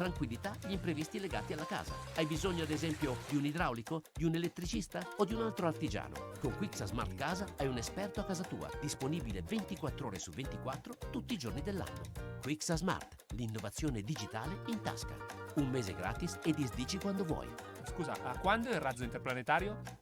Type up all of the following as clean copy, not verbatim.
tranquillità gli imprevisti legati alla casa. Hai bisogno ad esempio di un idraulico, di un elettricista o di un altro artigiano? Con Quixa Smart Casa hai un esperto a casa tua, disponibile 24 ore su 24 tutti i giorni dell'anno. Quixa Smart, l'innovazione digitale in tasca. Un mese gratis e disdici quando vuoi. Scusa, a quando il razzo interplanetario?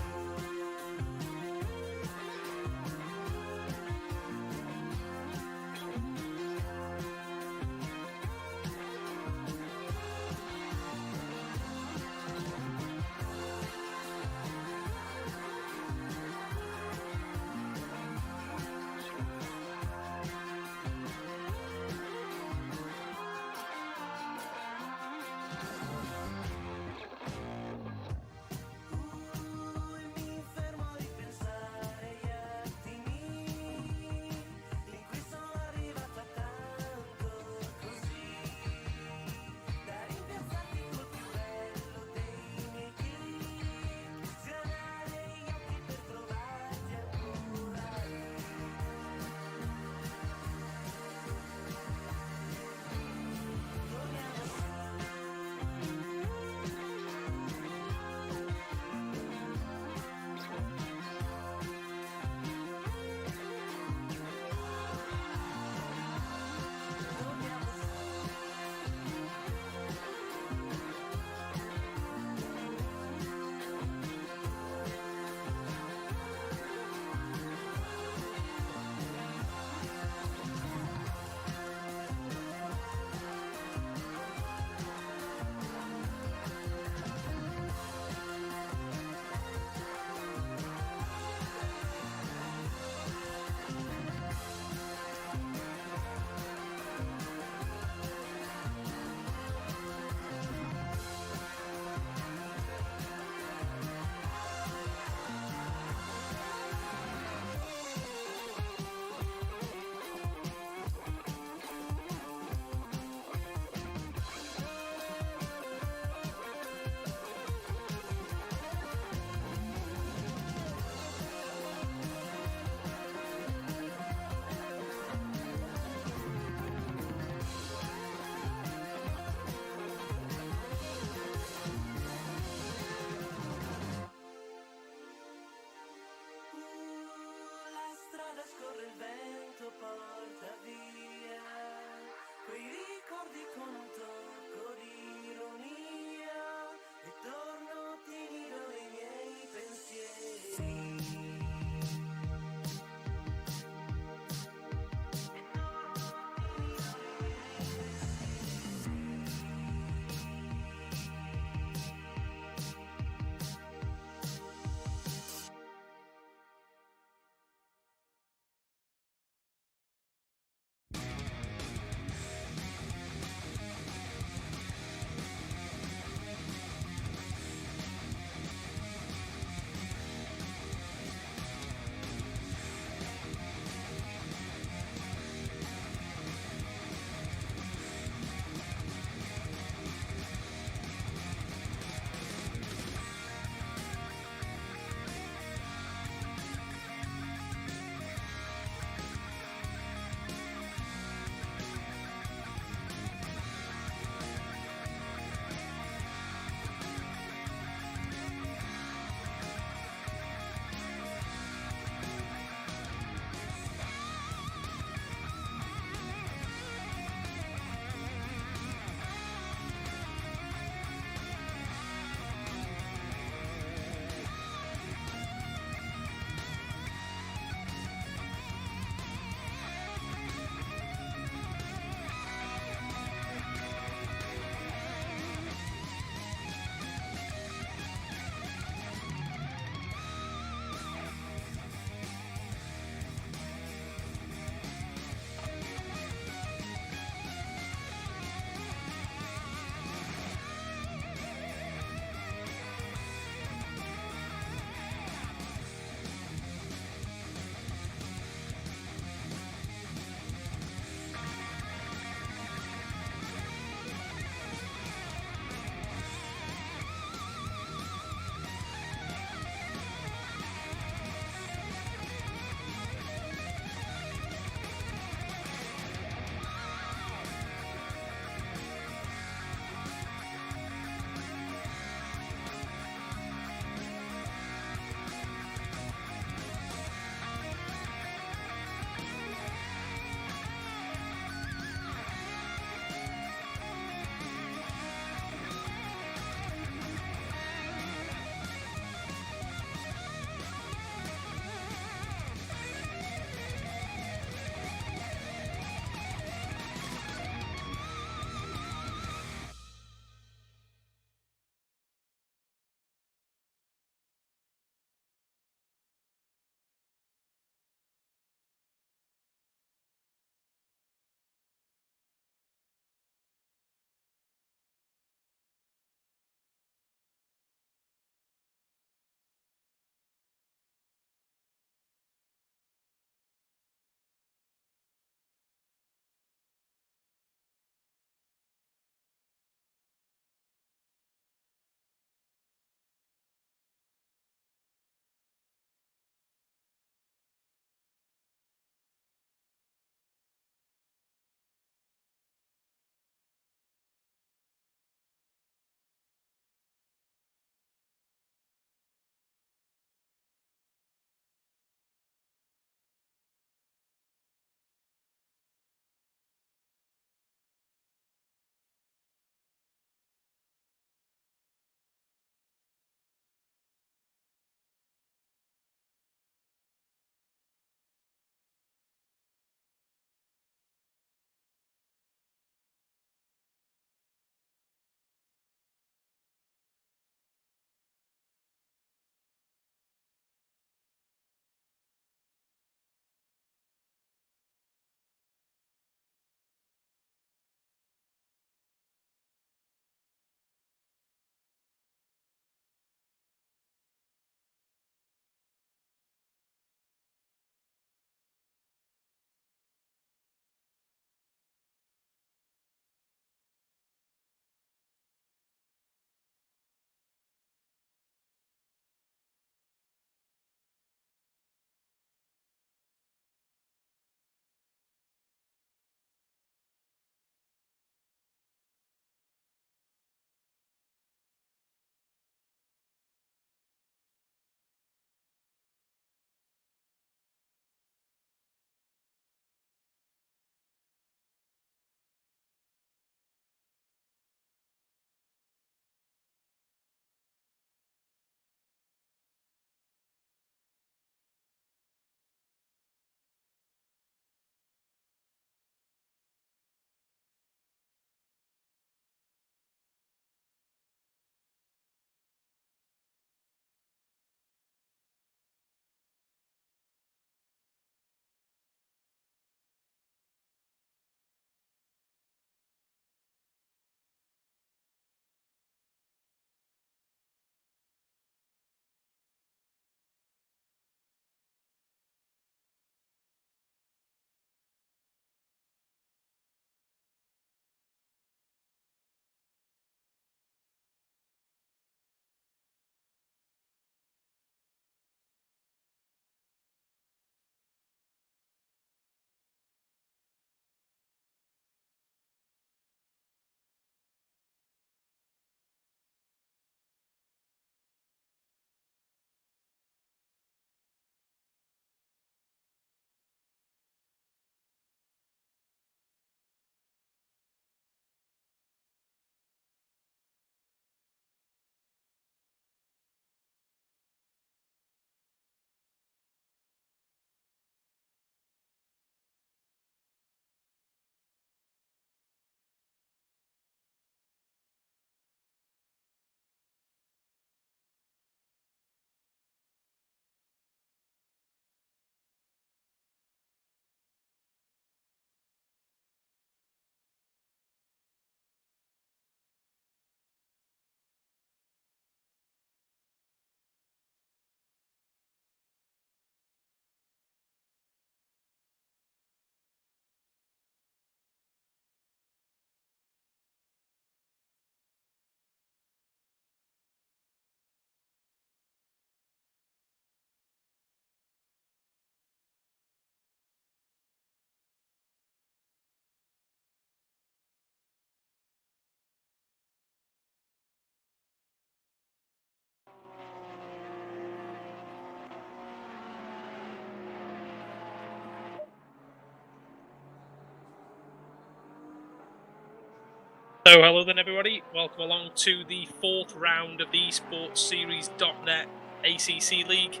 So hello then everybody, welcome along to the fourth round of the esportsseries.net ACC League.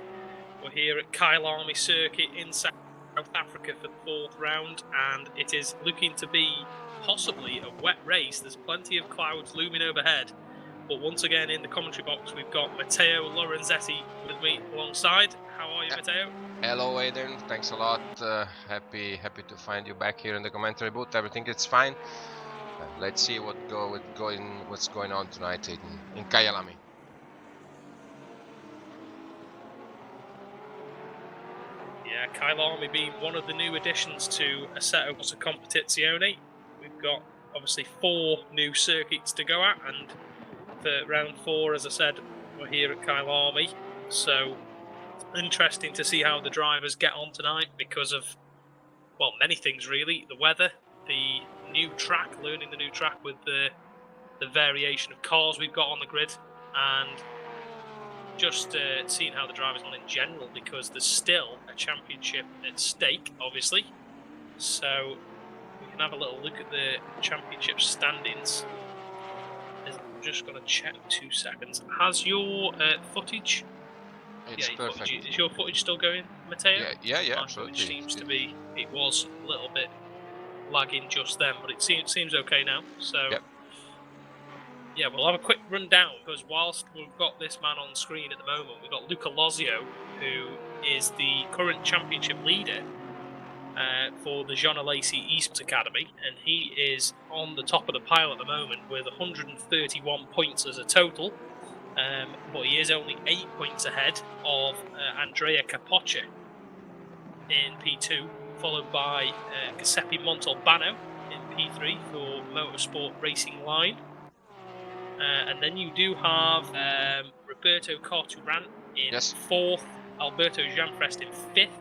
We're here at Kyalami Circuit in South Africa for the fourth round, and it is looking to be possibly a wet race. There's plenty of clouds looming overhead, but once again in the commentary box we've got Matteo Lorenzetti with me alongside. How are you, Matteo? Hello, Aiden. Thanks a lot. Happy to find you back here in the commentary booth. Everything is fine. Let's see what's going on tonight in Kyalami. Yeah, Kyalami being one of the new additions to Assetto Corsa Competizione. We've got obviously 4 new circuits to go at, and for round 4, as I said, we're here at Kyalami. So interesting to see how the drivers get on tonight because of, well, many things really. The weather, the new track, learning the new track with the variation of cars we've got on the grid, and just seeing how the drivers on in general, because there's still a championship at stake, obviously. So we can have a little look at the championship standings. I'm just going to check 2 seconds. Has your footage? It's perfect. Footage, is your footage still going, Matteo? Yeah, My absolutely. footage seems to be. It was a little bit lagging just then, but it seems okay now. So. Yep. Yeah, we'll have a quick rundown, because whilst we've got this man on screen at the moment, we've got Luca Lozio, who is the current championship leader for the Jean Alesi Esports Academy, and he is on the top of the pile at the moment with 131 points as a total, but he is only 8 points ahead of Andrea Capoccia in P2, followed by Giuseppe Montalbano in P3 for Motorsport Racing Line. And then you do have Roberto Carturan in 4th, Alberto Gianfrest in 5th,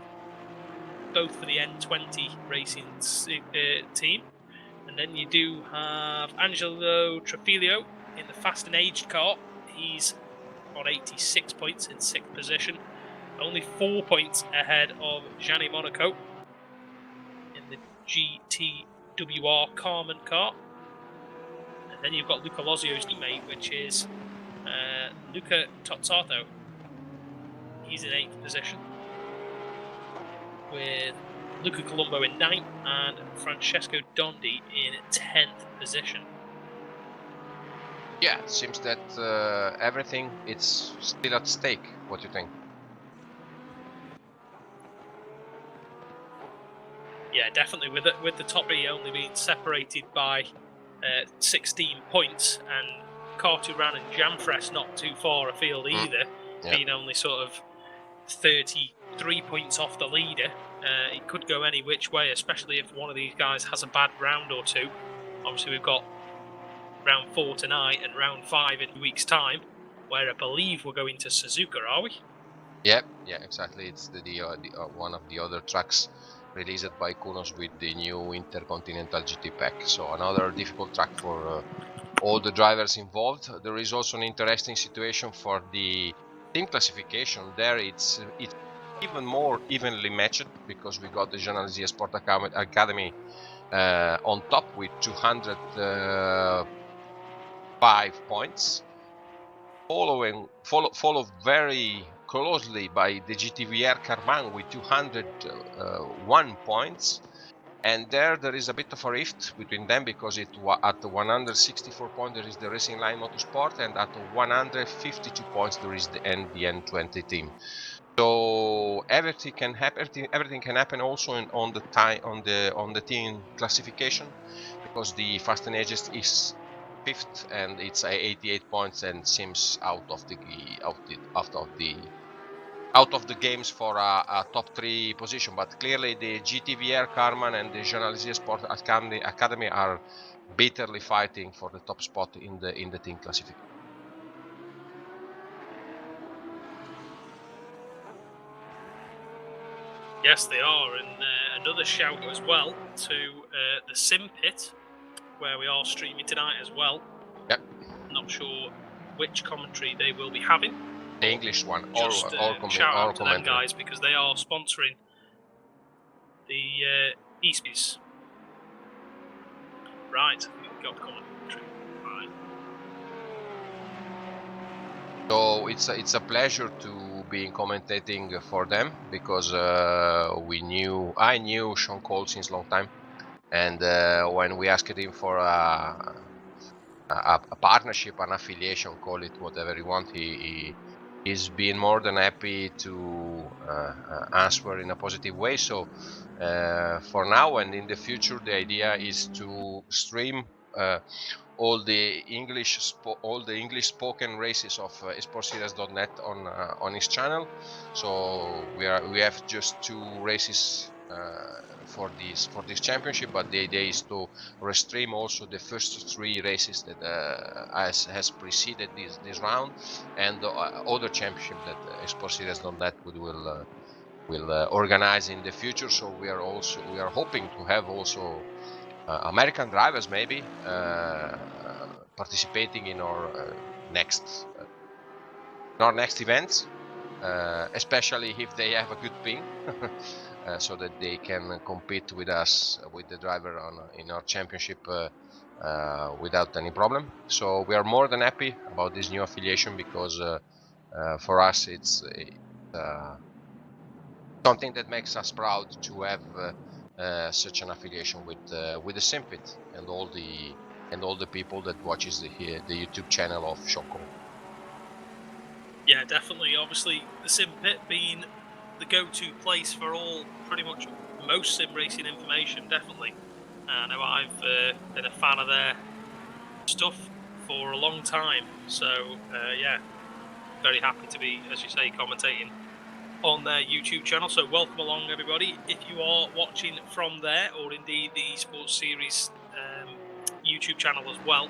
both for the N20 racing team. And then you do have Angelo Trafilio in the Fast and Aged car. He's on 86 points in 6th position, only 4 points ahead of Gianni Monaco in the GTWR Carmen car. And then you've got Luca Lozio's teammate, which is Luca Tozzato. He's in 8th position, with Luca Colombo in 9th and Francesco Dondi in 10th position. Yeah, it seems that everything is still at stake. What do you think? Yeah, definitely. With the top 3 only being separated by 16 points, and Carturan and Gianfrest not too far afield either, being only sort of 33 points off the leader. It could go any which way, especially if one of these guys has a bad round or two. Obviously, we've got round 4 tonight and round 5 in a week's time, where I believe we're going to Suzuka, are we? Yeah, exactly. It's the one of the other tracks released by Kunos with the new Intercontinental GT pack. So another difficult track for all the drivers involved. There is also an interesting situation for the team classification. There it's even more evenly matched, because we got the Jean Alesi Sport Academy on top with 205 points, followed very closely by the GTVR Carman with 201 points. And there is a bit of a rift between them, because at 164 points there is the Racing Line Motorsport, and at 152 points there is the N20 team. So everything can happen also on the team classification, because the Fast and Ages is 5th and it's 88 points and seems out of the games for a top 3 position. But clearly the GTVR Carman and the Jean Alesi Sport Academy are bitterly fighting for the top spot in the team classification. Yes, they are. And another shout as well to the Simpit, where we are streaming tonight as well. Yep. Not sure which commentary they will be having. The English one. Just shout out to them guys, because they are sponsoring the eSports. Right, we've got commentary. So it's a pleasure to be commentating for them, because I knew Sean Cole since long time, and when we asked him for a partnership, an affiliation, call it whatever you want, he's been more than happy to answer in a positive way. So for now and in the future, the idea is to stream all the English spoken races of esportseries.net on his channel. So we have just 2 races for this championship, but the idea is to restream also the first 3 races that has preceded this round, and other championship that esportseries.net will organize in the future. So we are hoping to have also American drivers maybe participating in our next events, especially if they have a good ping, so that they can compete with us, with the driver in our championship without any problem. So we are more than happy about this new affiliation, because for us it's something that makes us proud to have such an affiliation with the Simpit and all the people that watches the YouTube channel of Shoko. Yeah, definitely. Obviously, the Simpit being the go-to place for pretty much most sim racing information. Definitely. I know I've been a fan of their stuff for a long time. So yeah, very happy to be, as you say, commentating on their YouTube channel. So welcome along, everybody. If you are watching from there, or indeed the Esports Series YouTube channel as well,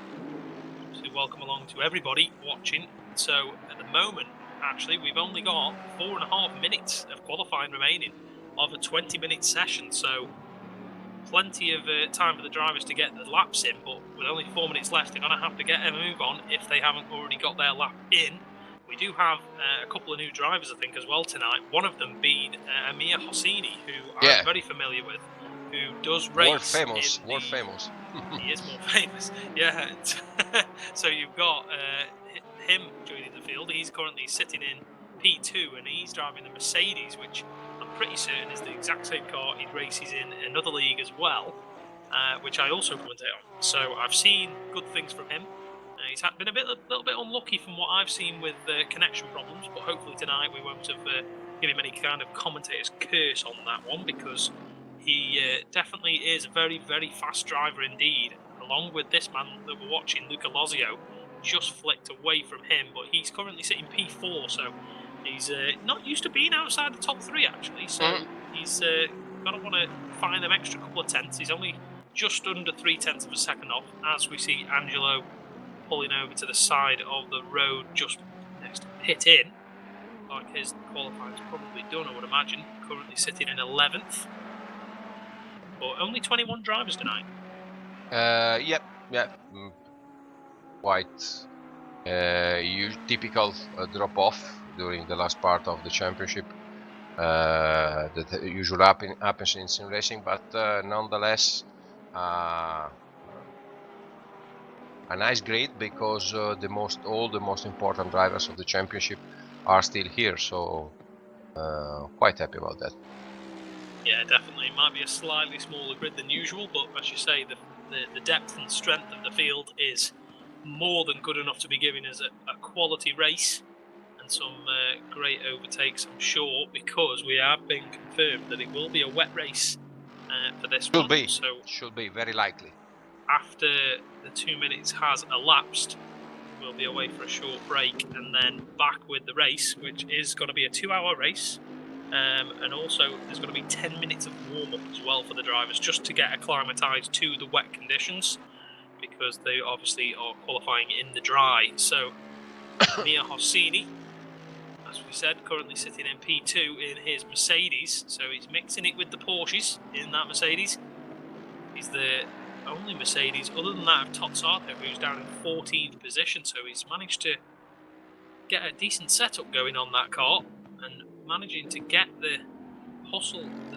obviously welcome along to everybody watching. So at the moment, actually, we've only got 4.5 minutes of qualifying remaining of a 20-minute session. So plenty of time for the drivers to get the laps in, but with only 4 minutes left, they're going to have to get a move on if they haven't already got their lap in. We do have a couple of new drivers, I think, as well tonight. One of them being Amir Hosseini, who I'm very familiar with, who does race. World famous. He is more famous. Yeah. So you've got him joining the field. He's currently sitting in P2, and he's driving the Mercedes, which I'm pretty certain is the exact same car he races in another league as well, which I also commentate on. So I've seen good things from him. He's been a little bit unlucky from what I've seen with connection problems, but hopefully tonight we won't have given him any kind of commentator's curse on that one, because he definitely is a very, very fast driver indeed. Along with this man that we're watching, Luca Lozio, just flicked away from him, but he's currently sitting P4, so he's not used to being outside the top 3 actually. So he's going to want to find them extra couple of tenths. He's only just under 0.3 of a second off, as we see Angelo pulling over to the side of the road just next to pit in. Like his qualifying's probably done, I would imagine. Currently sitting in 11th. But only 21 drivers tonight. Yep. Quite typical drop off during the last part of the championship. That usually happens in sim racing, but nonetheless a nice grid, because all the most important drivers of the championship are still here, so quite happy about that. Yeah, definitely. It might be a slightly smaller grid than usual, but as you say, the depth and strength of the field is more than good enough to be giving us a quality race and some great overtakes, I'm sure, because we have been confirmed that it will be a wet race for this one. Should be very likely. After the 2 minutes has elapsed, we'll be away for a short break and then back with the race, which is going to be a 2-hour race. And also there's going to be 10 minutes of warm-up as well for the drivers, just to get acclimatised to the wet conditions, because they obviously are qualifying in the dry. So Mia Hosseini, as we said, currently sitting in P2 in his Mercedes, so he's mixing it with the Porsches in that Mercedes. He's the only Mercedes other than that of Tozzato who's down in 14th position, so he's managed to get a decent setup going on that car and managing to get the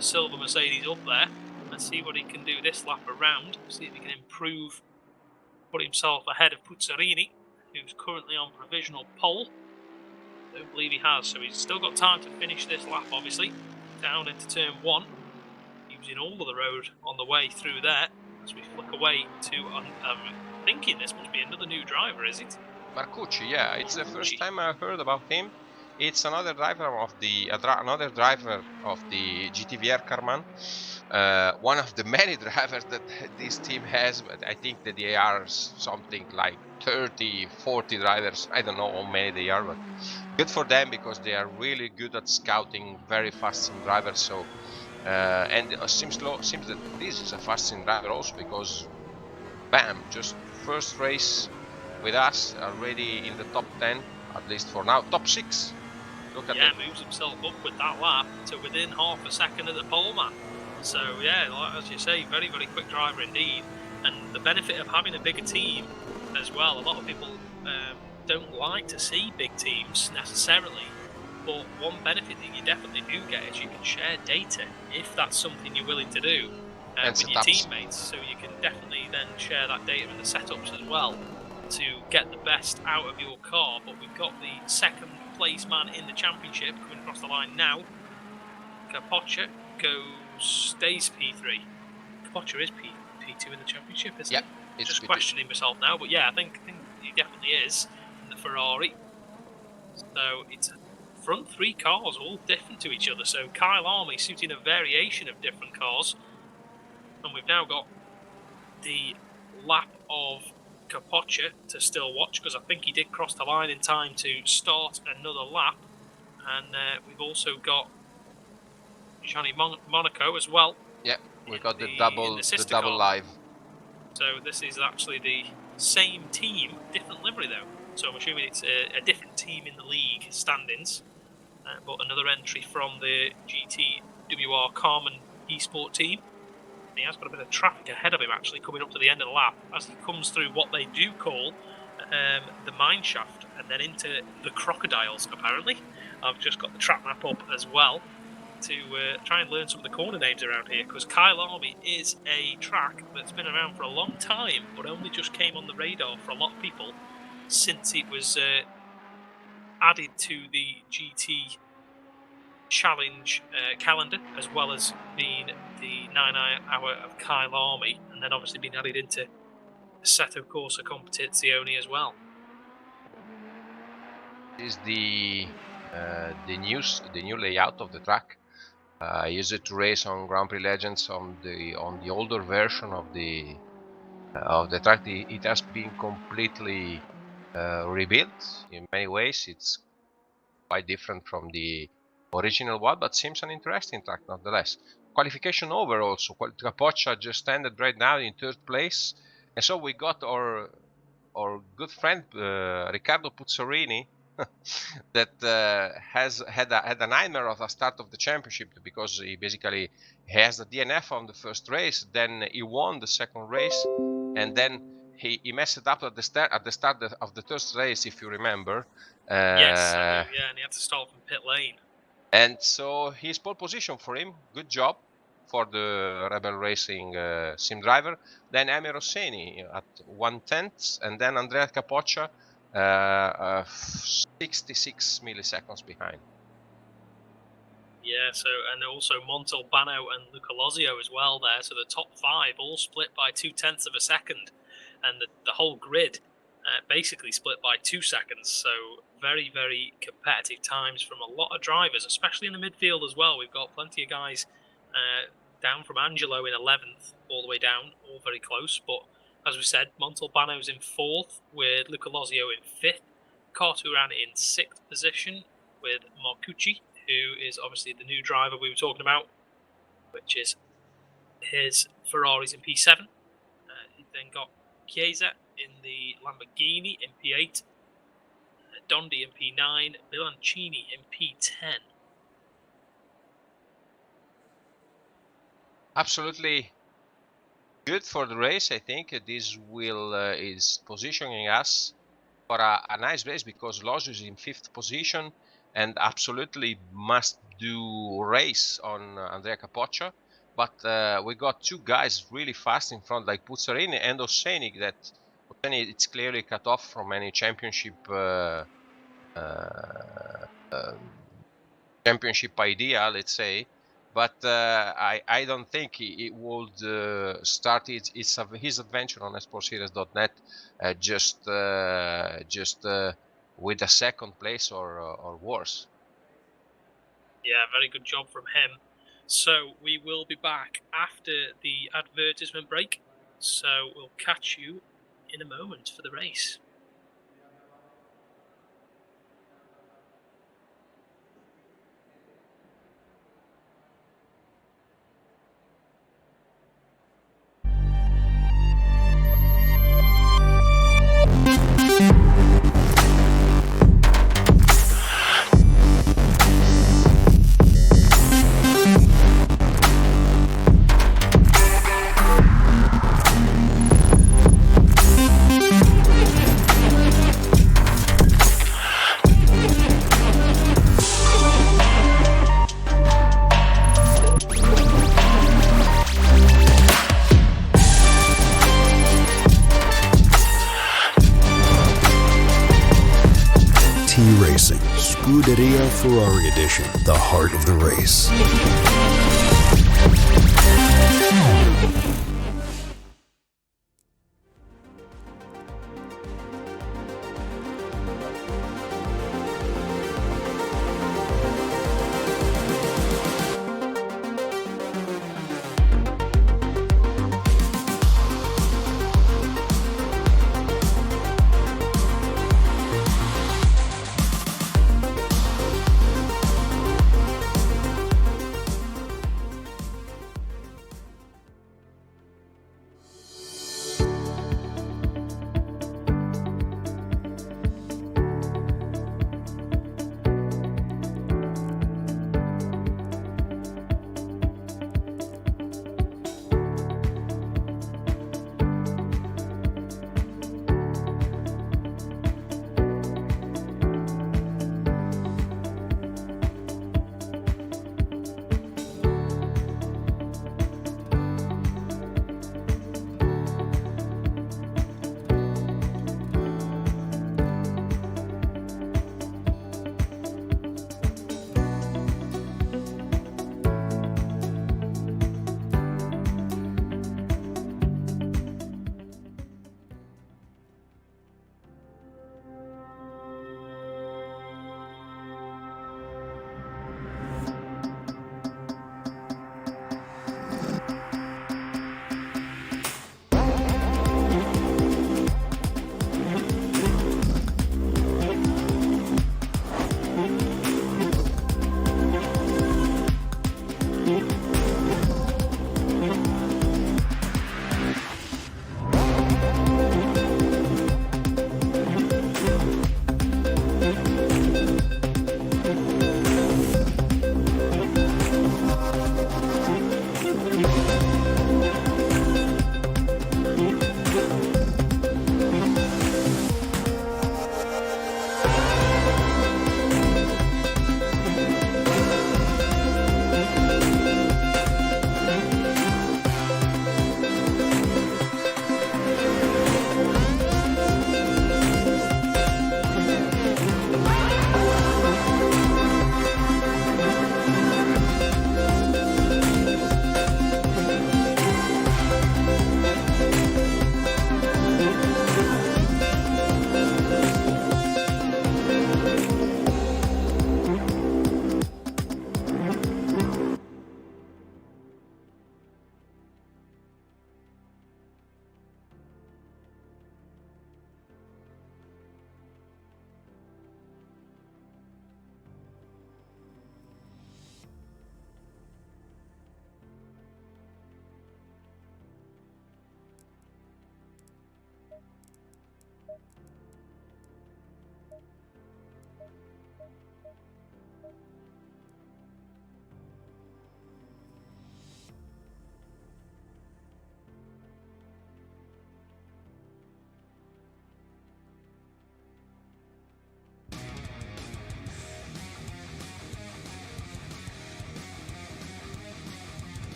silver Mercedes up there and see what he can do this lap around, see if he can put himself ahead of Puzzarini, who's currently on provisional pole. don't believe he has, so he's still got time to finish this lap, obviously. Down into turn 1, using all of the road on the way through there, as we flick away to, I'm thinking this must be another new driver, is it? Marcucci, yeah, it's the first time I heard about him. It's another driver of the GTVR Carman. One of the many drivers that this team has, but I think that they are something like 30, 40 drivers. I don't know how many they are, but good for them because they are really good at scouting very fast sim drivers. So and seems that this is a fast sim driver also because bam, just first race with us already in the top 10, at least for now, top 6. Look at that. Moves himself up with that lap to within half a second of the pole man. So yeah, like, as you say, very, very quick driver indeed. And the benefit of having a bigger team as well, a lot of people don't like to see big teams necessarily, but one benefit that you definitely do get is you can share data if that's something you're willing to do with your teammates. So you can definitely then share that data in the setups as well to get the best out of your car. But we've got the second place man in the championship coming across the line now. Capoccia stays P3. Capoccia is P2 in the championship, isn't it? It's just P2. Questioning myself now, but yeah, I think he definitely is in the Ferrari. So it's front 3 cars, all different to each other. So Kyalami suiting a variation of different cars, and we've now got the lap of Capoccia to still watch because I think he did cross the line in time to start another lap, and we've also got Gianni Monaco as well. Yeah, we got the double live. So this is actually the same team, different livery though. So I'm assuming it's a different team in the league standings, but another entry from the GTWR Carman eSport team. He has got a bit of traffic ahead of him actually coming up to the end of the lap as he comes through what they do call the mine shaft and then into the crocodiles apparently. I've just got the track map up as well to try and learn some of the corner names around here because Kyalami is a track that's been around for a long time but only just came on the radar for a lot of people since it was added to the GT Challenge calendar, as well as being the 9-hour of Kyalami, and then obviously being added into Assetto Corsa Competizione as well. Is the new layout of the track. I used it to race on Grand Prix Legends on the older version of the track. It has been completely rebuilt in many ways. It's quite different from the original one, but seems an interesting track nonetheless. Qualification over also. Capoccia just ended right now in 3rd place, and so we got our good friend Riccardo Puzzorini that has had a nightmare of the start of the championship because he basically has the DNF on the first race, then he won the second race, and then he messed it up at the start of the 3rd race, if you remember. Yes, I do, yeah, and he had to start from pit lane. And so his pole position for him, good job for the Rebel Racing sim driver. Then Emi Rossini at 1/10, and then Andrea Capoccia 66 milliseconds behind. Yeah, so and also Montalbano and Luca Lozio as well there. So the top 5 all split by 0.2 of a second, and the whole grid basically split by 2 seconds. So very, very competitive times from a lot of drivers, especially in the midfield as well. We've got plenty of guys down from Angelo in 11th all the way down, all very close. But as we said, Montalbano's in 4th with Luca Lozio in 5th. Carturan in 6th position with Marcucci, who is obviously the new driver we were talking about, which is his Ferraris in P7. He then got Chiesa in the Lamborghini in P8, Dondi in P9, Bilancini in P10. Absolutely good for the race. I think this is positioning us for a nice race because Lozio is in 5th position and absolutely must do race on Andrea Capoccia. But we got 2 guys really fast in front, like Puzzarini and Osseni. That Osseni, it's clearly cut off from any championship championship idea, let's say. But I don't think it would start his adventure on esportseries.net just with a second place or worse. Yeah, very good job from him. So we will be back after the advertisement break. So we'll catch you in a moment for the race. Racing, Scuderia Ferrari Edition, the heart of the race.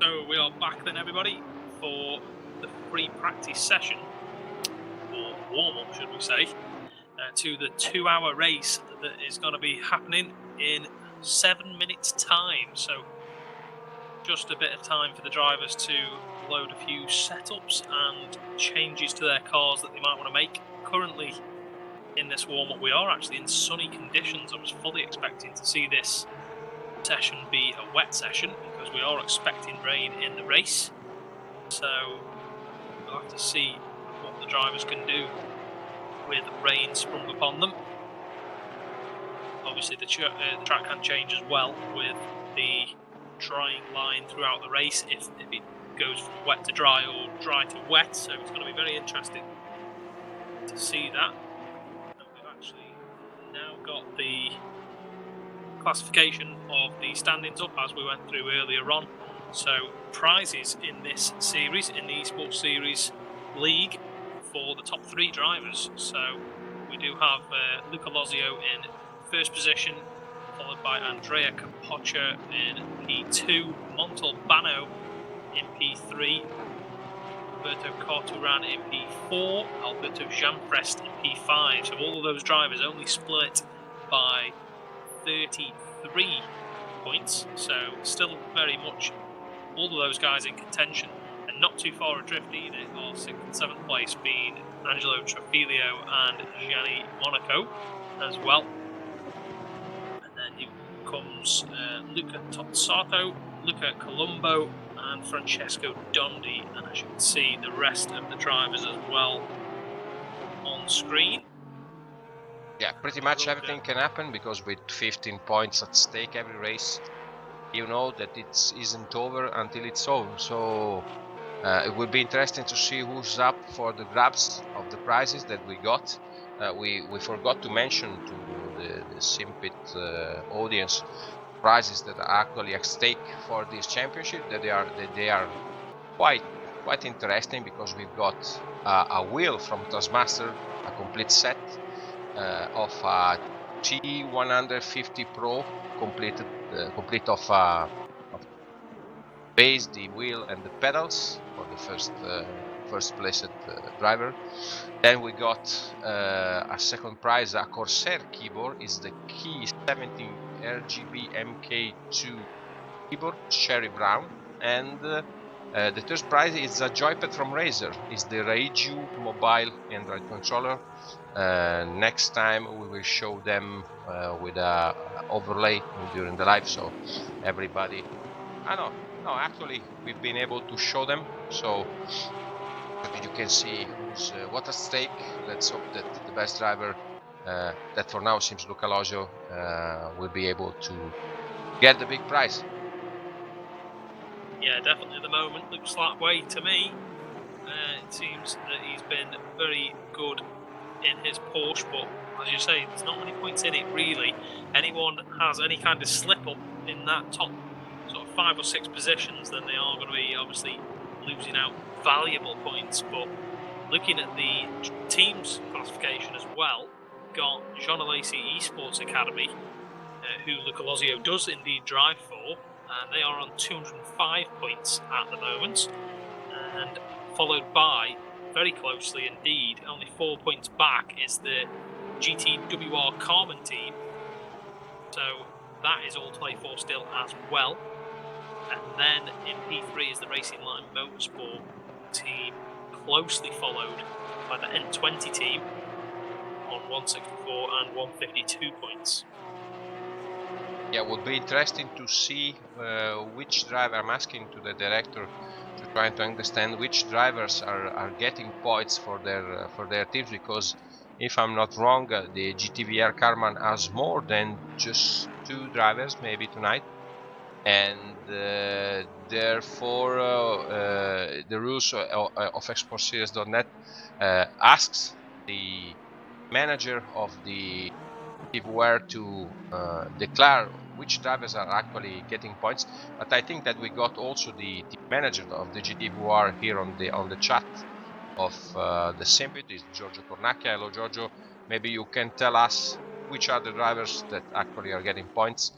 So we are back then, everybody, for the free practice session, or warm-up, should we say, to the 2-hour race that is going to be happening in 7 minutes' time. So just a bit of time for the drivers to load a few setups and changes to their cars that they might want to make. Currently, in this warm-up, we are actually in sunny conditions. I was fully expecting to see this session be a wet session because we are expecting rain in the race. So we'll have to see what the drivers can do with rain sprung upon them. Obviously the track can change as well with the drying line throughout the race if it goes from wet to dry or dry to wet, so it's going to be very interesting to see that. And we've actually now got the classification of the standings up as we went through earlier on. So prizes in this series, in the esports series league, for the top 3 drivers. So we do have Luca Lozio in first position, followed by Andrea Capoccia in P2, Montalbano in P3, Alberto Corturan in P4, Alberto Jamprest in P5. So all of those drivers only split by 33 points, so still very much all of those guys in contention, and not too far adrift either, or 6th and 7th place being Angelo Trafilio and Gianni Monaco as well. And then here comes Luca Tozzato, Luca Colombo and Francesco Dondi, and as you can see the rest of the drivers as well on screen. Yeah, pretty much everything can happen because with 15 points at stake every race, you know that it isn't over until it's over. So it will be interesting to see who's up for the grabs of the prizes that we got. We forgot to mention to the Simpit audience prizes that are actually at stake for this championship. That they are quite interesting because we've got a wheel from Taskmaster, a complete set of T150 Pro complete of base, the wheel and the pedals for the first placed driver. Then we got a second prize, a Corsair keyboard, is the Key 17 RGB MK2 keyboard, cherry brown, and the third prize is a joypad from Razer, is the Reiju mobile Android controller. Next time we will show them with a overlay during the live, so everybody. No, actually we've been able to show them, so you can see who's what at stake. Let's hope that the best driver, that for now seems Luca Lozio, will be able to get the big prize. Yeah, definitely at the moment looks that way to me. It seems that he's been very good in his Porsche, but as you say, there's not many points in it really. Anyone has any kind of slip up in that top sort of 5 or 6 positions, then they are going to be obviously losing out valuable points. But looking at the team's classification as well, got Jean Alesi Esports Academy, who Luca Lozio does indeed drive for, and they are on 205 points at the moment, and followed by, very closely indeed, only 4 points back, is the GTWR Carmen team. So that is all to play for still as well. And then in P3 is the Racing Line Motorsport team, closely followed by the N20 team on 164 and 152 points. Yeah, it would be interesting to see which driver. I'm asking to the director to try to understand which drivers are getting points for their teams, because if I'm not wrong, the GTVR Carman has more than just 2 drivers maybe tonight, and therefore the rules of exportseries.net asks the manager of the where to declare which drivers are actually getting points. But I think that we got also the manager of the GT3 here on the chat of the Simpit, is Giorgio Cornacchia. Hello Giorgio, maybe you can tell us which are the drivers that actually are getting points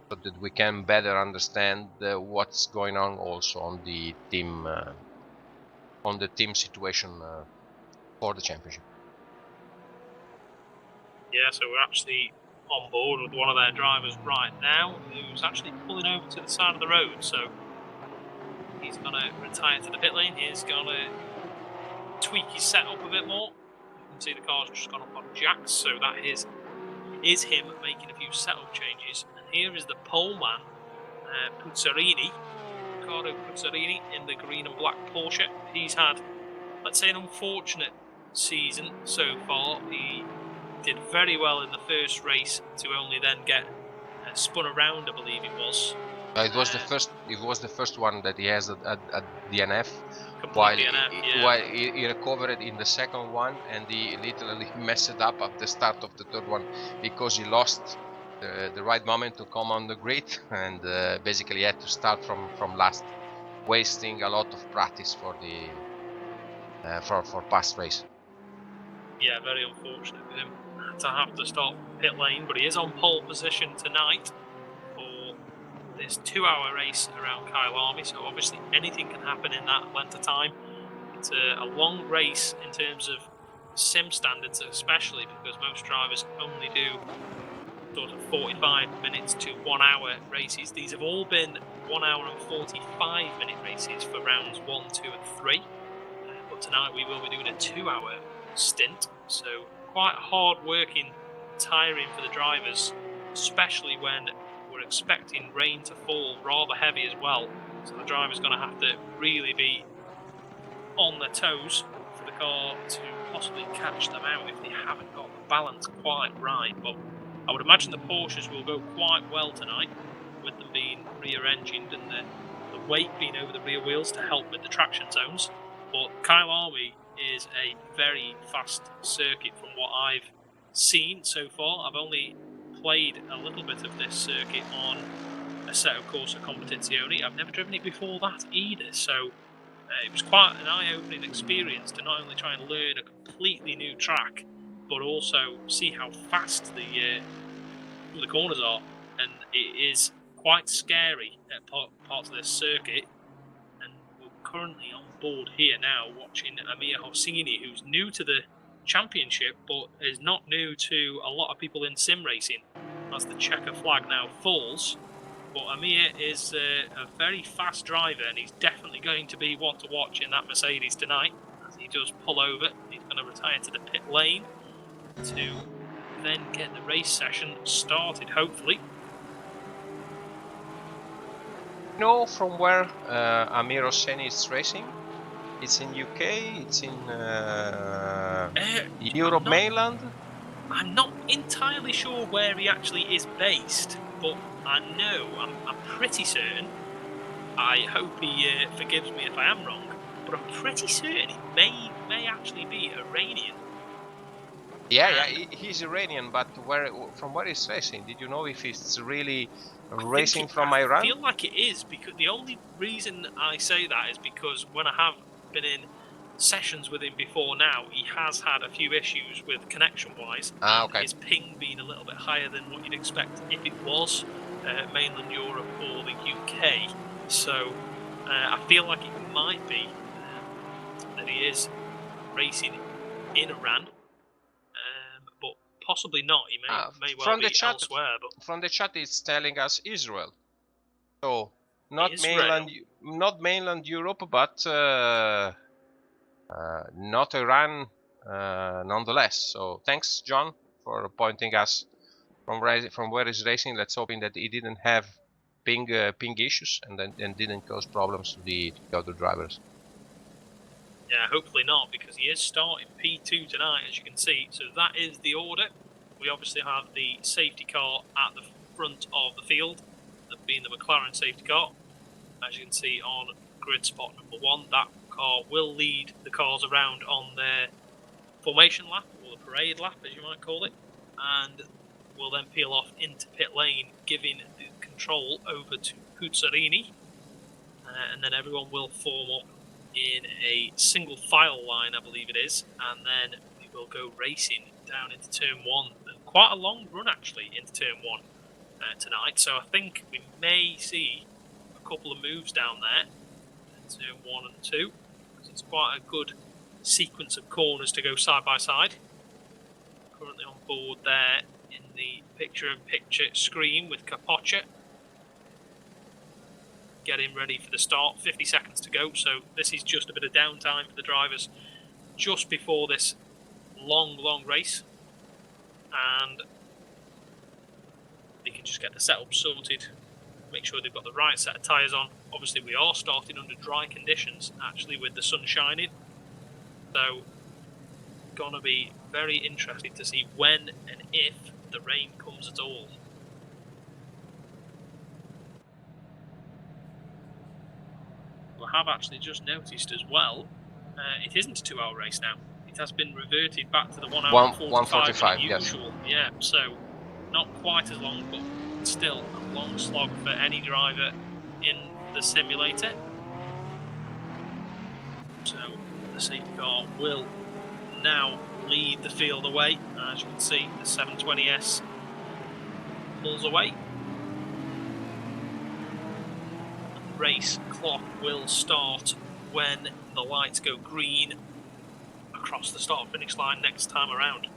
so that we can better understand what's going on also on the team situation for the championship. Yeah, so we're actually on board with one of their drivers right now, who's actually pulling over to the side of the road. So he's going to retire to the pit lane. He's going to tweak his setup a bit more. You can see the car's just gone up on jacks, so that is him making a few setup changes. And here is the pole man, Puzzarini, Riccardo Puzzarini, in the green and black Porsche. He's had, let's say, an unfortunate season so far. He did very well in the first race to only then get spun around, I believe it was. It was the first. It was the first one that he has at DNF. While He recovered in the second one, and he literally messed it up at the start of the third one because he lost the right moment to come on the grid, and basically had to start from last, wasting a lot of practice for the for past race. Yeah, very unfortunate for him to have to stop pit lane, but he is on pole position tonight for this 2-hour race around Kyalami, so obviously anything can happen in that length of time. It's a long race in terms of sim standards, especially because most drivers only do sort of 45 minutes to 1 hour races. These have all been 1 hour and 45 minute races for rounds 1, 2 and 3, but tonight we will be doing a 2-hour stint, so quite hard working, tiring for the drivers, especially when we're expecting rain to fall rather heavy as well, so the driver's going to have to really be on their toes for the car to possibly catch them out if they haven't got the balance quite right. But I would imagine the Porsches will go quite well tonight, with them being rear-engined and the weight being over the rear wheels to help with the traction zones. But Kyalami is a very fast circuit from what I've seen so far. I've only played a little bit of this circuit on a set of Corsa Competizione. I've never driven it before that either, so it was quite an eye-opening experience to not only try and learn a completely new track, but also see how fast the corners are. And it is quite scary at parts of this circuit. And we're currently on board here now watching Amir Hosseini, who's new to the championship, but is not new to a lot of people in sim racing, as the checker flag now falls. But Amir is a very fast driver, and he's definitely going to be one to watch in that Mercedes tonight, as he does pull over. He's going to retire to the pit lane to then get the race session started, hopefully. You know from where Amir Hosseini is racing? It's in UK, it's in Europe mainland? I'm not entirely sure where he actually is based, but I know, I'm pretty certain, I hope he forgives me if I am wrong, but I'm pretty certain he may actually be Iranian. Yeah, he's Iranian, but from where he's racing? Did you know if he's really racing from Iran? I feel like it is, because the only reason I say that is because when I have been in sessions with him before now, he has had a few issues with connection-wise, okay. His ping being a little bit higher than what you'd expect if it was mainland Europe or the UK. So I feel like it might be that he is racing in Iran, but possibly not. He may well be elsewhere. But from the chat, it's telling us Israel. So not mainland Europe, but not Iran nonetheless. So thanks, John, for pointing us from where he's racing. Let's hoping that he didn't have ping issues and didn't cause problems to the other drivers. Yeah, hopefully not, because he is starting P2 tonight, as you can see. So that is the order. We obviously have the safety car at the front of the field, that being the McLaren safety car. As you can see on grid spot number 1, that car will lead the cars around on their formation lap, or the parade lap as you might call it, and will then peel off into pit lane, giving the control over to Puzzarini, and then everyone will form up in a single file line, I believe it is, and then we will go racing down into turn 1. Quite a long run actually into turn 1. tonight. So I think we may see a couple of moves down there, turn 1 and 2, because it's quite a good sequence of corners to go side by side. Currently on board there in the picture-in-picture screen with Capoccia. Getting ready for the start, 50 seconds to go, so this is just a bit of downtime for the drivers just before this long race, and they can just get the setup sorted, make sure they've got the right set of tyres on. Obviously we are starting under dry conditions, actually, with the sun shining, so gonna be very interesting to see when and if the rain comes at all. I have actually just noticed as well, it isn't a 2-hour race now. It has been reverted back to the 1 hour and 45 minute usual. Yes. Yeah, so not quite as long, but still a long slog for any driver in the simulator. So the safety car will now lead the field away. As you can see, the 720S pulls away. The race clock will start when the lights go green across the start finish line next time around.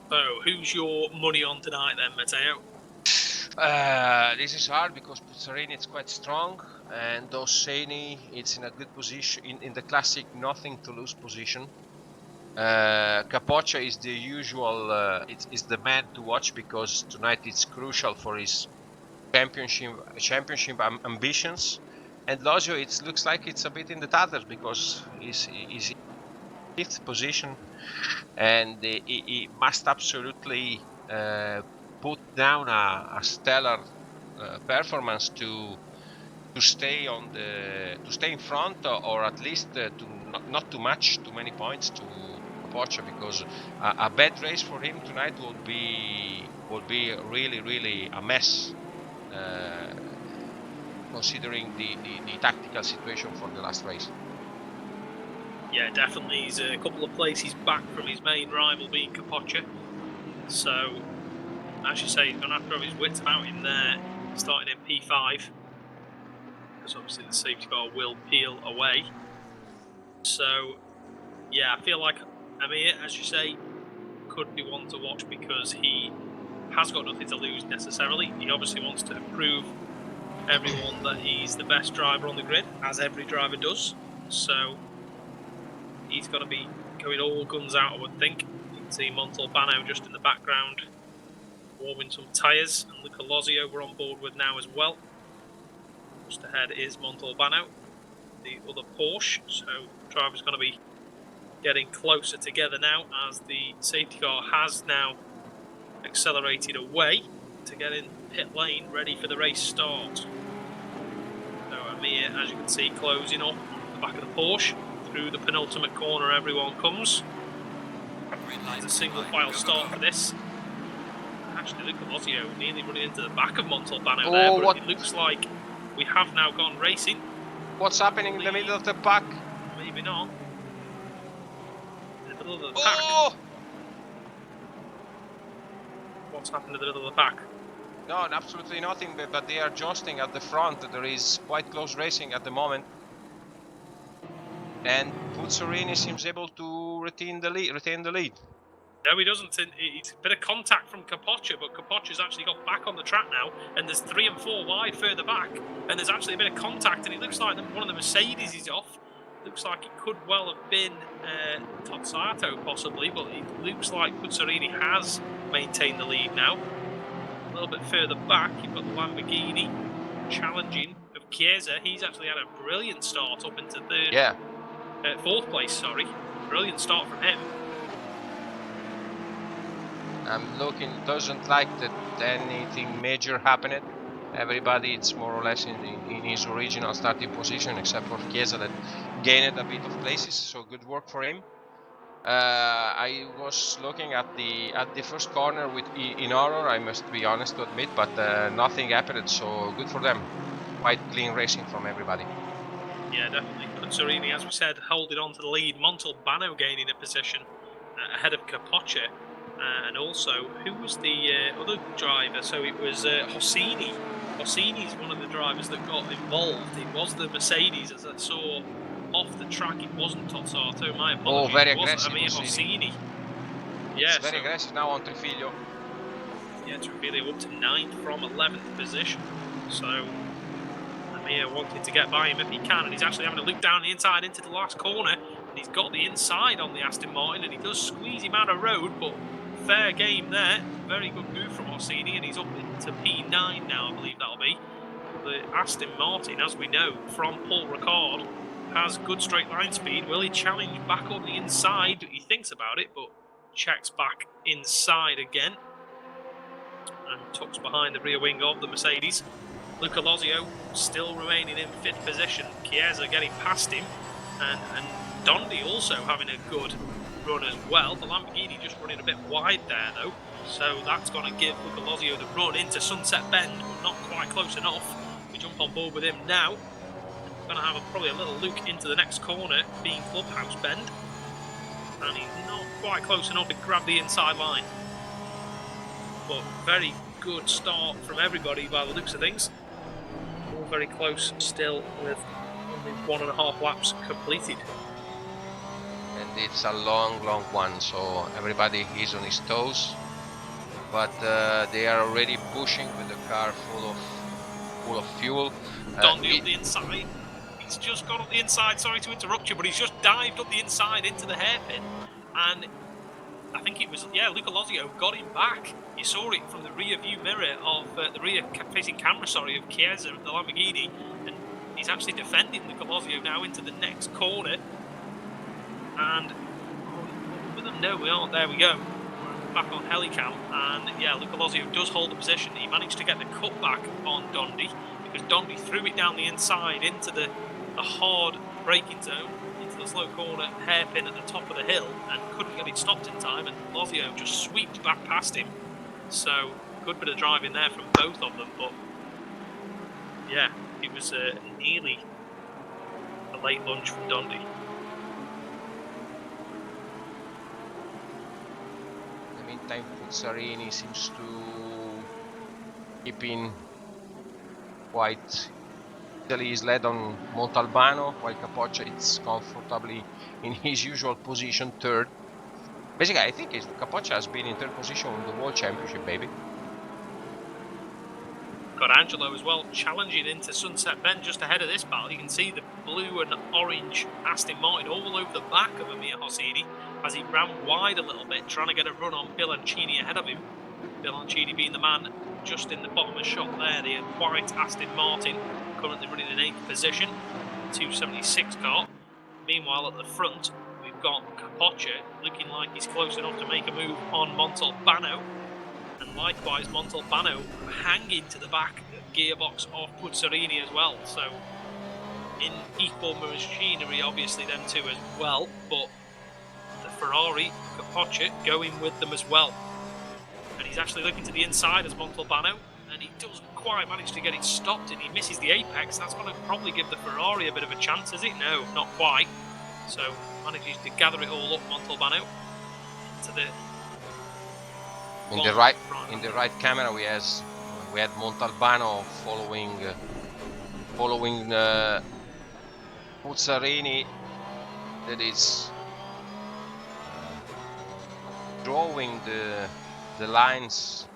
So, who's your money on tonight then, Matteo? This is hard because Puzzarini is quite strong, and Dosseni it's in a good position, in the classic nothing to lose position. Capoccia is the usual, is the man to watch because tonight it's crucial for his championship ambitions. And Lozio, it looks like it's a bit in the tatters because he's in 5th position, and he must absolutely put down a stellar performance to stay in front, or at least to not too many points to Capoccia, because a bad race for him tonight would be really a mess, considering the tactical situation for the last race. Yeah, definitely. He's a couple of places back from his main rival being Capoccia. So, as you say, he's going to have to have his wits about him there, starting in P5. Because obviously the safety car will peel away. So, yeah, I feel like Amir, as you say, could be one to watch because he has got nothing to lose necessarily. He obviously wants to prove everyone that he's the best driver on the grid, as every driver does. So he's going to be going all guns out, I would think. You can see Montalbano just in the background warming some tyres, and Luca Lozio we're on board with now as well. Just ahead is Montalbano, the other Porsche, so the driver's going to be getting closer together now as the safety car has now accelerated away to get in pit lane ready for the race start. So Amir, as you can see, closing up the back of the Porsche. Through the penultimate corner everyone comes. It's a single file start for this. Actually, Luca Lozio nearly running into the back of Montalbano there, but it looks like we have now gone racing. What's happening in the middle of the pack? Maybe not. In the middle of the pack. What's happened in the middle of the pack? No, absolutely nothing, but they are jostling at the front. There is quite close racing at the moment. And Puzzarini seems able to retain the lead. No, he doesn't. It's a bit of contact from Capoccia, but Capoccia's actually got back on the track now, and there's 3 and 4 wide further back, and there's actually a bit of contact, and it looks like one of the Mercedes is off. Looks like it could well have been Tozzato possibly, but it looks like Puzzarini has maintained the lead now. A little bit further back, you've got the Lamborghini challenging of Chiesa. He's actually had a brilliant start up into third. Yeah. 4th place, sorry. Brilliant start from him. I'm looking, doesn't like that anything major happened. Everybody it's more or less in his original starting position, except for Chiesa that gained a bit of places, so good work for him. I was looking at the first corner in horror, I must be honest to admit, but nothing happened, so good for them. quite clean racing from everybody. Yeah, definitely. Puzzarini, as we said, holding on to the lead. Montalbano gaining a position ahead of Capoccia. And also, who was the other driver? So it was Hossini. Hossini's one of the drivers that got involved. It was the Mercedes, as I saw off the track. It wasn't Tozzato. My apologies. Very it was aggressive, Amir Hossini. Yeah, it's very aggressive now on Trifilio. Yeah, Trifilio up to 9th from 11th position. So Amir wanting to get by him if he can, and he's actually having a look down the inside into the last corner, and he's got the inside on the Aston Martin, and he does squeeze him out of road, but fair game there. Very good move from Orsini, and he's up into P9 now, I believe that'll be. The Aston Martin, as we know from Paul Ricard, has good straight line speed. Will he challenge back on the inside? He thinks about it, but checks back inside again and tucks behind the rear wing of the Mercedes. Luca Lozio still remaining in 5th position. Chiesa getting past him, and Dondi also having a good run as well. The Lamborghini just running a bit wide there though, so that's going to give Luca Lozio the run into Sunset Bend, but not quite close enough. We jump on board with him now. We're going to have probably a little look into the next corner, being Clubhouse Bend, and he's not quite close enough to grab the inside line. But very good start from everybody by the looks of things. All very close still with only 1.5 laps completed. And it's a long one, so everybody is on his toes. But they are already pushing with the car full of fuel. Dondi up the inside. He's just got up the inside, sorry to interrupt you, but he's just dived up the inside into the hairpin, and I think it was, yeah, Luca Lozio got him back. You saw it from the rear view mirror of the rear facing camera, sorry, of Chiesa of the Lamborghini, and he's actually defending Luca Lozio now into the next corner. And with them, no, we aren't. There we go. We're back on Helicam, and yeah, Luca Lozio does hold the position. He managed to get the cutback on Dondi because Dondi threw it down the inside into the hard braking zone, into the slow corner hairpin at the top of the hill, and couldn't get it stopped in time, and Lozio just swept back past him. So good bit of driving there from both of them, but yeah, it was nearly a late lunch from Dondi. In the meantime, Puzzarini seems to keep in quite easily his lead on Montalbano, while Capoccia is comfortably in his usual position, 3rd. Basically, I think Capoccia has been in 3rd position in the World Championship, maybe. Got Angelo as well, challenging into Sunset Bend just ahead of this battle. You can see the blue and orange Aston Martin all over the back of Amir Hossini as he ran wide a little bit, trying to get a run on Bilancini ahead of him. Bilancini being the man just in the bottom of shot there, the white Aston Martin, currently running in 8th position, 276 car. Meanwhile, at the front, we've got Capoccia looking like he's close enough to make a move on Montalbano. And likewise, Montalbano hanging to the back gearbox of Puzzarini as well. So, in equal machinery, obviously, them two as well. But the Ferrari, Capoccia, going with them as well. And he's actually looking to the inside as Montalbano, and he doesn't quite manage to get it stopped, and he misses the apex. That's going to probably give the Ferrari a bit of a chance, is it? No, not quite. So manages to gather it all up, Montalbano, into the in the right camera. We had Montalbano following Puzzarini, that is drawing the lines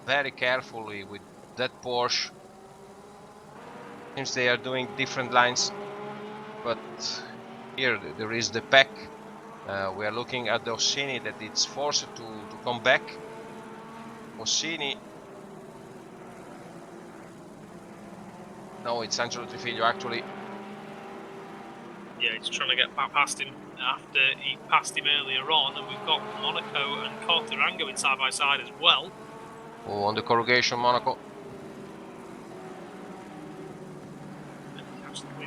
very carefully with that Porsche. Seems they are doing different lines, but here there is the pack. We are looking at the Ossini that it's forced to come back. Ossini. No, it's Angelo Trifilio actually. Yeah, he's trying to get back past him after he passed him earlier on, and we've got Monaco and Corterango in side by side as well. Oh, on the corrugation, Monaco.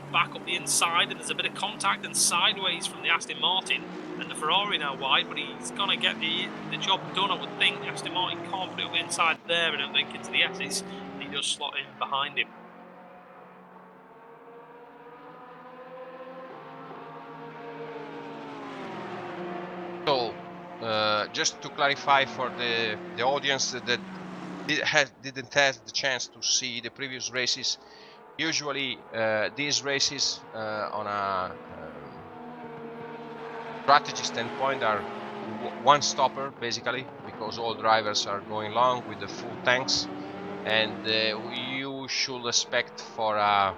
Back up the inside, and there's a bit of contact and sideways from the Aston Martin, and the Ferrari now wide, but he's going to get the job done, I would think. The Aston Martin can't put it up the inside there, I don't think, into the S's, and he does slot in behind him. just to clarify for the audience that didn't have the chance to see the previous races, usually these races on a strategy standpoint are one stopper basically, because all drivers are going long with the full tanks, and you should expect for a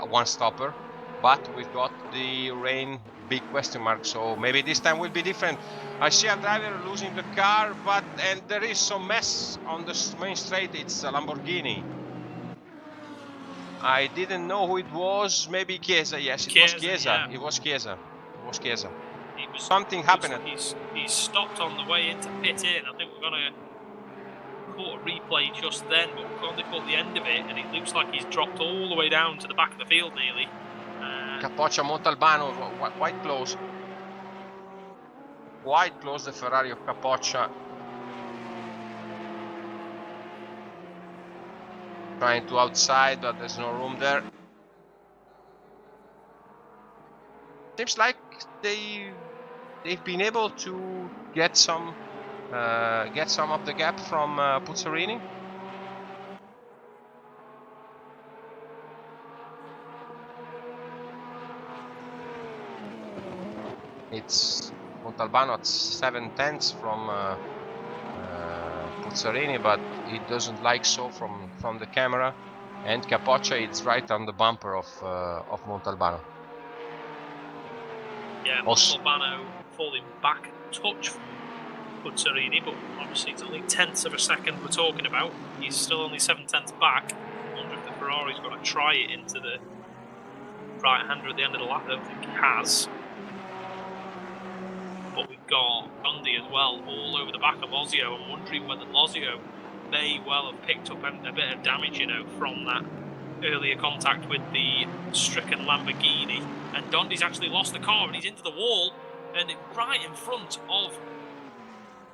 one stopper. But we've got the rain big question mark, so maybe this time will be different. I see a driver losing the car, and there is some mess on the main straight. It's a Lamborghini. I didn't know who it was. Maybe Chiesa. Yes, it was Chiesa. Yeah. It was Chiesa. It was Chiesa. Something happened. He's stopped on the way into pit in. I think we're gonna caught a replay just then, but we've only caught the end of it, and it looks like he's dropped all the way down to the back of the field nearly. Capoccia Montalbano, quite close. Quite close, the Ferrari of Capoccia. Trying to outside, but there's no room there. Seems like they've been able to get some of the gap from Puzzarini. It's Montalbano at 7/10 from Puzzarini, but he doesn't like so from the camera. And Capoccia is right on the bumper of Montalbano. Yeah, Montalbano falling back a touch from Puzzarini, but obviously it's only tenths of a second we're talking about. He's still only 7/10 back. I wonder if the Ferrari's going to try it into the right-hander at the end of the lap. I don't think he has. But we've got Dundee as well, all over the back of Lozio. I'm wondering whether Lozio may well have picked up a bit of damage, from that earlier contact with the stricken Lamborghini. And Dundee's actually lost the car, and he's into the wall, and right in front of,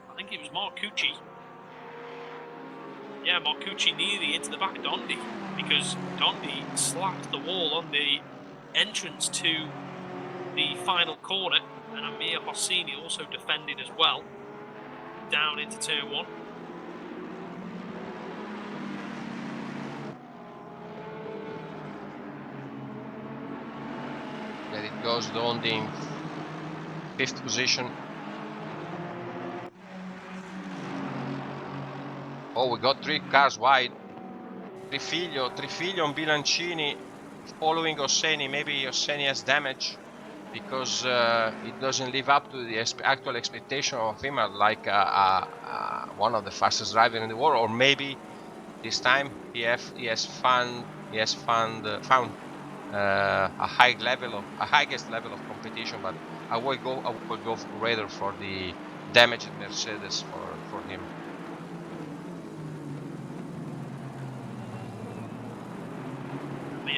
I think it was Marcucci. Yeah, Marcucci nearly into the back of Dundee, because Dundee slapped the wall on the entrance to the final corner. And Amir Hosseini also defending as well, down into turn 1. There it goes, Dondi in 5th position. Oh, we got 3 cars wide. Trifiglio and Bilancini following Hosseini. Maybe Hosseini has damage, because it doesn't live up to the actual expectation of him, like one of the fastest drivers in the world. Or maybe this time he has found a highest level of competition. But I will go rather for the damaged Mercedes for him.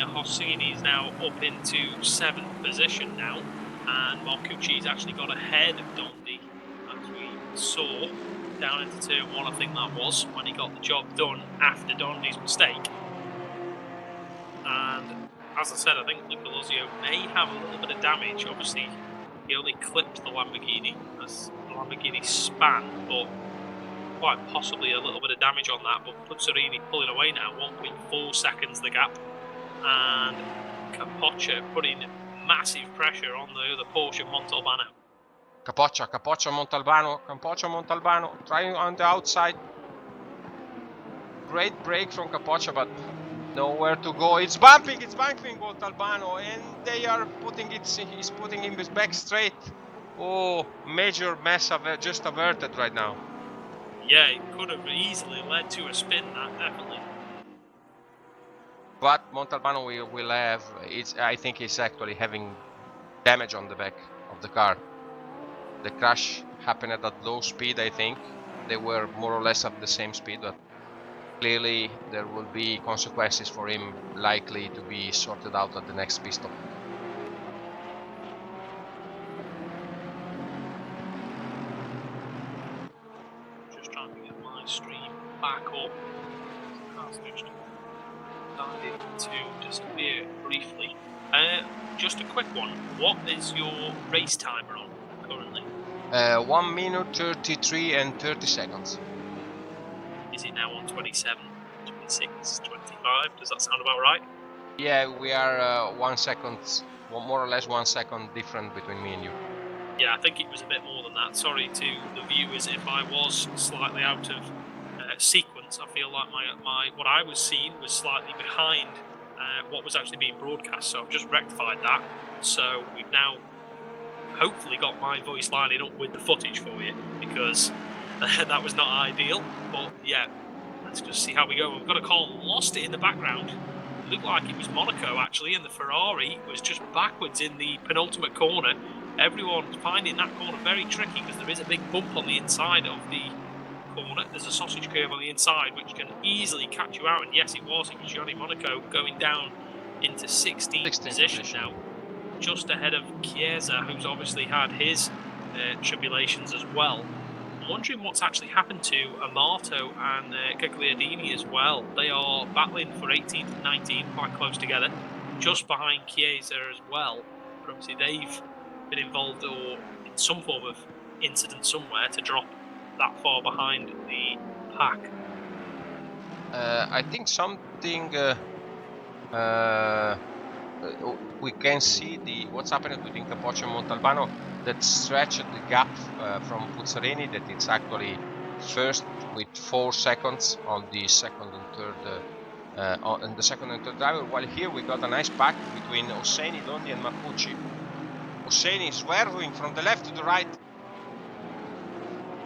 Hosseini is now up into 7th position now, and Marcucci's actually got ahead of Dundee, as we saw down into turn 1. I think that was when he got the job done after Dundee's mistake. And as I said, I think Luca Lozio may have a little bit of damage. Obviously, he only clipped the Lamborghini as the Lamborghini span, but quite possibly a little bit of damage on that. But Puzzarini pulling away now, 1.4 seconds the gap. And Capoccia putting massive pressure on the other Porsche Montalbano. Capoccia Montalbano trying on the outside. Great break from Capoccia, but nowhere to go. It's bumping Montalbano, and they are he's putting him back straight. Oh, major mess just averted right now. Yeah, it could have easily led to a spin, that definitely. But Montalbano will have, I think he's actually having damage on the back of the car. The crash happened at that low speed, I think. They were more or less at the same speed, but clearly there will be consequences for him, likely to be sorted out at the next pit stop. Just trying to get my stream back up. Started to disappear briefly. Just a quick one. What is your race timer on currently? 1 minute 33 and 30 seconds. Is it now on 27, 26, 25? Does that sound about right? Yeah, we are 1 second, more or less 1 second different between me and you. Yeah, I think it was a bit more than that. Sorry to the viewers if I was slightly out of sequence. I feel like my what I was seeing was slightly behind what was actually being broadcast, so I've just rectified that. So we've now hopefully got my voice lining up with the footage for you, because that was not ideal. But yeah, let's just see how we go. We've got a call, lost it in the background. It looked like it was Monaco actually, and the Ferrari was just backwards in the penultimate corner. Everyone's finding that corner very tricky because there is a big bump on the inside of the corner. There's a sausage curve on the inside which can easily catch you out, and yes, it was Gianni Monaco going down into 16th position now, just ahead of Chiesa, who's obviously had his tribulations as well. I'm wondering what's actually happened to Amato and Gagliardini as well. They are battling for 18th and 19th, quite close together, just behind Chiesa as well. But obviously they've been involved or in some form of incident somewhere to drop that far behind the pack. I think something we can see what's happening between Capoccia and Montalbano that stretched the gap from Puzzarini, that it's actually first with 4 seconds on the second and third on the second and third driver, while here we got a nice pack between Hosseini, Dondi and Marcucci. Hosseini swerving from the left to the right,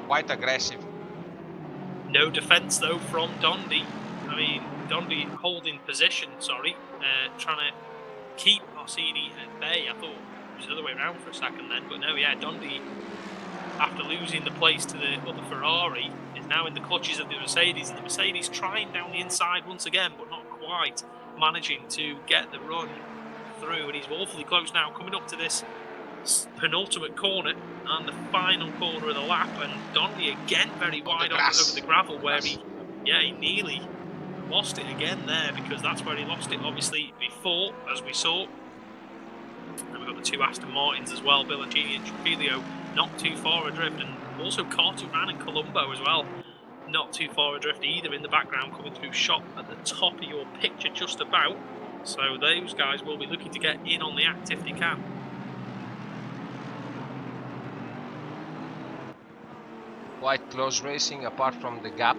quite aggressive. No defence though from Dondi. I mean, Dondi holding position, trying to keep Hosseini at bay. I thought it was the other way around for a second then, but no, yeah, Dondi, after losing the place to the other Ferrari, is now in the clutches of the Mercedes, and the Mercedes trying down the inside once again, but not quite managing to get the run through, and he's awfully close now, coming up to this penultimate corner and the final corner of the lap, and Dondi again very wide over the gravel where he nearly lost it again there, because that's where he lost it obviously before, as we saw. And we've got the two Aston Martins as well, Biagini and Trujillo, not too far adrift, and also Carturan and Colombo as well, not too far adrift either in the background, coming through shot at the top of your picture just about. So those guys will be looking to get in on the act if they can. Quite close racing, apart from the gap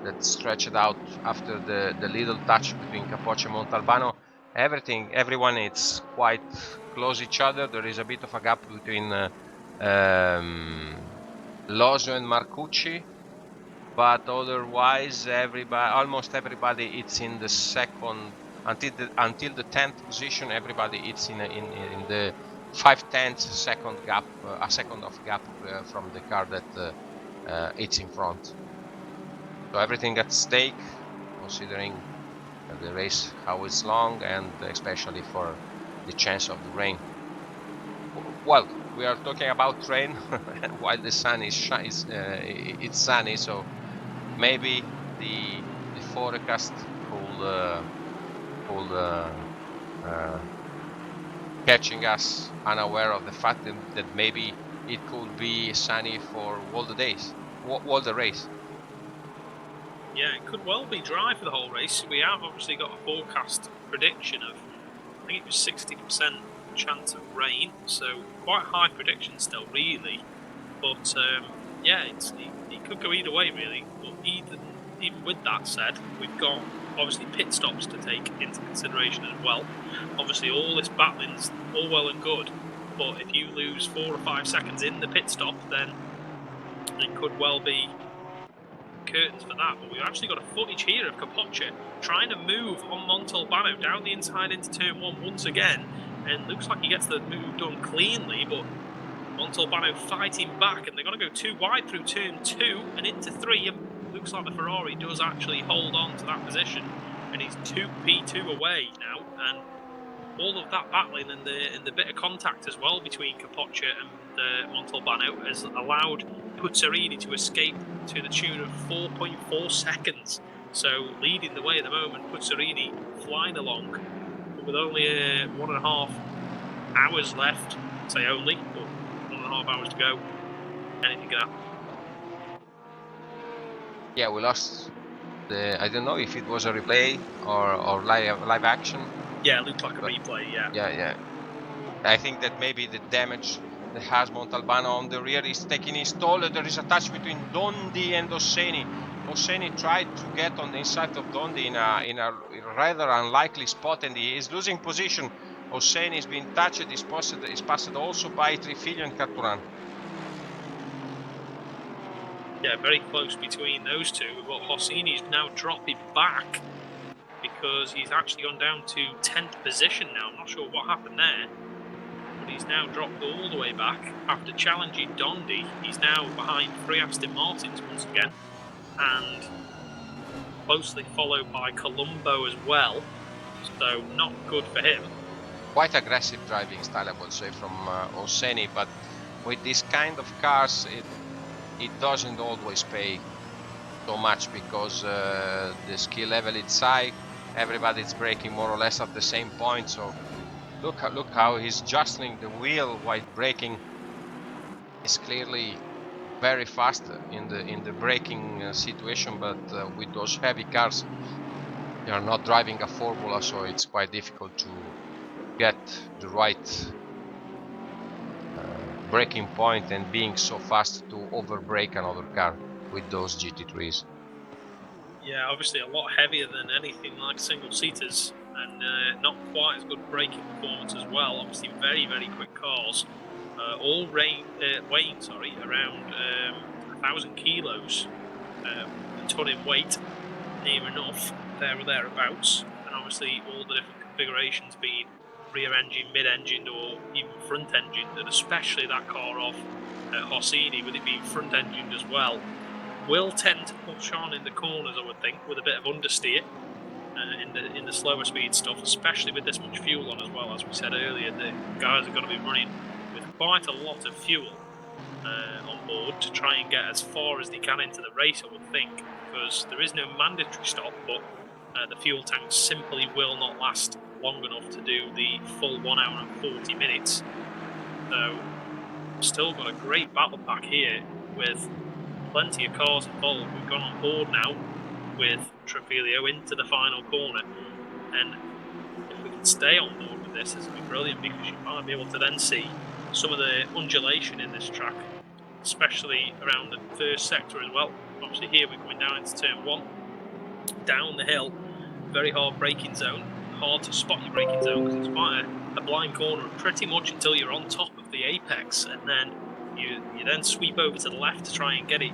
that stretched out after the little touch between Capoccia and Montalbano. Everyone is quite close each other. There is a bit of a gap between Losio and Marcucci, but otherwise almost everybody it's in the second until the 10th position. Everybody it's in the 5/10 second gap, a second of gap from the car that it's in front. So everything at stake, considering the race how it's long, and especially for the chance of the rain. Well, we are talking about rain while the sun is it's sunny, so maybe the forecast could catching us unaware of the fact that maybe it could be sunny for all the days, all the race. Yeah, it could well be dry for the whole race. We have obviously got a forecast prediction of, I think it was 60% chance of rain, so quite high prediction still, really. But yeah, it could go either way, really. But even with that said, we've got obviously pit stops to take into consideration as well. Obviously, all this battling's all well and good, but if you lose 4 or 5 seconds in the pit stop, then it could well be curtains for that. But we've actually got a footage here of Capoccia trying to move on Montalbano down the inside into turn 1 once again, and looks like he gets the move done cleanly, but Montalbano fighting back, and they're going to go too wide through turn 2 and into 3, and looks like the Ferrari does actually hold on to that position, and he's 2p2 away now, and all of that battling and the bit of contact as well between Capoccia and Montalbano has allowed Puzzarini to escape to the tune of 4.4 seconds. So leading the way at the moment, Puzzarini flying along, but with only 1.5 hours left. Say only, but 1.5 hours to go. anything can happen. Yeah, we lost the. I don't know if it was a replay or live action. Yeah, it looked like a But- replay, yeah. Yeah. I think that maybe the damage that has Montalbano on the rear is taking his toll. There is a touch between Dondi and Osseni. Osseni tried to get on the inside of Dondi in a rather unlikely spot, and he is losing position. Osseni is being touched. Is passed also by Trifilio and Carturan. Yeah, very close between those two. But Hossini's now dropping back because he's actually gone down to 10th position now. I'm not sure what happened there. But he's now dropped all the way back after challenging Dondi. He's now behind 3 Aston Martins once again, and closely followed by Colombo as well. So not good for him. Quite aggressive driving style, I would say, from Osseni, but with this kind of cars, it doesn't always pay so much because the skill level is high. Everybody's braking more or less at the same point, so. Look how he's adjusting the wheel while braking. Is clearly very fast in the braking situation, but with those heavy cars, they are not driving a formula, so it's quite difficult to get the right braking point and being so fast to overbrake another car with those GT3s. Yeah, obviously a lot heavier than anything like single-seaters, and not quite as good braking performance as well. Obviously very, very quick cars, all weighing around 1,000 kilos, a ton in weight, near enough, there or thereabouts, and obviously all the different configurations being rear engine, mid-engined, or even front-engined, and especially that car off Hossini, with it being front-engined as well, will tend to push on in the corners, I would think, with a bit of understeer in the slower speed stuff, especially with this much fuel on as well. As we said earlier, the guys are going to be running with quite a lot of fuel on board to try and get as far as they can into the race, I would think, because there is no mandatory stop, but the fuel tanks simply will not last long enough to do the full 1 hour and 40 minutes. So, still got a great battle pack here with plenty of cars involved. We've gone on board now with Trafilio into the final corner, and if we can stay on board with this, it's going to be brilliant, because you might be able to then see some of the undulation in this track, especially around the first sector as well. Obviously here we're going down into turn 1, down the hill, very hard braking zone, hard to spot your braking zone because it's quite a blind corner pretty much until you're on top of the apex, and then you then sweep over to the left to try and get it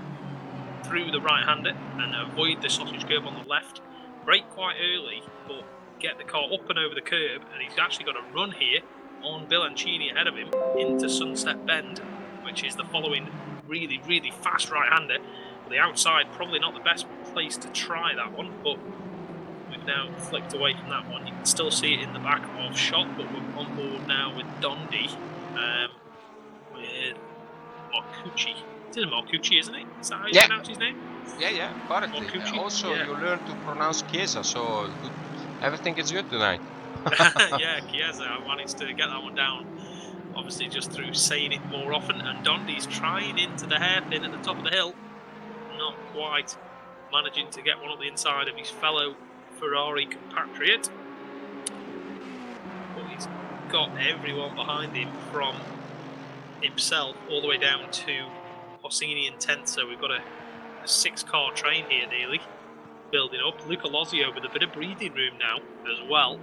through the right-hander and avoid the sausage curb on the left. Brake quite early, but get the car up and over the curb, and he's actually got a run here on Bilancini ahead of him into Sunset Bend, which is the following really, really fast right-hander. The outside, probably not the best place to try that one, but we've now flicked away from that one. You can still see it in the back of shot, but we're on board now with Dondi, with Marcucci. It is Marcucci, isn't it? Is that how you pronounce his name? Yeah, correctly. Marcucci? Also, Yeah. you learn to pronounce Chiesa, so good. Everything is good tonight. Yeah, Chiesa, I managed to get that one down, obviously just through saying it more often, and Dondi's trying into the hairpin at the top of the hill, not quite managing to get one up the inside of his fellow Ferrari compatriot, but he's got everyone behind him, from himself all the way down to Hossini in 10th, so we've got a 6-car train here nearly building up. Luca Lozio with a bit of breathing room now as well.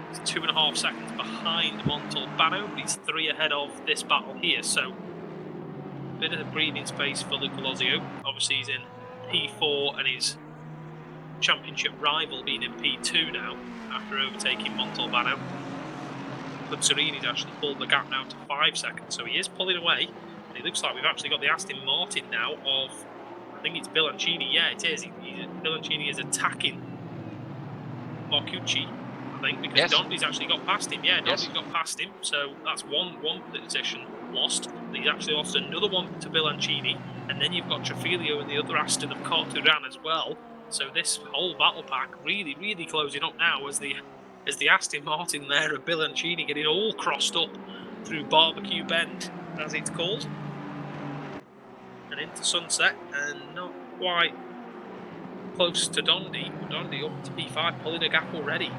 He's 2.5 seconds behind Montalbano, but he's 3 ahead of this battle here, so a bit of breathing space for Luca Lozio. Obviously he's in P4 and his championship rival being in P2 now after overtaking Montalbano. Puzzarini's actually pulled the gap now to 5 seconds, so he is pulling away, and it looks like we've actually got the Aston Martin now of, I think it's Bilancini. Yeah, it is. Bilancini is attacking Marcucci, I think, because Yes. Dondi's actually got past him. Yeah, Dondi's Yes. got past him, so that's one position lost. He's actually lost another one to Bilancini, and then you've got Trafilio and the other Aston of Carturan as well. So this whole battle pack really, really closing up now as the Aston Martin there of Bilancini getting all crossed up through Barbecue Bend, as it's called. and into Sunset, and not quite close to Dondi. Dondi up to P5, pulling a gap already.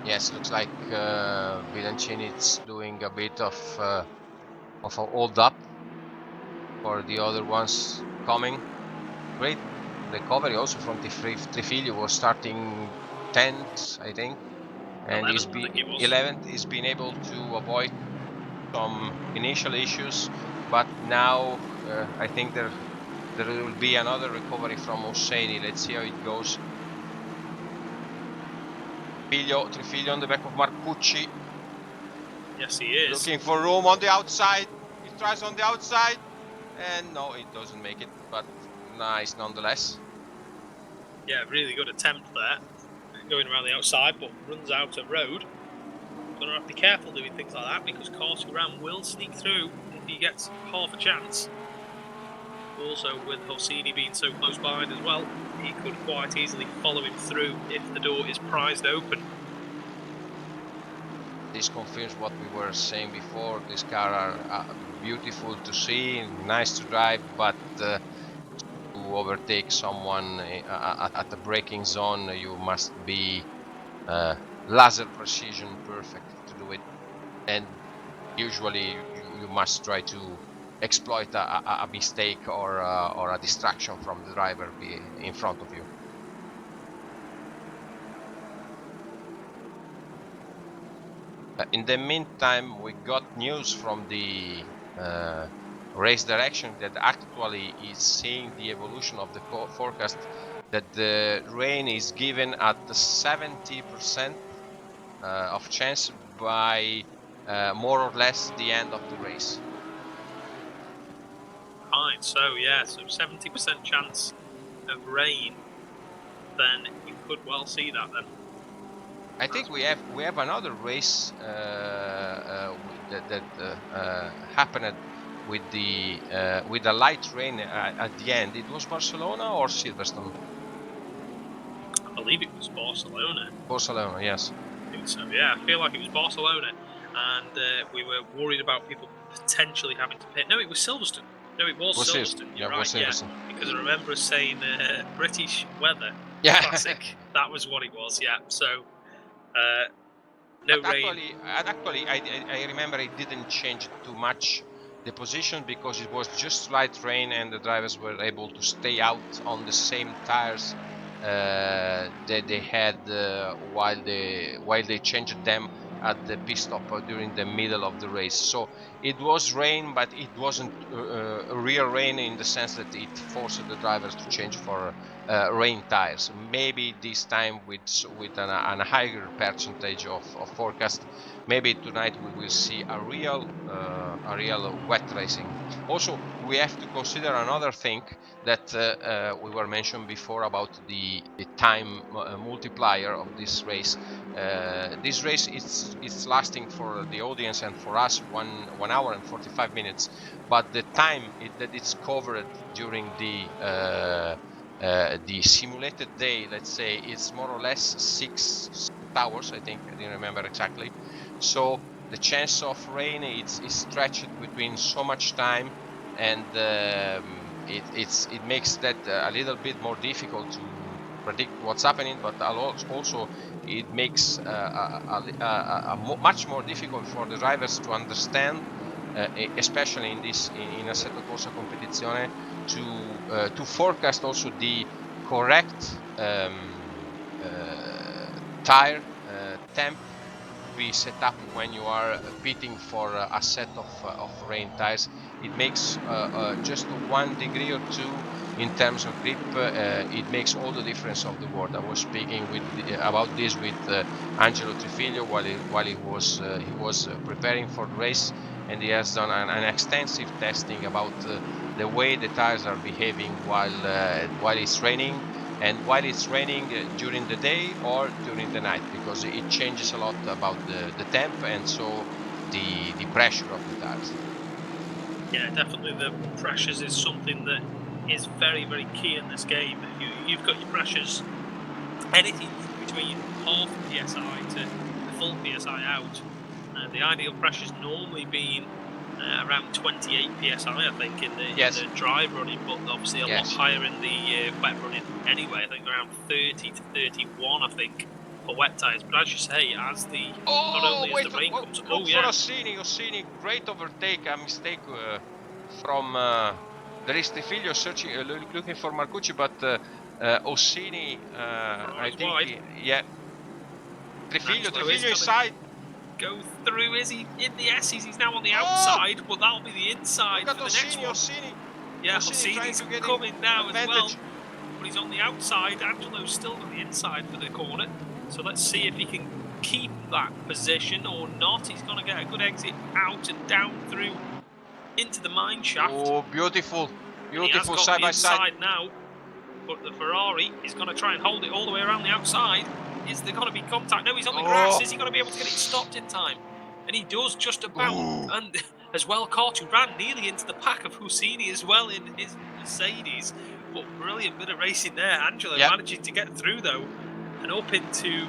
Yes, looks like Bilancini's doing a bit of a hold up for the other ones coming. Great recovery also from Trifilio, was starting 10th, I think, and 11th. He's been able to avoid some initial issues, but now I think there will be another recovery from Hosseini. Let's see how it goes. Trifilio on the back of Marcucci. Yes, he is. Looking for room on the outside. He tries on the outside, and no, it doesn't make it, but nice nonetheless. Yeah, really good attempt there, going around the outside, but runs out of road. Gonna have to be careful doing things like that, because Corsican will sneak through if he gets half a chance. Also, with Hosseini being so close behind as well, he could quite easily follow him through if the door is prized open. This confirms what we were saying before. These cars are beautiful to see, nice to drive, but to overtake someone at the braking zone, you must be laser precision perfect to do it, and usually you must try to exploit a mistake or a distraction from the driver in front of you. In the meantime, we got news from the race direction that actually is seeing the evolution of the forecast, that the rain is given at 70% of chance by more or less the end of the race. Fine, so yeah, so 70% chance of rain, then we could well see that then. I think we have another race that happened with the light rain at the end. It was Barcelona or Silverstone? I believe it was Barcelona. Barcelona, yes. I think so, yeah. I feel like it was Barcelona, and we were worried about people potentially having to pit. No, it was Silverstone. No, it was Silverstone. You're right, yeah. Because I remember us saying British weather. Yeah. Classic. That was what it was, yeah. So, no rain. Actually, I remember it didn't change too much the position, because it was just light rain and the drivers were able to stay out on the same tires that they had while they changed them at the pit stop during the middle of the race. So it was rain, but it wasn't real rain in the sense that it forced the drivers to change for rain tires. Maybe this time with a higher percentage of forecast, maybe tonight we will see a real wet racing. Also, we have to consider another thing that we were mentioned before about the time multiplier of this race. This race is lasting for the audience and for us 1 hour and 45 minutes, but the time that it's covered during the simulated day, let's say, it's more or less 6 hours, I think. I didn't remember exactly. So the chance of rain is stretched between so much time, and it makes that a little bit more difficult to predict what's happening, but also it makes much more difficult for the drivers to understand, especially in Assetto Corsa Competizione, to forecast also the correct tire temp be set up when you are pitting for a set of rain tires. It makes just 1 degree or 2 in terms of grip. It makes all the difference of the world. I was speaking about this with Angelo Trifilio while he was preparing for the race, and he has done an extensive testing about the way the tires are behaving while it's raining, and while it's raining during the day or during the night, because it changes a lot about the temp and so the pressure of the tires. Yeah, definitely the pressures is something that is very, very key in this game. You've got your pressures, anything between half PSI to the full PSI out. The ideal pressures normally being around 28 psi, I think, in the, Yes. in the drive running, but obviously a lot Yes. higher in the wet running anyway. I think around 30 to 31, I think, for wet tyres. But as you say, as the not only as the rain comes, look yeah, for Ossini, great overtake, a mistake from there is Trifilio searching, looking for Marcucci, but Ossini, I think, wide. yeah. Trifilio Angelo is inside. Go through. Is he in the S's? He's now on the Oh! outside, but that'll be the inside Look at for the next one. Ossini. Yeah, Ossini trying Ossini's to get coming now advantage. as well, but he's on the outside. Angelo's still on the inside for the corner, so let's see if he can keep that position or not. He's going to get a good exit out and down through into the mine shaft. Oh, beautiful, He has got side the by side. inside now, but the Ferrari is going to try and hold it all the way around the outside. Is there going to be contact? No, he's on the grass. Is he going to be able to get it stopped in time? And he does just about. Ooh. And as well, Cartu ran nearly into the pack of Husini as well in his Mercedes. But brilliant bit of racing there. Angelo managing to get through though, and up into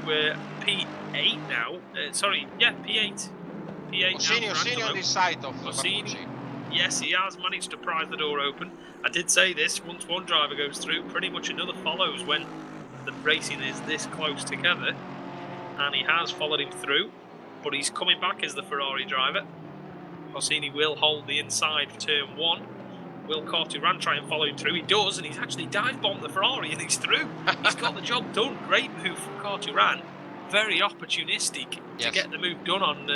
P8 now. P8. P8 Ossini on the side of Marcucci. Yes, he has managed to prise the door open. I did say this, once one driver goes through, pretty much another follows when the racing is this close together. And he has followed him through, but he's coming back as the Ferrari driver. Ossini will hold the inside for turn 1. Will Carturan try and follow him through? He does, and he's actually dive-bombed the Ferrari and he's through. He's got the job done. Great move from Carturan. Very opportunistic to get the move done on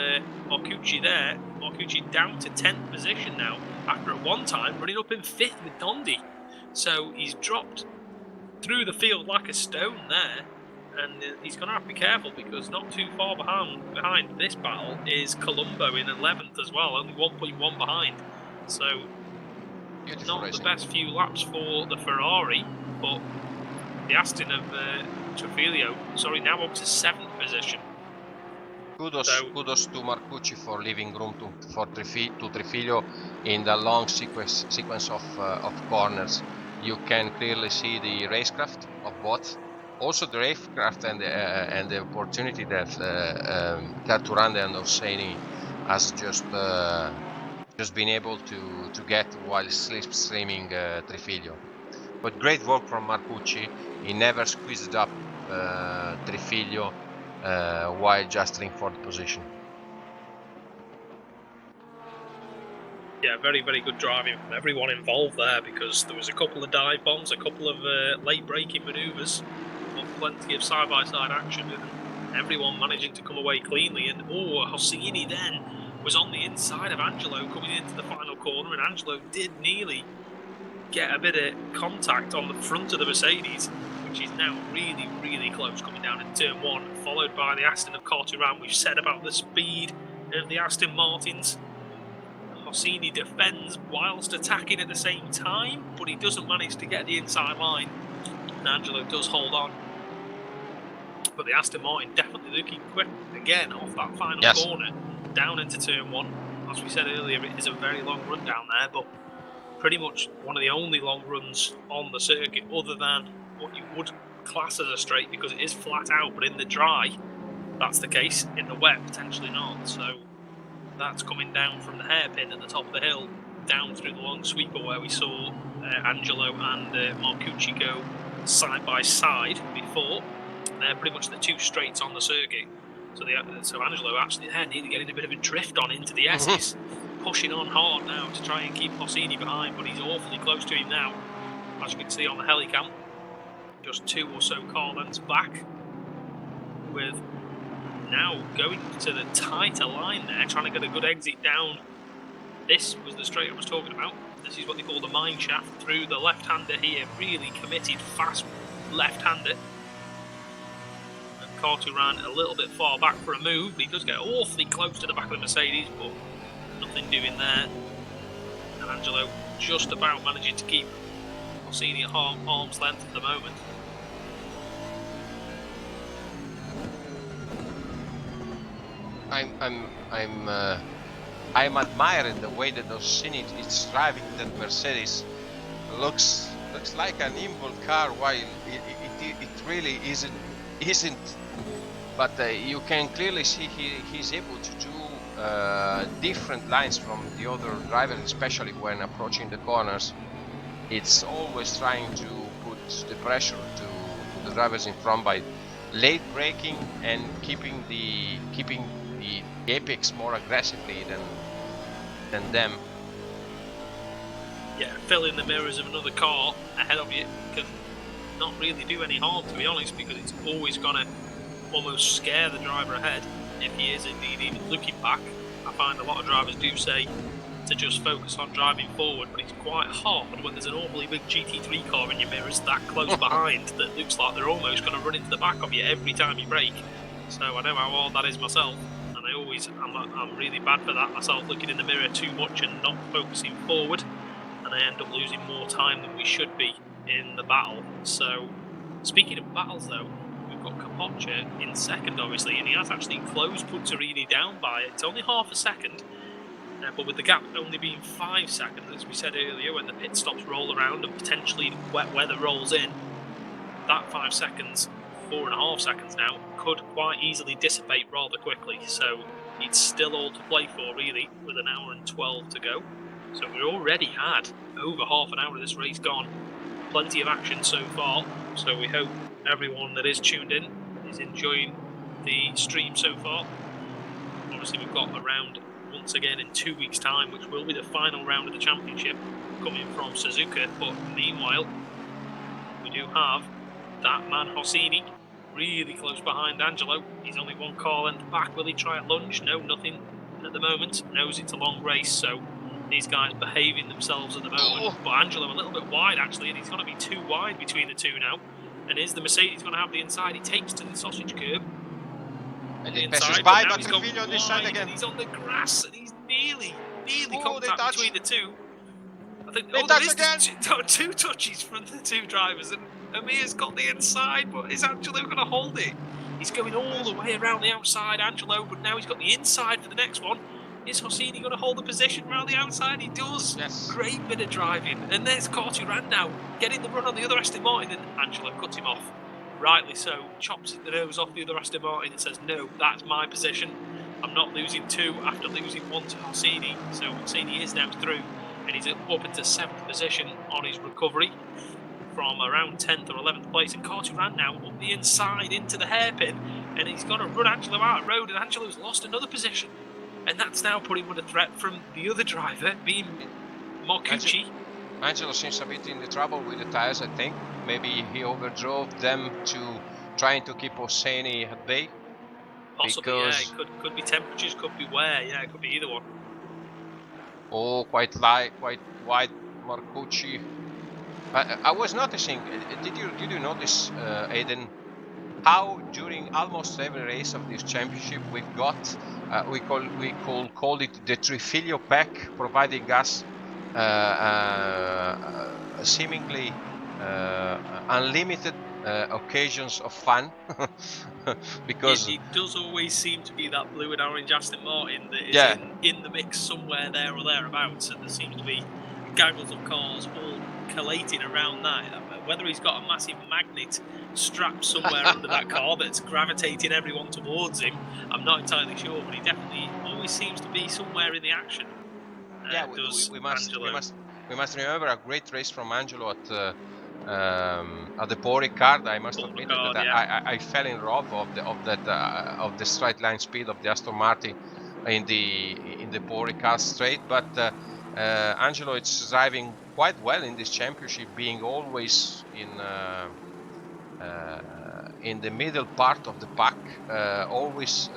Marcucci there. Marcucci down to 10th position now, after at one time running up in 5th with Dondi. So he's dropped through the field like a stone there, and he's going to have to be careful because not too far behind this battle is Colombo in 11th as well, only 1.1 behind. So Beautiful not racing. the best few laps for the Ferrari, but the Aston of Trifilio, now up to 7th position. Kudos to Marcucci for leaving room to Trifilio in the long sequence of corners. You can clearly see the racecraft of both. Also the racecraft and the opportunity that Carturande and Ossini has just been able to get while slipstreaming Trifilio. But great work from Marcucci. He never squeezed up Trifilio while adjusting for the position. Yeah, very, very good driving from everyone involved there, because there was a couple of dive bombs, a couple of late braking manoeuvres, but plenty of side-by-side action, and everyone managing to come away cleanly. And Hosseini then was on the inside of Angelo coming into the final corner, and Angelo did nearly get a bit of contact on the front of the Mercedes, which is now really, really close coming down in turn 1, followed by the Aston of Carturan. We've said about the speed of the Aston Martins. Hosseini defends whilst attacking at the same time, but he doesn't manage to get the inside line, and Angelo does hold on. But the Aston Martin definitely looking quick again off that final corner down into turn 1. As we said earlier, it is a very long run down there, but pretty much one of the only long runs on the circuit other than what you would class as a straight, because it is flat out, but in the dry that's the case. In the wet, potentially not. So that's coming down from the hairpin at the top of the hill down through the long sweeper where we saw Angelo and Marcucci go side by side before. They're pretty much the two straights on the circuit. So Angelo actually there nearly getting a bit of a drift on into the S's, pushing on hard now to try and keep Hosseini behind, but he's awfully close to him now, as you can see on the helicam. Just 2 or so car lengths back, with now going to the tighter line there, trying to get a good exit down. This was the straight I was talking about. This is what they call the mine shaft through the left-hander here. Really committed, fast left-hander. And Carturan a little bit far back for a move, but he does get awfully close to the back of the Mercedes, but nothing doing there. And Angelo just about managing to keep Hosseini at arm's length at the moment. I'm admiring the way that Ossini is driving that Mercedes. Looks like an impulse car, while it really isn't. But you can clearly see he's able to do different lines from the other drivers, especially when approaching the corners. It's always trying to put the pressure to the drivers in front by late braking and keeping the apex more aggressively than them. Yeah, filling the mirrors of another car ahead of you can not really do any harm, to be honest, because it's always gonna almost scare the driver ahead if he is indeed even looking back. I find a lot of drivers do say to just focus on driving forward, but it's quite hard when there's an awfully big GT3 car in your mirrors that close behind that looks like they're almost going to run into the back of you every time you brake. So I know how hard that is myself, and I'm really bad for that myself, looking in the mirror too much and not focusing forward, and I end up losing more time than we should be in the battle. So speaking of battles though, we've got Capoccia in second obviously, and he has actually closed Puzzarini down by it's only half a second. But with the gap only being 5 seconds, as we said earlier, when the pit stops roll around and potentially wet weather rolls in, that 5 seconds, 4.5 seconds now, could quite easily dissipate rather quickly. So it's still all to play for, really, with an hour and 12 to go. So we've already had over half an hour of this race gone. Plenty of action so far. So we hope everyone that is tuned in is enjoying the stream so far. Obviously, we've got a round once again in 2 weeks' time, which will be the final round of the championship coming from Suzuka. But meanwhile, we do have that man Hosseini really close behind Angelo. He's only 1 car length back. Will he try a lunge? No, nothing at the moment. Knows it's a long race, so these guys behaving themselves at the moment. But Angelo a little bit wide actually, and he's going to be too wide between the two now. And is the Mercedes going to have the inside? He takes to the sausage curb. And he inside, passes by, but but Trifiglia on this side again. He's on the grass, and he's nearly contact between the two. I think they touch again. Two touches from the two drivers, and Amir's got the inside, but is Angelo going to hold it? He's going all the way around the outside, Angelo, but now he's got the inside for the next one. Is Hosseini going to hold the position around the outside? He does. Yes. Great bit of driving. And there's Corturan now, getting the run on the other Aston Martin, and Angelo cuts him off. Rightly so, chops the nose off the other Aston Martin and says, no, that's my position. I'm not losing 2 after losing 1 to Hosseini. So Hosseini is now through, and he's up into 7th position on his recovery from around 10th or 11th place. And Corturan now up the inside into the hairpin, and he's got to run Angelo out of road, and Angelo's lost another position. And that's now put him under threat from the other driver, being Marcucci. Angelo seems a bit in the trouble with the tires, I think. Maybe he overdrove them to trying to keep Hosseini at bay. Possibly, because... yeah. It could be temperatures, could be wear. Yeah, it could be either one. Oh, quite wide, Marcucci. I was noticing. Did you notice, Aiden, how during almost every race of this championship we've got we call it the Trifiglia pack, providing us seemingly unlimited occasions of fun. Because it does always seem to be that blue and orange Aston Martin that is in the mix somewhere there or thereabouts, and there seems to be gaggles of cars all collating around that. Whether he's got a massive magnet strapped somewhere under that car that's gravitating everyone towards him, I'm not entirely sure, but he definitely always seems to be somewhere in the action. Yeah, we must remember a great race from Angelo at the Paul Ricard. I must admit that I fell in love of the straight line speed of the Aston Martin in the Paul Ricard straight, but Angelo is driving quite well in this championship, being always in the middle part of the pack, always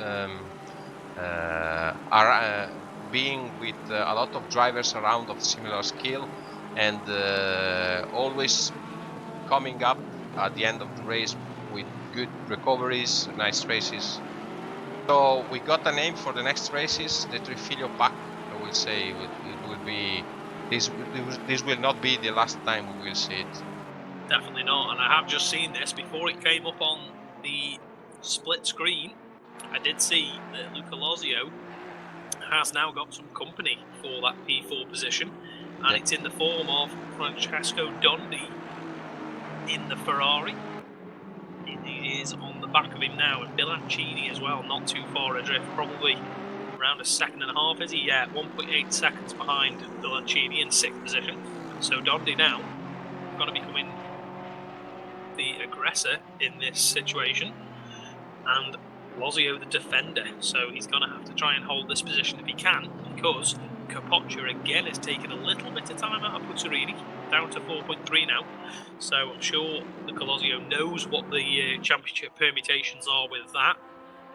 being with a lot of drivers around of similar skill, and always coming up at the end of the race with good recoveries, nice races. So we got a name for the next races, the Trifiglia pack. I will say it will be this will not be the last time we will see it. Definitely not, and I have just seen this before it came up on the split screen. I did see that Luca Lozio has now got some company for that P4 position, and it's in the form of Francesco Dondi in the Ferrari. He is on the back of him now, and Bilancini as well, not too far adrift, probably around a second and a half, is he? Yeah, 1.8 seconds behind Bilancini in 6th position. So Dondi now going to be becoming the aggressor in this situation, and Lozio the defender. So he's going to have to try and hold this position if he can, because Capoccia again has taken a little bit of time out of Pucciarini, down to 4.3 now. So I'm sure the Lozio knows what the championship permutations are with that.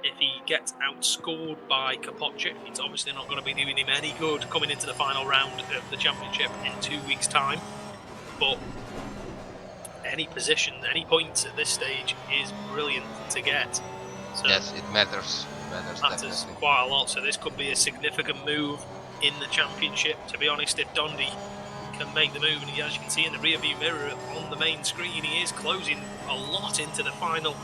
If he gets outscored by Capoccia, it's obviously not going to be doing him any good coming into the final round of the championship in 2 weeks' time. But any position, any points at this stage is brilliant to get. So yes, it matters. It matters definitely. quite a lot. So this could be a significant move in the championship. To be honest, if Dondi can make the move, and as you can see in the rearview mirror on the main screen, he is closing a lot into the final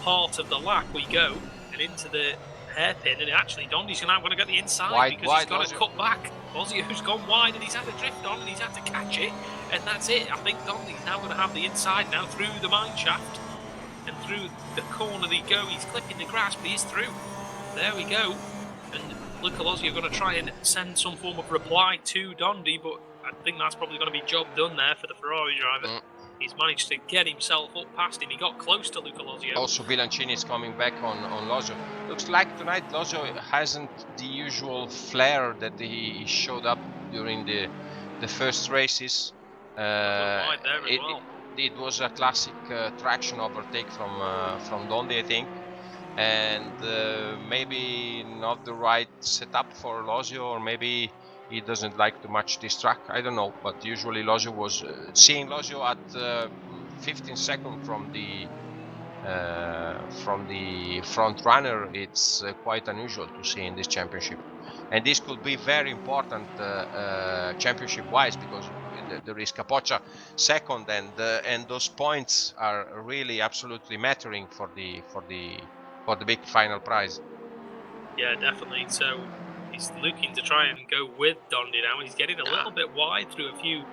part of the lap. We go and into the hairpin, and actually Dondi's now going to get the inside because he's got to cut back. Lozio's gone wide and he's had a drift on and he's had to catch it, and that's it. I think Dondi's now going to have the inside now through the mine shaft and through the corner they go. He's clipping the grass, but he's through. There we go. And Luca Lozio going to try and send some form of reply to Dondi, but I think that's probably going to be job done there for the Ferrari driver. He's managed to get himself up past him. He got close to Luca Lozio. Also, Bilancini is coming back on Lozio. Looks like tonight Lozio hasn't the usual flair that he showed up during the first races. It was a classic traction overtake from Dondi, I think, and maybe not the right setup for Lozio, or maybe he doesn't like too much this track. I don't know, but usually Lozio was seeing Lozio at 15 seconds from the front runner. It's quite unusual to see in this championship, and this could be very important championship wise, because there is Capoccia second, and those points are really absolutely mattering for the big final prize. Yeah, definitely. So he's looking to try and go with Dondi now, and he's getting a little bit wide through a few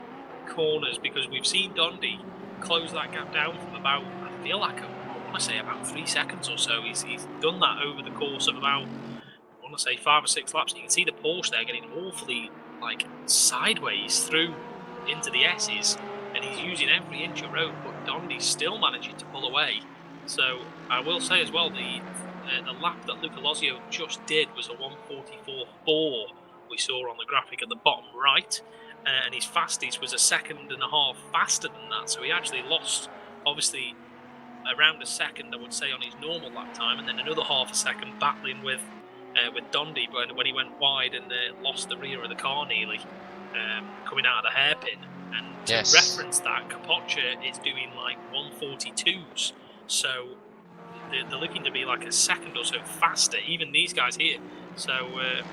corners, because we've seen Dondi close that gap down from about, I feel like, I want to say about 3 seconds or so. He's done that over the course of about, I want to say 5 or 6 laps. You can see the Porsche there getting awfully like sideways through into the S's, and he's using every inch of road, but Dondi's still managing to pull away. So I will say as well, the lap that Luca Lozio just did was a 1:44.4 we saw on the graphic at the bottom right, and his fastest was a 1.5 seconds faster than that. So he actually lost, obviously, around a second, I would say, on his normal lap time, and then another 0.5 second battling with Dondi, but when he went wide and lost the rear of the car nearly, coming out of the hairpin. And to reference that, Capoccia is doing like 1:42s, so they're looking to be like a second or so faster, even these guys here. So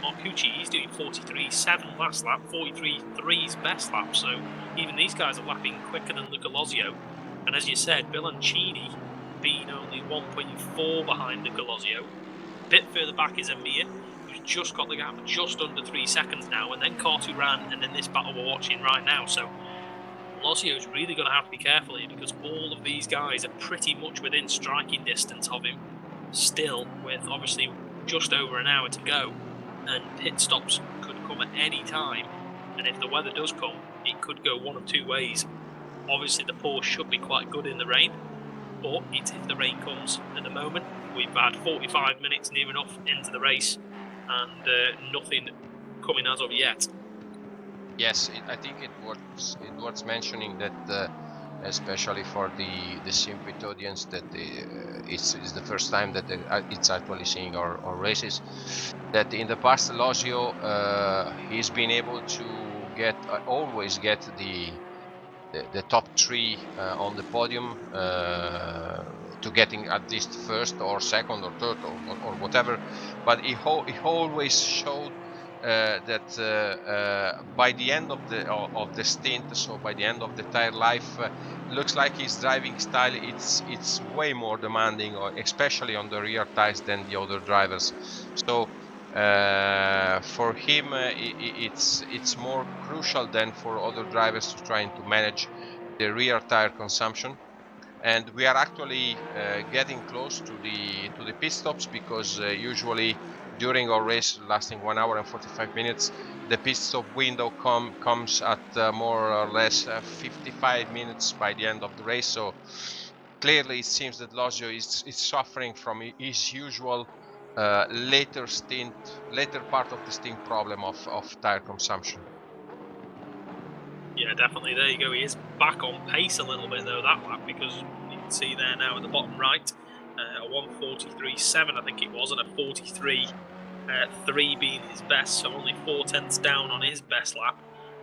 Marcucci, he's doing 43.7 last lap, 43.3's best lap, so even these guys are lapping quicker than Luca Lozio. And as you said, Bilancini being only 1.4 behind Luca Lozio. A bit further back is Amir, who's just got the gap just under 3 seconds now, and then Carturan, and then this battle we're watching right now. So Lozio's really going to have to be careful here, because all of these guys are pretty much within striking distance of him still, with obviously just over an hour to go, and pit stops could come at any time, and if the weather does come, it could go one of two ways. Obviously the Porsche should be quite good in the rain, but it's if the rain comes. At the moment we've had 45 minutes near enough into the race, and nothing coming as of yet. Yes, I think it worth mentioning that especially for the Simpit audience, that it's the first time that it's actually seeing our races, that in the past Lozio he's been able to always get the top 3 on the podium, to getting at least first or second or third or whatever, but he always showed that by the end of the stint, so by the end of the tire life, looks like his driving style it's way more demanding, especially on the rear tires, than the other drivers. So for him it's more crucial than for other drivers to trying to manage the rear tire consumption. And we are actually getting close to the pit stops, because usually during our race lasting 1 hour and 45 minutes, the pit stop window comes at more or less 55 minutes by the end of the race. So clearly it seems that Lozio is suffering from his usual later part of the stint problem of tire consumption. Yeah, definitely. There you go. He is back on pace a little bit though that lap, because you can see there now at the bottom right, a 1:43.7 I think it was, and a 43.3 being his best, so only 4/10 down on his best lap.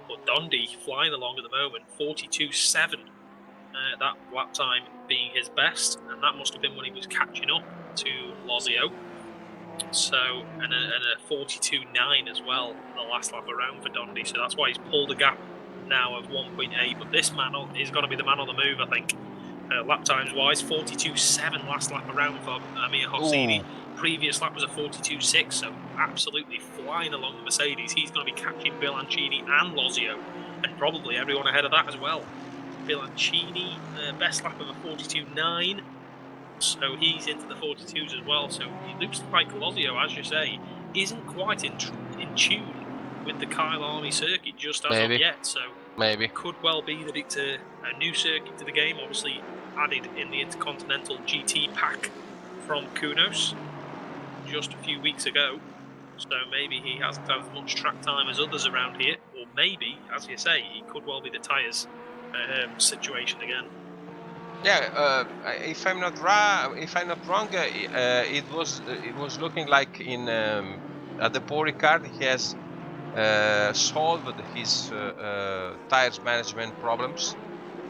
But Dondi flying along at the moment, 42.7, that lap time being his best, and that must have been when he was catching up to Lozio. So, and a 42.9 as well, the last lap around for Dondi, so that's why he's pulled a gap now of 1.8. But this man is going to be the man on the move, I think. Lap times wise, 42.7 last lap around for Amir Hosseini. Previous lap was a 42.6, so absolutely flying along the Mercedes. He's going to be catching Bilancini and Lozio, and probably everyone ahead of that as well. Bilancini, best lap of a 42.9, so he's into the 42s as well. So it looks like Lozio, as you say, isn't quite in tune with the Kyalami circuit just as of yet. So maybe it could well be that it's a new circuit to the game, obviously added in the Intercontinental GT pack from Kunos just a few weeks ago. So maybe he hasn't had as much track time as others around here, or maybe, as you say, it could well be the tyres situation again. Yeah, if I'm not wrong, it was looking like in at the Paul Ricard he has solved his tires management problems.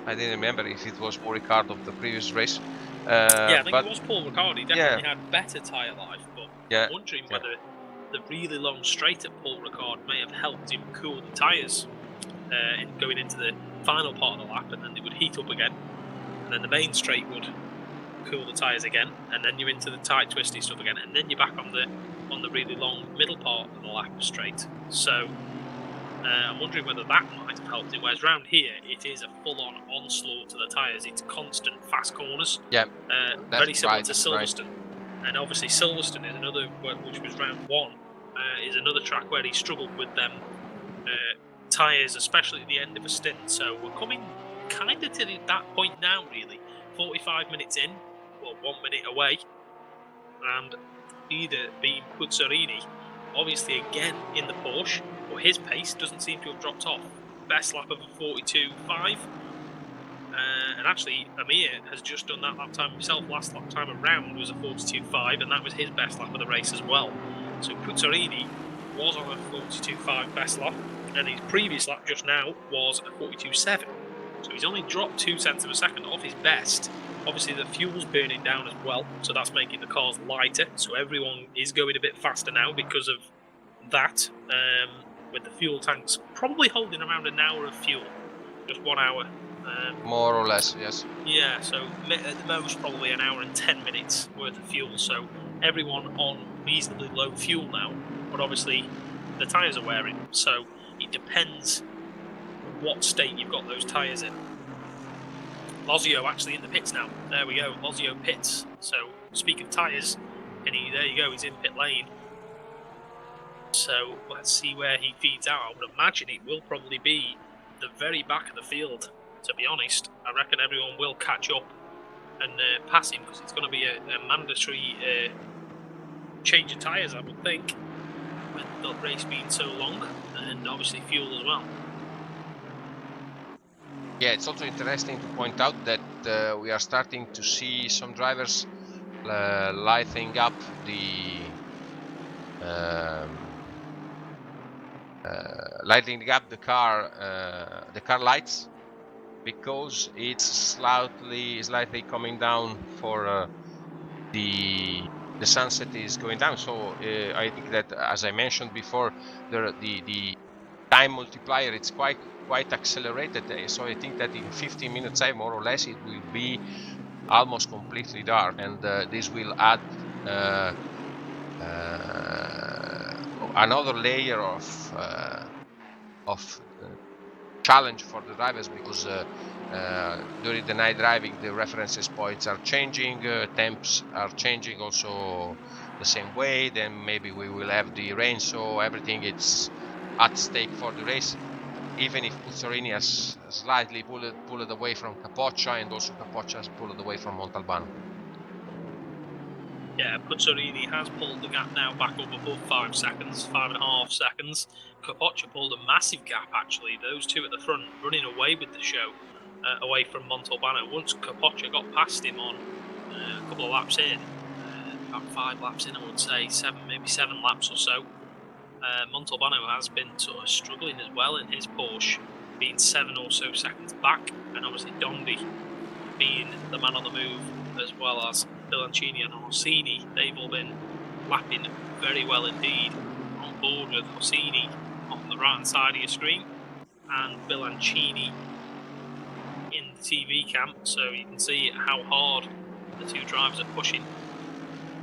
I didn't remember if it was Paul Ricard of the previous race. Yeah, I think it was Paul Ricard. He definitely had better tyre life, but I'm wondering whether the really long straight at Paul Ricard may have helped him cool the tyres going into the final part of the lap, and then they would heat up again, and then the main straight would cool the tyres again, and then you're into the tight twisty stuff again, and then you're back on the really long middle part of the lap straight. So I'm wondering whether that might have helped him, whereas round here it is a full-on onslaught to the tyres. It's constant fast corners, very similar to Silverstone. And obviously Silverstone is another, which was round one, is another track where he struggled with them tyres, especially at the end of a stint. So we're coming kind of to that point now, really. 45 minutes in, well, 1 minute away, and either being Puzzarini, obviously again in the Porsche, but his pace doesn't seem to have dropped off. Best lap of a 42.5, and actually Amir has just done that lap time himself. Last lap time around was a 42.5, and that was his best lap of the race as well. So Puzzarini was on a 42.5 best lap, and his previous lap just now was a 42.7. So he's only dropped 2 tenths of a second off his best. Obviously the fuel's burning down as well, so that's making the cars lighter. So everyone is going a bit faster now because of that, with the fuel tanks probably holding around an hour of fuel, just 1 hour. More or less, yes. Yeah, so at the most probably an hour and 10 minutes worth of fuel. So everyone on reasonably low fuel now, but obviously the tyres are wearing, so it depends what state you've got those tyres in. Lozio actually in the pits now. There we go, Lozio pits. So speak of tyres, and there you go, he's in pit lane. So let's see where he feeds out. I would imagine it will probably be the very back of the field, to be honest. I reckon everyone will catch up and pass him, because it's going to be a mandatory change of tyres, I would think, with the race being so long, and obviously fuel as well. Yeah, it's also interesting to point out that we are starting to see some drivers lighting up the car lights, because it's slightly coming down for the sunset is going down. So I think that, as I mentioned before, the time multiplier, it's quite accelerated. So I think that in 15 minutes time, more or less, it will be almost completely dark, and this will add another layer of challenge for the drivers, because during the night driving the reference points are changing, temps are changing, also the same way, then maybe we will have the rain, so everything it's at stake for the race. Even if Puzzarini has slightly pulled away from Capoccia, and also Capoccia has pulled away from Montalbano. Yeah, Puzzarini has pulled the gap now back up above 5 seconds, 5.5 seconds. Capoccia pulled a massive gap, actually. Those two at the front running away with the show, away from Montalbano. Once Capoccia got past him on a couple of laps in, about 5 laps in, I would say, maybe 7 laps or so, Montalbano has been sort of struggling as well in his Porsche, being 7 or so seconds back, and obviously Dondi being the man on the move, as well as Bilancini and Rossini. They've all been lapping very well indeed. On board with Rossini on the right hand side of your screen, and Bilancini in the TV cam, so you can see how hard the two drivers are pushing.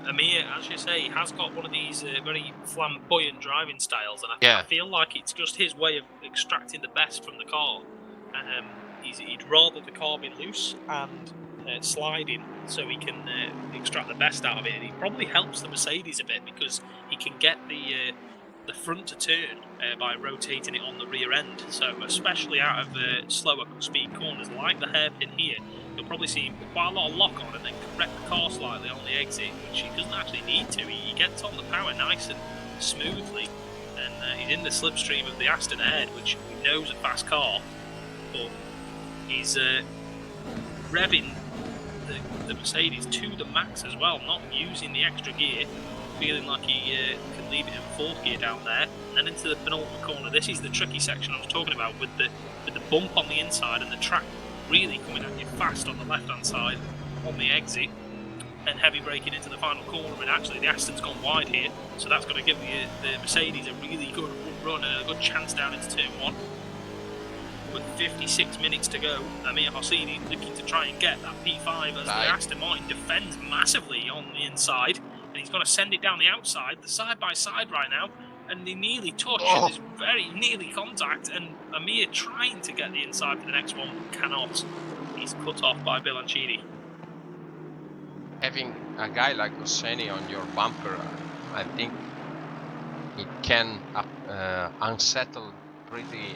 Amir, as you say, has got one of these very flamboyant driving styles, and I feel like it's just his way of extracting the best from the car. He'd rather the car be loose and sliding so he can extract the best out of it. And he probably helps the Mercedes a bit because he can get the front to turn by rotating it on the rear end. So especially out of slower speed corners like the hairpin here, you'll probably see him put quite a lot of lock on and then correct the car slightly on the exit, which he doesn't actually need to. He gets on the power nice and smoothly, and he's in the slipstream of the Aston ahead, which he knows a fast car, but he's revving the Mercedes to the max as well, not using the extra gear, feeling like he can leave it in 4th gear down there, and then into the penultimate corner. This is the tricky section I was talking about, with the bump on the inside and the track really coming at you fast on the left hand side on the exit, and heavy braking into the final corner. And actually the Aston's gone wide here, so that's going to give the Mercedes a really good run and a good chance down into turn 1. With 56 minutes to go, Amir Rossini looking to try and get that P5 as the Aston Martin defends massively on the inside, and he's going to send it down the outside. The side by side right now, and they nearly touch, and there's very nearly contact, and Amir trying to get the inside for the next one, but cannot. He's cut off by Bilancini. Having a guy like Rossini on your bumper, I think it can unsettle pretty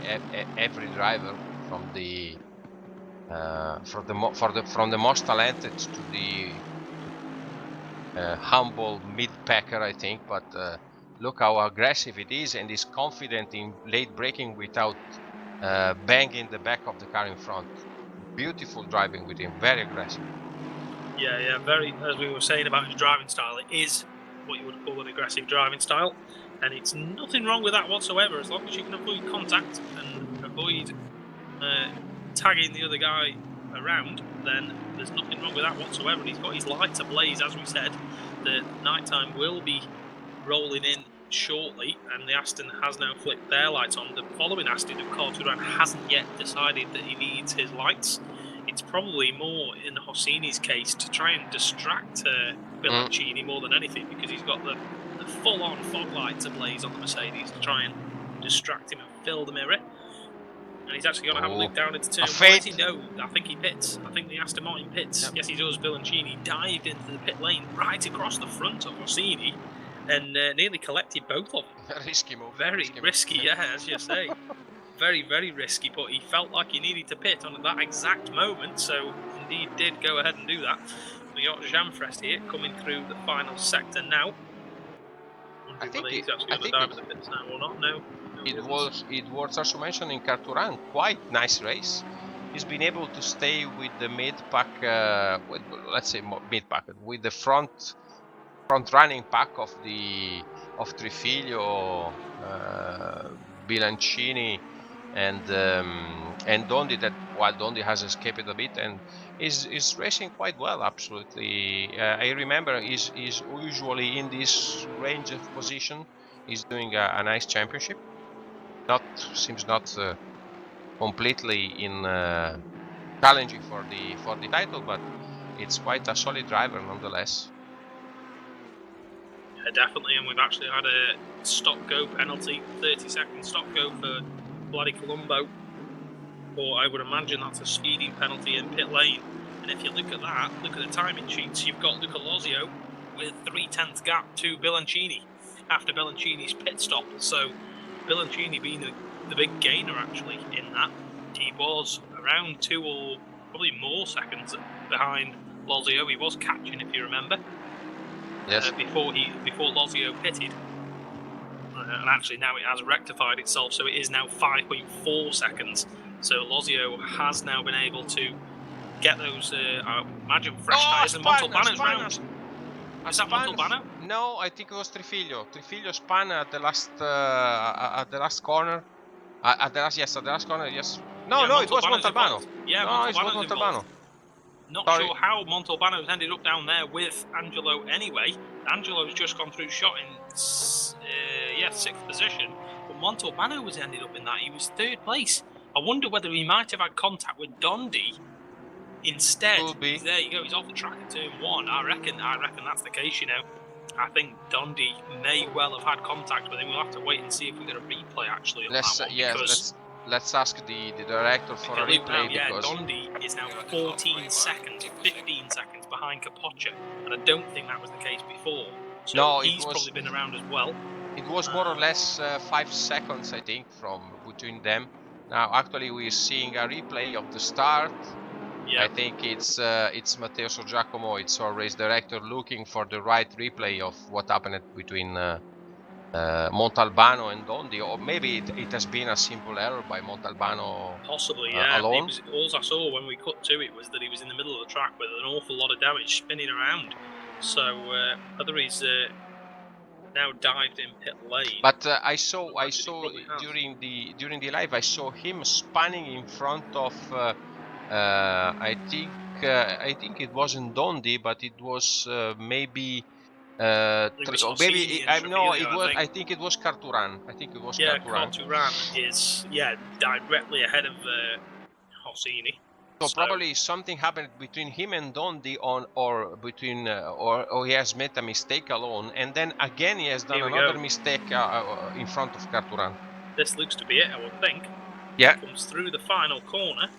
every driver, from the most talented to the humble mid-packer, I think. But look how aggressive it is, and is confident in late braking without banging the back of the car in front. Beautiful driving with him, very aggressive. Yeah, very, as we were saying about his driving style, it is what you would call an aggressive driving style, and it's nothing wrong with that whatsoever, as long as you can avoid contact and avoid tagging the other guy around, then there's nothing wrong with that whatsoever. And he's got his lights ablaze, as we said. The nighttime will be rolling in shortly, and the Aston has now flicked their lights on. The following Aston of Car 2 Round hasn't yet decided that he needs his lights. It's probably more in Rossini's case to try and distract Bilancini more than anything, because he's got the full-on fog lights ablaze on the Mercedes to try and distract him and fill the mirror. And he's actually going to have a look down into turn 1. No, I think he pits. I think the Aston Martin pits. Yep. Yes, he does. Bilancini dived into the pit lane right across the front of Rossini and nearly collected both of them. Risky move. Very risky, yeah, as you say. Very, very risky, but he felt like he needed to pit on that exact moment, so indeed did go ahead and do that. We got Jean-Frest here coming through the final sector now. I think he's actually going to dive in the pits now or not. No. It was also mentioned in Car 2 Round, quite nice race. He's been able to stay with the mid-pack, let's say mid-pack, with the front-running pack of Trifiglio, Bilancini, and Dondi. That while Dondi has escaped a bit and is racing quite well, absolutely. I remember he's usually in this range of position. He's doing a nice championship. Seems not completely in challenging for the title, but it's quite a solid driver nonetheless. Yeah, definitely, and we've actually had a stop-go penalty, 30-second stop-go for Bloody Colombo. Or I would imagine that's a speeding penalty in pit lane. And if you look at that, look at the timing sheets, you've got Luca Lozio with 3/10 gap to Bilancini after Bilancini's pit stop. So Bilancini being the big gainer actually in that. He was around 2 or probably more seconds behind Lozio. He was catching, if you remember. Yes. Before Lozio pitted. And actually now it has rectified itself, so it is now 5.4 seconds. So Lozio has now been able to get those, I imagine, fresh tyres. And Montalbano's round. Is that Montalbano? No, I think it was Trifilio. Trifilio spun at the last corner. At the last corner, yes. No, Yeah, it was Montalbano. Yeah, no, it was Montalbano's Montalbano. involved. Not Sorry. sure how Montalbano's ended up down there with Angelo anyway. Angelo's just gone through shot in 6th position, but Montalbano was ended up in that. He was 3rd place. I wonder whether he might have had contact with Dondi instead. Could be. There you go. He's off the track at turn 1. I reckon that's the case. You know, I think Dondi may well have had contact with him. We'll have to wait and see if we get a replay actually on that one. Let's ask the director for a replay because Dondi is now 14 seconds, 15 seconds behind Capoccia, and I don't think that was the case before. So no, he's probably been around as well. It was more or less 5 seconds, I think, from between them. Now, actually, we're seeing a replay of the start. Yeah. I think it's Matteo Giacomo, it's our race director, looking for the right replay of what happened between Montalbano and Dondi, or maybe it has been a simple error by Montalbano. Possibly, yeah. Alone. All I saw when we cut to it was that he was in the middle of the track with an awful lot of damage spinning around. So whether he's now dived in pit lane. But I saw during the live, I saw him spanning in front of. I think it wasn't Dondi, but it was maybe. I think it was Carturan. Carturan is directly ahead of Hossini. So probably something happened between him and Dondi or he has made a mistake alone, and then again he has done another mistake in front of Carturan. This looks to be it, I would think. Yeah. Comes through the final corner.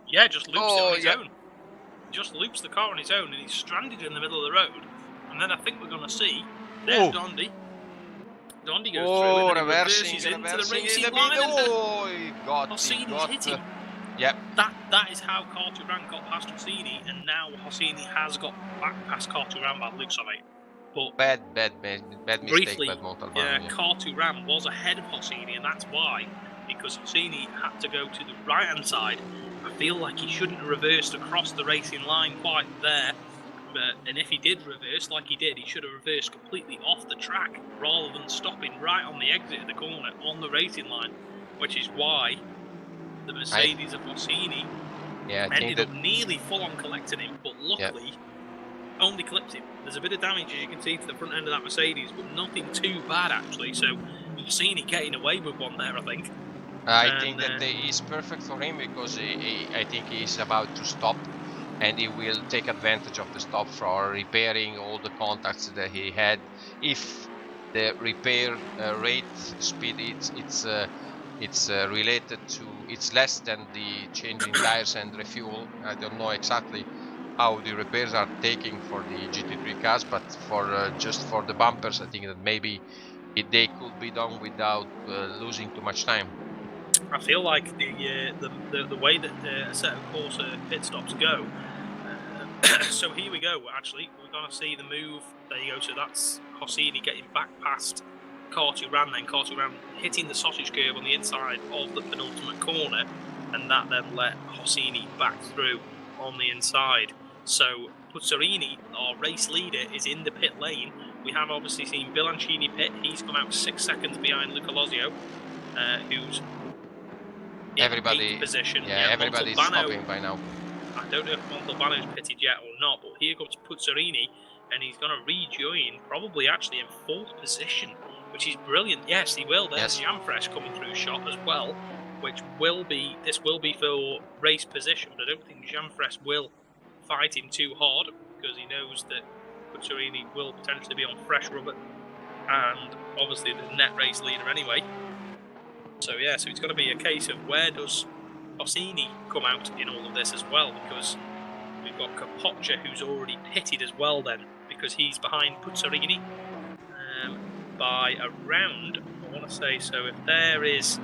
Yeah, just loops it on his own. Just loops the car on his own, and he's stranded in the middle of the road. And then I think we're going to see, there's Dondi. Dondi goes through and reverses into the racing line. He got hit him. Yep. That is how Carturan got past Hossini, and now Hossini has got back past Carturan by the looks of it. But bad mistake, briefly, bad Montalbano. Yeah, Carturan was ahead of Hossini, and that's why, because Hossini had to go to the right-hand side. I feel like he shouldn't have reversed across the racing line quite there. And if he did reverse like he did, he should have reversed completely off the track rather than stopping right on the exit of the corner on the racing line, which is why the Mercedes of Hossini ended up nearly full-on collecting him, but luckily only clipped him. There's a bit of damage, as you can see, to the front end of that Mercedes, but nothing too bad actually. So Hossini getting away with one there, I think. I think that is perfect for him because I think he's about to stop. And he will take advantage of the stop for repairing all the contacts that he had. If the repair rate speed it's related to, it's less than the changing tires and refuel. I don't know exactly how the repairs are taking for the GT3 cars, but for just for the bumpers, I think that maybe they could be done without losing too much time. I feel like the way that a set of course pit stops go. So here we go. Actually, we're going to see the move. There you go. So that's Hossini getting back past Carturan. Then Carturan hitting the sausage curve on the inside of the penultimate corner, and that then let Hossini back through on the inside. So Puzzarini, our race leader, is in the pit lane. We have obviously seen Bilancini pit. He's come out 6 seconds behind Luca Lozio, who's in 8th position. Yeah, everybody's stopping by now. I don't know if Montalbano's pitted yet or not, but here comes Puzzarini, and he's going to rejoin, probably actually in 4th position, which is brilliant. Yes, he will. There's Jamfresh coming through shot as well, which will be for race position, but I don't think Jamfresh will fight him too hard because he knows that Puzzarini will potentially be on fresh rubber, and obviously the net race leader anyway. So yeah, so it's going to be a case of where does Hossini come out in all of this as well, because we've got Capoccia who's already pitted as well then, because he's behind Puzzarini by around, I want to say, so if there is,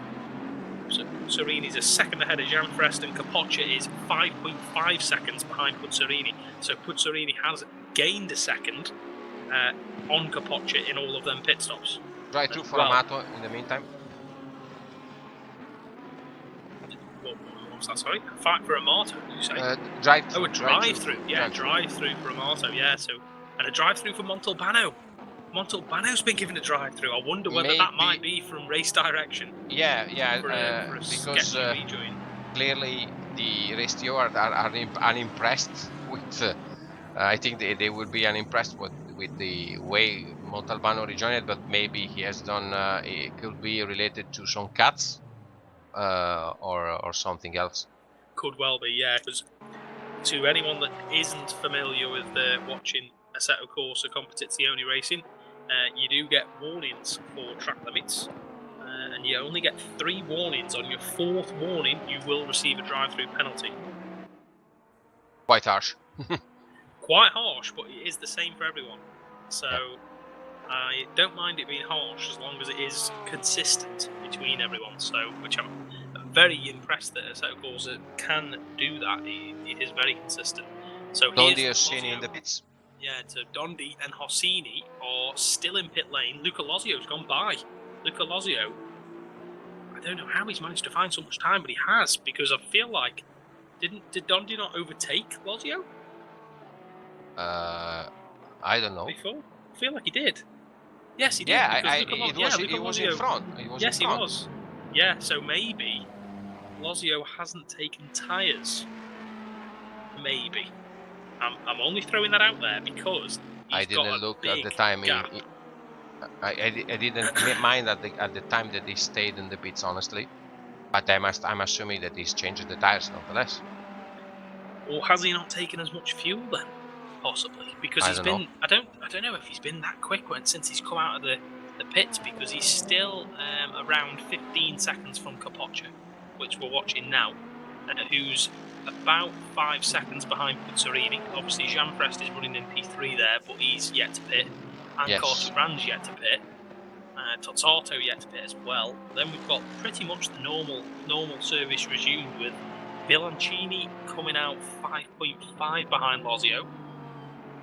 so Puzzarini's a second ahead of Janfrest and Capoccia is 5.5 seconds behind Puzzarini. So Puzzarini has gained a second on Capoccia in all of them pit stops. Drive through for Amato in the meantime. What's that, sorry? Fight for Amato, did you say? Drive through. Oh, a drive-through. Yeah, drive-through for Amato, yeah. So, and a drive-through for Montalbano. Montalbano's been given a drive-through. I wonder whether that might be from race direction. Yeah, for a because rejoin. Clearly the race stewards are unimpressed with. I think they will be unimpressed with the way Montalbano rejoined, but maybe he has done. It could be related to some cuts, or something else. Could well be, yeah. Because to anyone that isn't familiar with watching Assetto Corsa Competizione racing, you do get warnings for track limits, and you only get 3 warnings. On your 4th warning, you will receive a drive-through penalty. Quite harsh. Quite harsh, but it is the same for everyone. So I don't mind it being harsh as long as it is consistent between everyone. So, which I'm very impressed that Assetto Corsa can do that. It is very consistent. So Dondi Orsini in the pits. Yeah, so Dondi and Hossini are still in pit lane. Luca Lozio's gone by. Luca Lozio, I don't know how he's managed to find so much time, but he has, because I feel like did Dondi not overtake Lozio? I don't know. Before? I feel like he did. Yes, he did. Yeah, Luca he was in front. He was yes, in front. he was. Yeah, so maybe Lozio hasn't taken tyres. Maybe. I'm only throwing that out there because I didn't look at the time. I didn't mind at the time that he stayed in the pits, honestly. But I'm assuming that he's changed the tires nonetheless. Or has he not taken as much fuel then? Possibly, because I don't know if he's been that quick since he's come out of the pits, because he's still around 15 seconds from Capoccia, which we're watching now, who's about 5 seconds behind Puzzarini. Obviously, Janfrest is running in P3 there, but he's yet to pit, and Corteran's yet to pit. Tozzato yet to pit as well. Then we've got pretty much the normal service resumed, with Bilancini coming out 5.5 behind Lozio.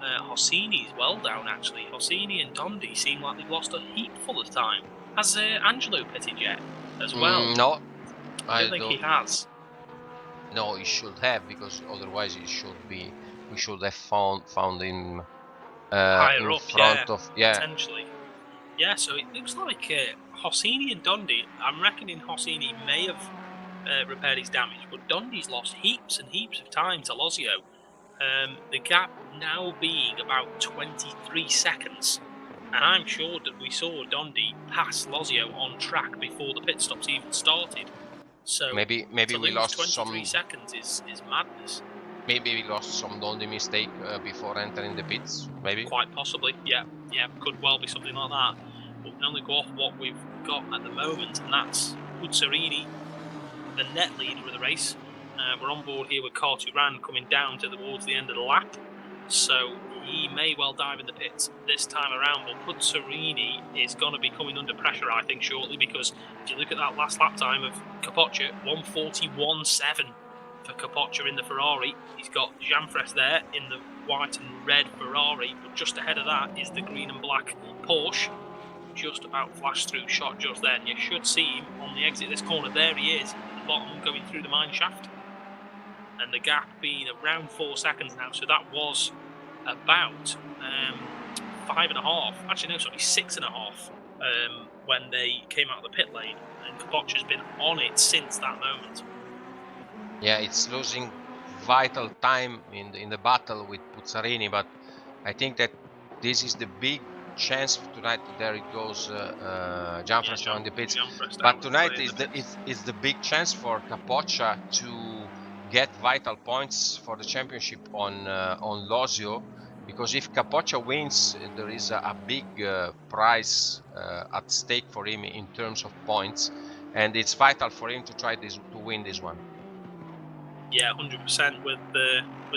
Hossini's well down, actually. Hossini and Dondi seem like they've lost a heap full of time. Has Angelo pitted yet as well? No, I don't think he has. No, he should have, because otherwise we should have found him higher in up, front of potentially. Yeah, so it looks like Hossini and Dondi, I'm reckoning Hossini may have repaired his damage, but Dondi's lost heaps and heaps of time to Lozio. The gap now being about 23 seconds, and I'm sure that we saw Dondi pass Lozio on track before the pit stops even started. So maybe we lost 23 seconds is madness. Maybe we lost some Dondi mistake before entering the pits. Maybe. Quite possibly. Yeah, could well be something like that. But we can only go off what we've got at the moment, and that's Puzzarini, the net leader of the race. We're on board here with Corteran coming down towards the end of the lap, so he may well dive in the pits this time around. But Puzzarini is going to be coming under pressure, I think, shortly, because if you look at that last lap time of Capoccia, 1:41.7 for Capoccia in the Ferrari. He's got Janfrest there in the white and red Ferrari, but just ahead of that is the green and black Porsche. Just about flashed through shot just then. You should see him on the exit this corner. There he is at the bottom, going through the mine shaft. And the gap being around 4 seconds now, so that was about 5.5. Actually, no, sorry, 6.5 when they came out of the pit lane. And Capoccia's been on it since that moment. Yeah, it's losing vital time in the battle with Puzzarini, but I think that this is the big chance tonight. There it goes, Janfrest on the pits. But tonight is the big chance for Capoccia to get vital points for the championship on Lozio, because if Capoccia wins, there is a big prize at stake for him in terms of points, and it's vital for him to try to win this one. Yeah, 100%. With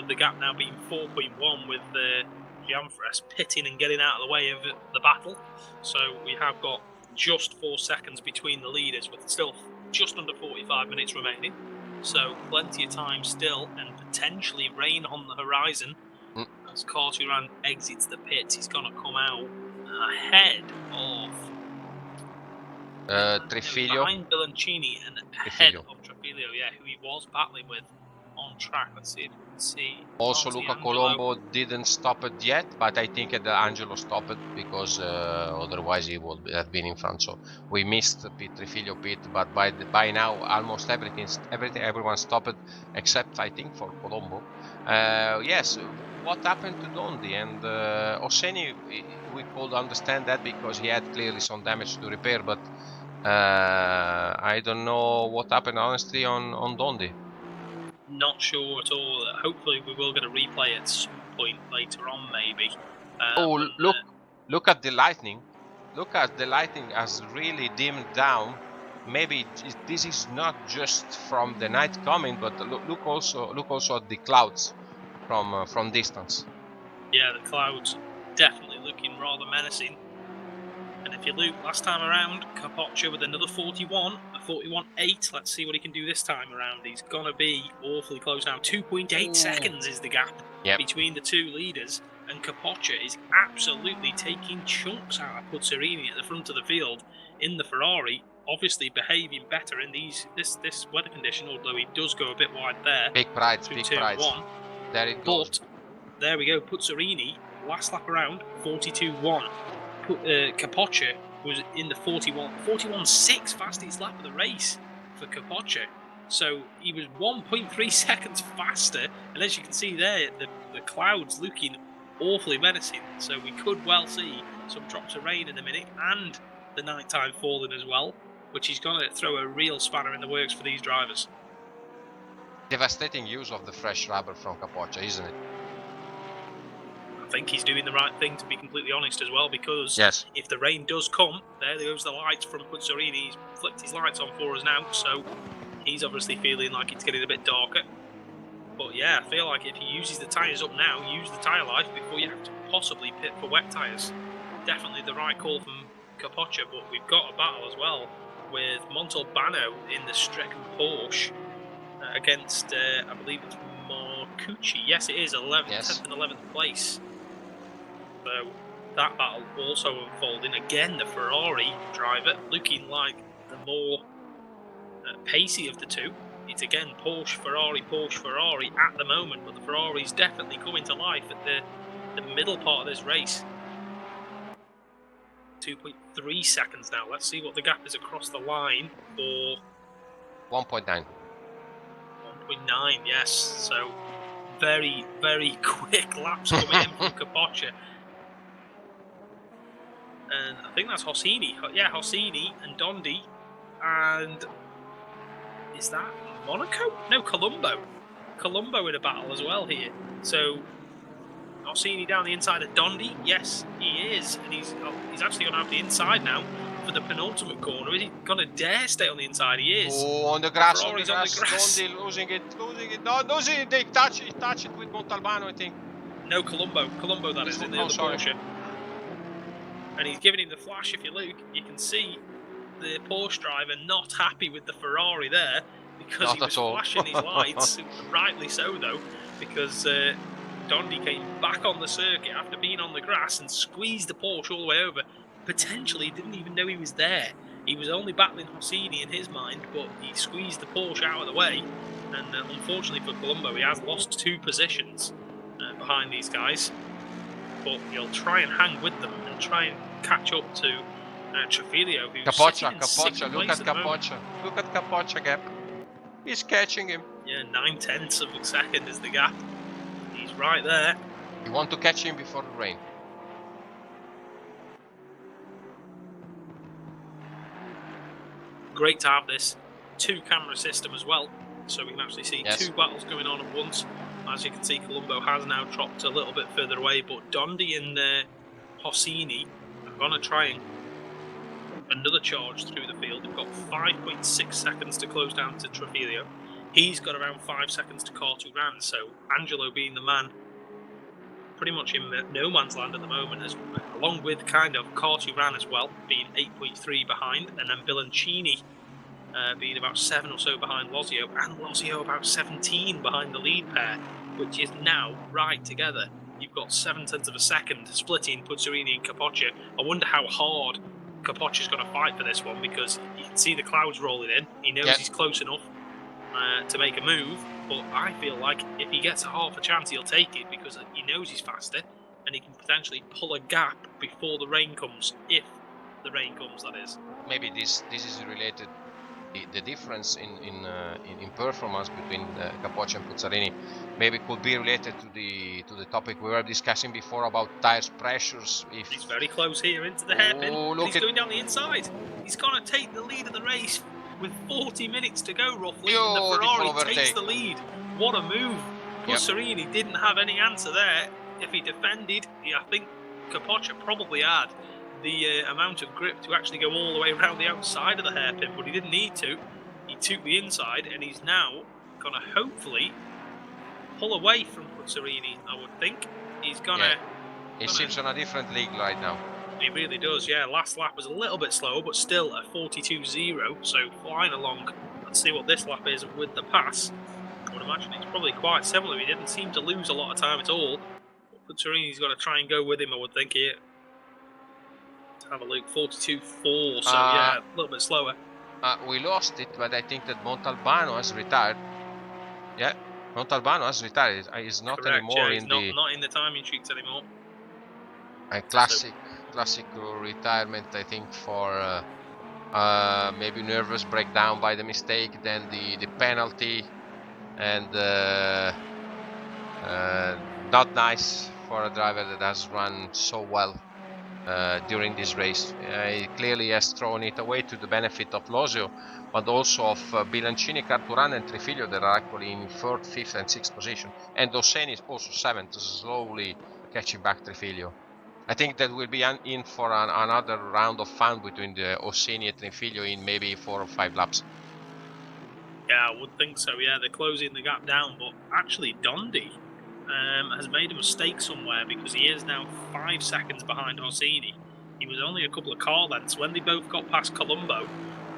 the gap now being 4.1, with Gianfres pitting and getting out of the way of the battle. So we have got just 4 seconds between the leaders, with still just under 45 minutes remaining. So plenty of time still, and potentially rain on the horizon. As Carturan exits the pits, he's going to come out ahead of Trifilio. behind Bilancini and ahead of Trifilio, yeah, who he was battling with on track. Let's see if we can see. Also, Luca Colombo didn't stop it yet, but I think Angelo stopped it because otherwise he would have been in front. So we missed Trifilio pit, but by now almost everyone stopped except I think for Colombo. Yes, what happened to Dondi and Oseni? We could understand that because he had clearly some damage to repair, but I don't know what happened honestly on Dondi. Not sure at all. Hopefully we will get a replay at some point later on, maybe. Look at the lightning. Look at the lightning has really dimmed down. Maybe this is not just from the night coming, but look also at the clouds from distance. Yeah, the clouds definitely looking rather menacing. And if you look last time around, Capoccia with another 41, a 41.8. Let's see what he can do this time around. He's going to be awfully close now. 2.8 seconds is the gap between the two leaders. And Capoccia is absolutely taking chunks out of Puzzarini at the front of the field in the Ferrari. Obviously behaving better in this weather condition, although he does go a bit wide there. Big pride. There it goes. But there we go. Puzzarini, last lap around, 42.1. Capoccia was in the 41.6 fastest lap of the race for Capoccia. So he was 1.3 seconds faster, and as you can see there, the clouds looking awfully menacing. So we could well see some drops of rain in a minute, and the nighttime falling as well, which is going to throw a real spanner in the works for these drivers. Devastating use of the fresh rubber from Capoccia, isn't it? I think he's doing the right thing, to be completely honest, as well, because if the rain does come, there goes the lights from Puzzarini. He's flicked his lights on for us now, so he's obviously feeling like it's getting a bit darker. But yeah, I feel like if he uses the tyres up now, use the tyre life before you have to possibly pit for wet tyres. Definitely the right call from Capoccia, but we've got a battle as well with Montalbano in the Strecken Porsche against, I believe it's Marcucci. Yes, it is, 10th and 11th place. So that battle also unfolding. Again, the Ferrari driver looking like the more pacey of the two. It's again Porsche, Ferrari at the moment, but the Ferrari's definitely coming to life at the middle part of this race. 2.3 seconds now. Let's see what the gap is across the line for 1.9. 1.9, yes. So very, very quick laps coming in from Capoccia. And I think that's Hossini. Yeah, Hossini and Dondi. And is that Monaco? No, Colombo. Colombo in a battle as well here. So Hossini down the inside of Dondi. Yes, he is. And he's actually going to have the inside now for the penultimate corner. Is he going to dare stay on the inside? He is. Oh, on the grass. On the grass. Dondi losing it. No, losing it. They touch it with Montalbano, I think. No, Colombo. Colombo, that is, in the other Porsche. And he's giving him the flash. If you look, you can see the Porsche driver not happy with the Ferrari there because he was flashing his lights. Rightly so, though, because Dondi came back on the circuit after being on the grass and squeezed the Porsche all the way over. Potentially didn't even know he was there. He was only battling Hossini in his mind, but he squeezed the Porsche out of the way. And unfortunately for Colombo, he has lost 2 positions behind these guys. But he'll try and hang with them and try and catch up to Trafilio, who's Capoccia, look at Capoccia. Look at Capoccia gap. He's catching him. Yeah, 9/10 of a second is the gap. He's right there. You want to catch him before the rain. Great to have this 2-camera system as well, so we can actually see 2 battles going on at once. As you can see, Colombo has now dropped a little bit further away, but Dondi and Hossini are going to try and another charge through the field. They've got 5.6 seconds to close down to Trafilio. He's got around 5 seconds to Carturan, so Angelo being the man pretty much in no man's land at the moment, along with kind of Carturan as well, being 8.3 behind, and then Bilancini being about 7 or so behind Lozio, and Lozio about 17 behind the lead pair, which is now right together. You've got 0.7 of a second splitting Puzzarini and Capoccia. I wonder how hard Capoccia's going to fight for this one, because you can see the clouds rolling in. He knows he's close enough to make a move, but I feel like if he gets a half a chance, he'll take it, because he knows he's faster and he can potentially pull a gap before the rain comes, if the rain comes, that is. Maybe this is related. The difference in performance between Capoccia and Puzzarini maybe could be related to the topic we were discussing before about tires pressures. If he's very close here into the hairpin, he's going down the inside. He's going to take the lead of the race with 40 minutes to go roughly, and the Ferrari takes the lead. What a move! Puzzarini didn't have any answer there. If he defended, I think Capoccia probably had the amount of grip to actually go all the way around the outside of the hairpin, but he didn't need to. He took the inside, and he's now going to hopefully pull away from Puzzarini, I would think. He's going to... He seems on a different league right now. He really does, yeah. Last lap was a little bit slower, but still a 42.0, so flying along. Let's see what this lap is with the pass. I would imagine it's probably quite similar. He didn't seem to lose a lot of time at all. Puzzarini's got to try and go with him, I would think, here. Have a look, 42.4, so yeah, a little bit slower. We lost it, but I think that Montalbano has retired. Yeah, Montalbano has retired. He's not anymore he's not in the timing sheets anymore. A classic retirement, I think, for maybe nervous breakdown by the mistake, then the penalty, and not nice for a driver that has run so well during this race. He clearly has thrown it away to the benefit of Lozio, but also of Bilancini, Carturan and Trifilio that are actually in 3rd, 5th and 6th position, and Dosseni is also 7th, slowly catching back Trifilio. I think that will be in for another round of fun between the Osseni and Trifilio in maybe 4 or 5 laps. Yeah, I would think so, yeah. They're closing the gap down, but actually Dondi has made a mistake somewhere, because he is now 5 seconds behind Orsini. He was only a couple of car lengths. When they both got past Colombo,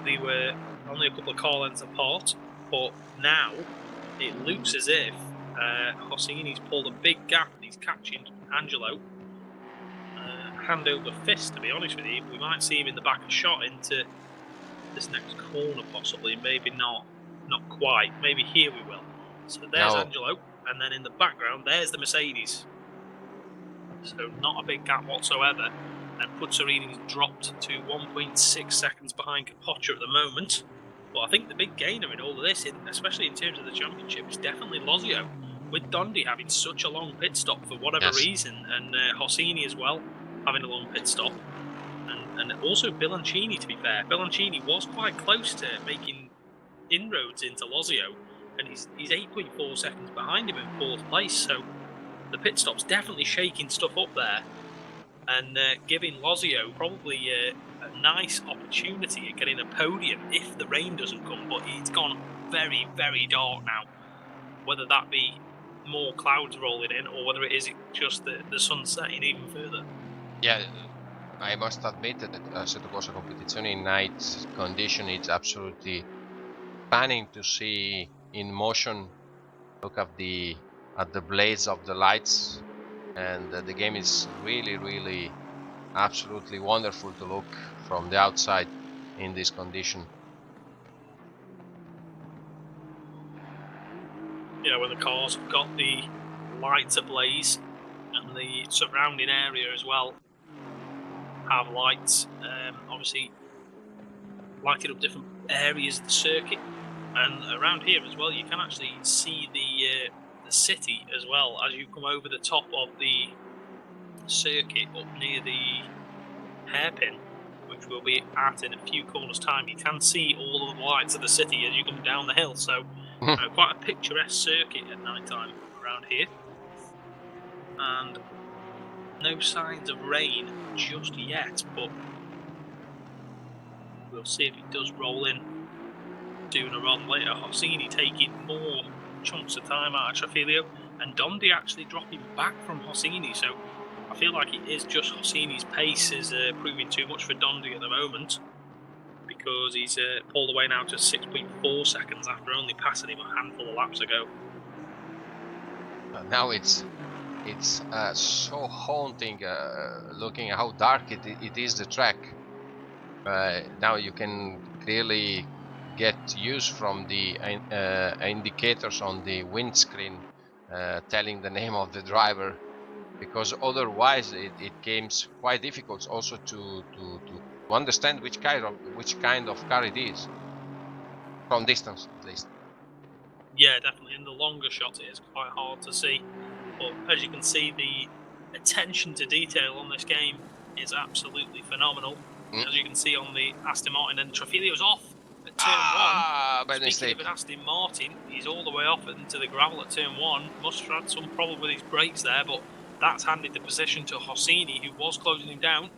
they were only a couple of car lengths apart, but now it looks as if Orsini's pulled a big gap and he's catching Angelo hand over fist, to be honest with you. We might see him in the back and shot into this next corner possibly, maybe not quite, maybe here we will. So there's Angelo, and then in the background there's the Mercedes, so not a big gap whatsoever, and Puzzarini's dropped to 1.6 seconds behind Capoccia at the moment. But I think the big gainer in all of this, especially in terms of the championship, is definitely Lozio, with Dondi having such a long pit stop for whatever reason, and Hossini as well having a long pit stop, and also Bilancini, to be fair. Bilancini was quite close to making inroads into Lozio, and he's 8.4 seconds behind him in 4th place, so the pit stop's definitely shaking stuff up there, and giving Lozio probably a nice opportunity at getting a podium if the rain doesn't come, but it's gone very, very dark now. Whether that be more clouds rolling in, or whether it is just the sun setting even further. Yeah, I must admit that Sottocorsa competizione in night condition, it's absolutely stunning to see in motion. Look at the blades of the lights, and the game is really absolutely wonderful to look from the outside in this condition. Yeah, when the cars have got the lights ablaze, and the surrounding area as well have lights, obviously lighting up different areas of the circuit, and around here as well you can actually see the city as well as you come over the top of the circuit up near the hairpin, which we'll be at in a few corners time. You can see all of the lights of the city as you come down the hill, so quite a picturesque circuit at night time around here, and no signs of rain just yet, but we'll see if it does roll in sooner rather than later. Hossini taking more chunks of time out of Trafilio. and Dondi actually dropping back from Hosseini. So I feel like it is just Hosseini's pace is proving too much for Dondi at the moment, because he's pulled away now to 6.4 seconds after only passing him a handful of laps ago. Now it's so haunting looking at how dark it is, the track. Now you can clearly get used from the indicators on the windscreen telling the name of the driver, because otherwise it becomes quite difficult also to understand which kind of car it is from distance, at least. Yeah, definitely. In the longer shots, it is quite hard to see. But as you can see, the attention to detail on this game is absolutely phenomenal. As you can see on the Aston Martin, and Trafilio's off at turn 1. Bad mistake. Speaking of an Aston Martin, he's all the way off into the gravel at turn 1. Must have had some problem with his brakes there, but that's handed the position to Hosseini, who was closing him down.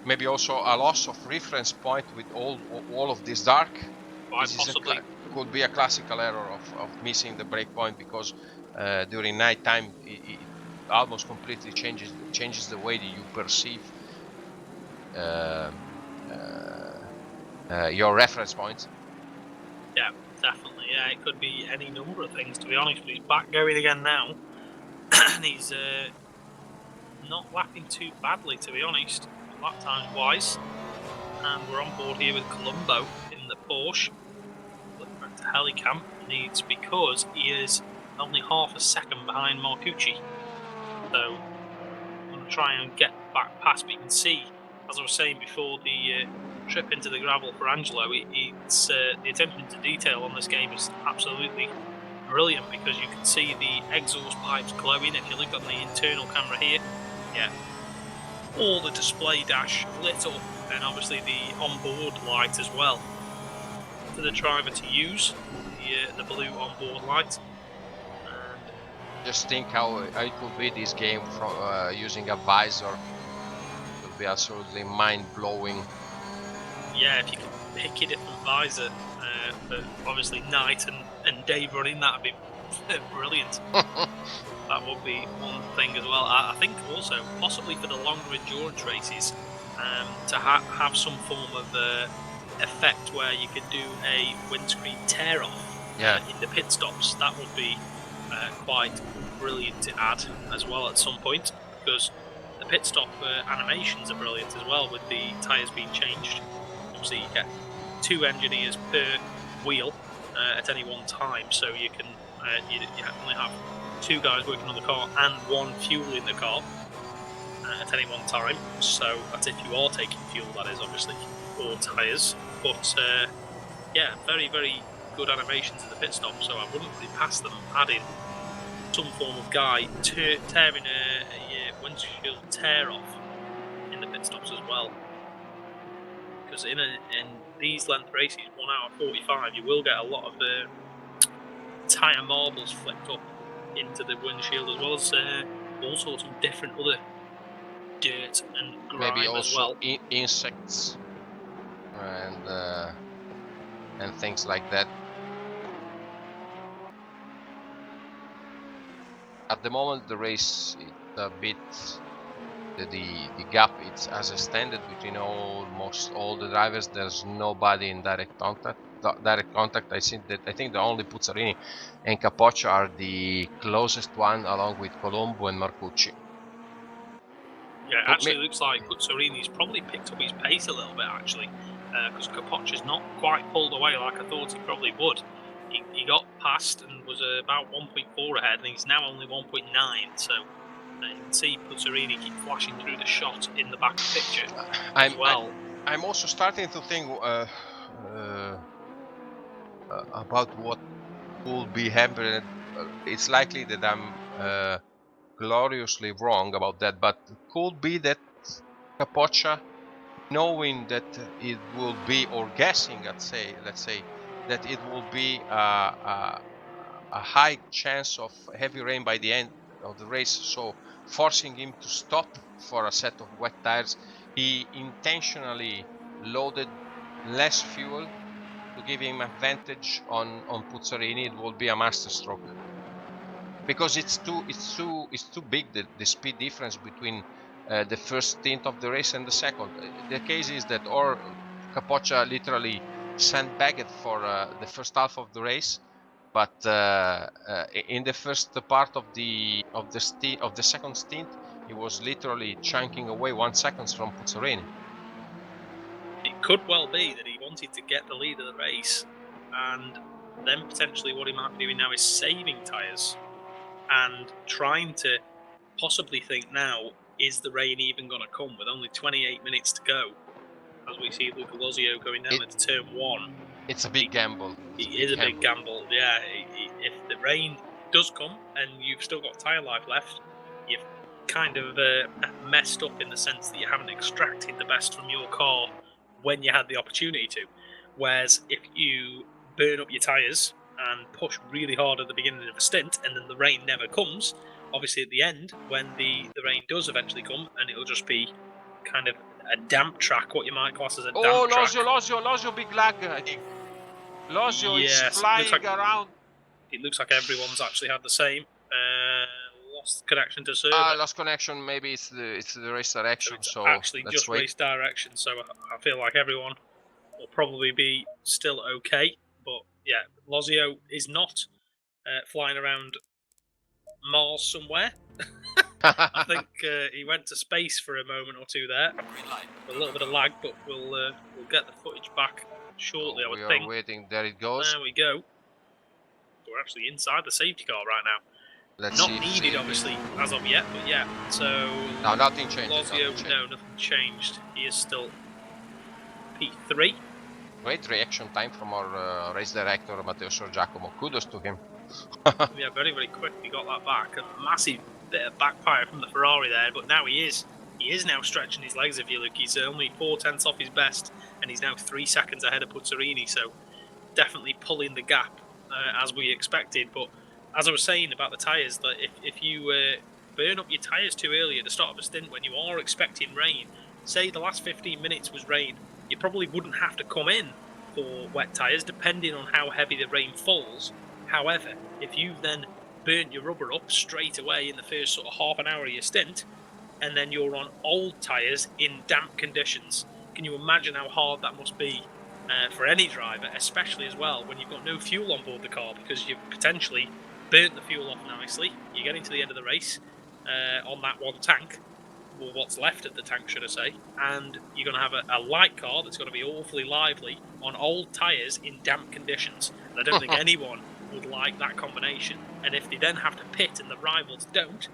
Maybe also a loss of reference point with all of this dark. Quite possibly. Could be a classical error of missing the brake point, because during night time it almost completely changes the way that you perceive your reference points. Yeah, definitely. Yeah, it could be any number of things, to be honest. But he's back going again now, and he's not lapping too badly, to be honest, lap time wise. And we're on board here with Colombo in the Porsche. Look back to Helicam needs, because he is only half a second behind Marcucci. So I'm going to try and get back past, but you can see, as I was saying before, the trip into the gravel for Angelo, it's the attention to detail on this game is absolutely brilliant, because you can see the exhaust pipes glowing. If you look on the internal camera here, yeah, all the display dash lit up, and obviously the onboard light as well for the driver to use, the blue onboard light. And just think how it could be this game from using a visor. It would be absolutely mind-blowing. Yeah, if you could pick a different visor for obviously night and day running, that would be brilliant. That would be one thing as well. I think also possibly for the longer endurance races, to have some form of effect where you could do a windscreen tear off in the pit stops. That would be quite brilliant to add as well at some point, because the pit stop animations are brilliant as well with the tyres being changed. Obviously you get 2 engineers per wheel at any one time, so you can you only have 2 guys working on the car and 1 fueling the car at any one time. So that's if you are taking fuel, that is, obviously, or tyres. But yeah, very, very good animations in the pit stop, so I wouldn't really pass them adding some form of guy tearing a windshield tear off in the pit stops as well. Because in these length races, 1 hour 45, you will get a lot of tyre marbles flicked up into the windshield, as well as all sorts of different other dirt and grime, maybe also as well. Insects and things like that. At the moment, the race is a bit the gap it's as extended between almost all the drivers. There's nobody in direct contact. I think the only Puzzarini and Capoccia are the closest one, along with Colombo and Marcucci. Yeah, it actually looks like Puzzarini's probably picked up his pace a little bit, actually, because Capoccia's not quite pulled away like I thought he probably would. He got past and was about 1.4 ahead, and he's now only 1.9, so you can see Puzzarini keep flashing through the shot in the back picture as well. I'm also starting to think about what will be happening. It's likely that I'm gloriously wrong about that, but it could be that Capoccia, knowing that it will be, or guessing, let's say that it will be a high chance of heavy rain by the end of the race, so forcing him to stop for a set of wet tires, he intentionally loaded less fuel to give him advantage on Puzzarini, it will be a masterstroke. Because it's too big, the speed difference between the first stint of the race and the second. The case is that or Capoccia literally sandbagged for the first half of the race, but in the first part of the second stint, he was literally chunking away 1 second from Puzzarini. It could well be that he wanted to get the lead of the race, and then potentially what he might be doing now is saving tyres and trying to possibly think now, is the rain even going to come with only 28 minutes to go? As we see Luca Lozio going down into turn 1. It's a big gamble. It is a big gamble, yeah. If the rain does come and you've still got tyre life left, you've kind of messed up in the sense that you haven't extracted the best from your car when you had the opportunity to. Whereas if you burn up your tyres and push really hard at the beginning of a stint and then the rain never comes, obviously at the end, when the rain does eventually come, and it'll just be kind of a damp track, what you might class as a damp track. Lozio, big lag, I think. Lozio is flying around. It looks like everyone's actually had the same. Lost connection to server. Lost connection, maybe it's the race direction, so actually let's just wait. Race direction, so I feel like everyone will probably be still okay. But yeah, Lozio is not flying around Mars somewhere. I think he went to space for a moment or two there. A little bit of lag, but we'll get the footage back shortly, I would think. We are waiting. There it goes. There we go. We're actually inside the safety car right now. Not needed, obviously, as of yet, but yeah. So no, nothing changed. Lozio, no, nothing changed. He is still P3. Great reaction time from our race director Matteo Sorgiacomo. Kudos to him. Yeah, very, very quick. He got that back. A massive bit of backfire from the Ferrari there, but now he is now stretching his legs. If you look, he's only 4/10 off his best, and he's now 3 seconds ahead of Puzzarini. So definitely pulling the gap as we expected. But as I was saying about the tyres, that if you burn up your tyres too early at the start of a stint when you are expecting rain, say the last 15 minutes was rain, you probably wouldn't have to come in for wet tyres, depending on how heavy the rain falls. However, if you've then burnt your rubber up straight away in the first sort of half an hour of your stint, and then you're on old tyres in damp conditions, can you imagine how hard that must be for any driver, especially as well when you've got no fuel on board the car, because you've potentially burnt the fuel off nicely. You're getting to the end of the race on that one tank, or what's left of the tank, should I say, and you're going to have a light car that's going to be awfully lively on old tyres in damp conditions. And I don't think anyone would like that combination. And if they then have to pit and the rivals don't,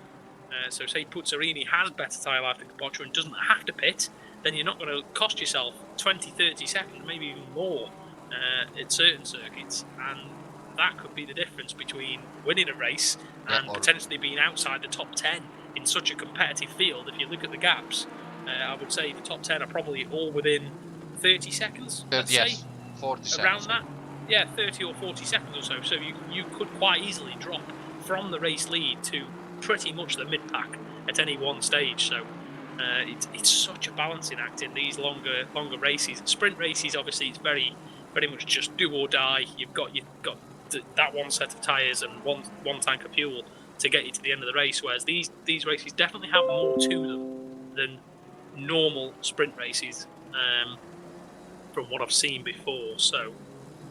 so say Puzzarini has better tyre life than Capoccia and doesn't have to pit, then you're not going to cost yourself 20-30 seconds, maybe even more at certain circuits, and that could be the difference between winning a race and potentially being outside the top 10 in such a competitive field. If you look at the gaps, I would say the top 10 are probably all within 30 seconds, let's say. 40 around seconds. that. Yeah, 30 or 40 seconds or so. So you could quite easily drop from the race lead to pretty much the mid-pack at any one stage. So it's such a balancing act in these longer races. Sprint races, obviously, it's very much just do or die. You've got that one set of tyres and one tank of fuel to get you to the end of the race. Whereas these races definitely have more to them than normal sprint races, from what I've seen before. So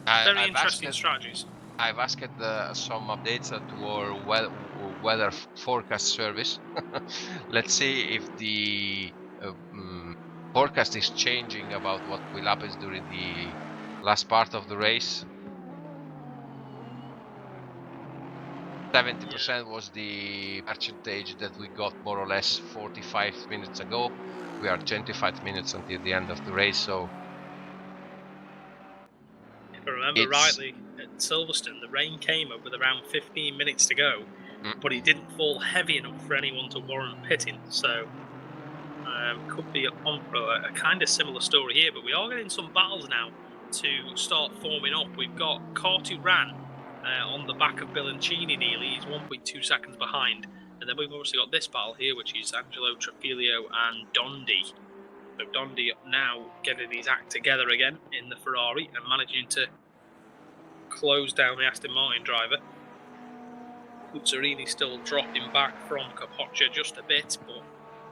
very interesting strategies. I've asked some updates to our weather forecast service. Let's see if the forecast is changing about what will happen during the last part of the race. 70% was the percentage that we got more or less 45 minutes ago. We are 25 minutes until the end of the race, so if I remember rightly, at Silverstone, the rain came up with around 15 minutes to go, but it didn't fall heavy enough for anyone to warrant pitting. So could be on for a kind of similar story here. But we are getting some battles now to start forming up. We've got Carturan on the back of Bilancini nearly. He's 1.2 seconds behind. And then we've obviously got this battle here, which is Angelo Trafilio and Dondi. So Dondi now getting his act together again in the Ferrari and managing to close down the Aston Martin driver. Puzzarini still dropping back from Capoccia just a bit, but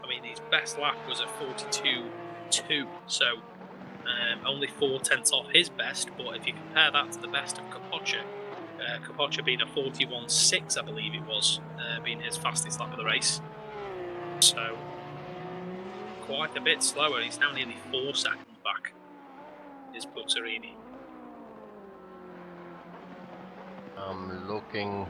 I mean his best lap was a 42.2, so only 4/10 off his best. But if you compare that to the best of Capoccia, Capoccia being a 41.6, I believe it was, being his fastest lap of the race, so quite a bit slower. He's now nearly 4 seconds back, is Puzzarini. I'm looking.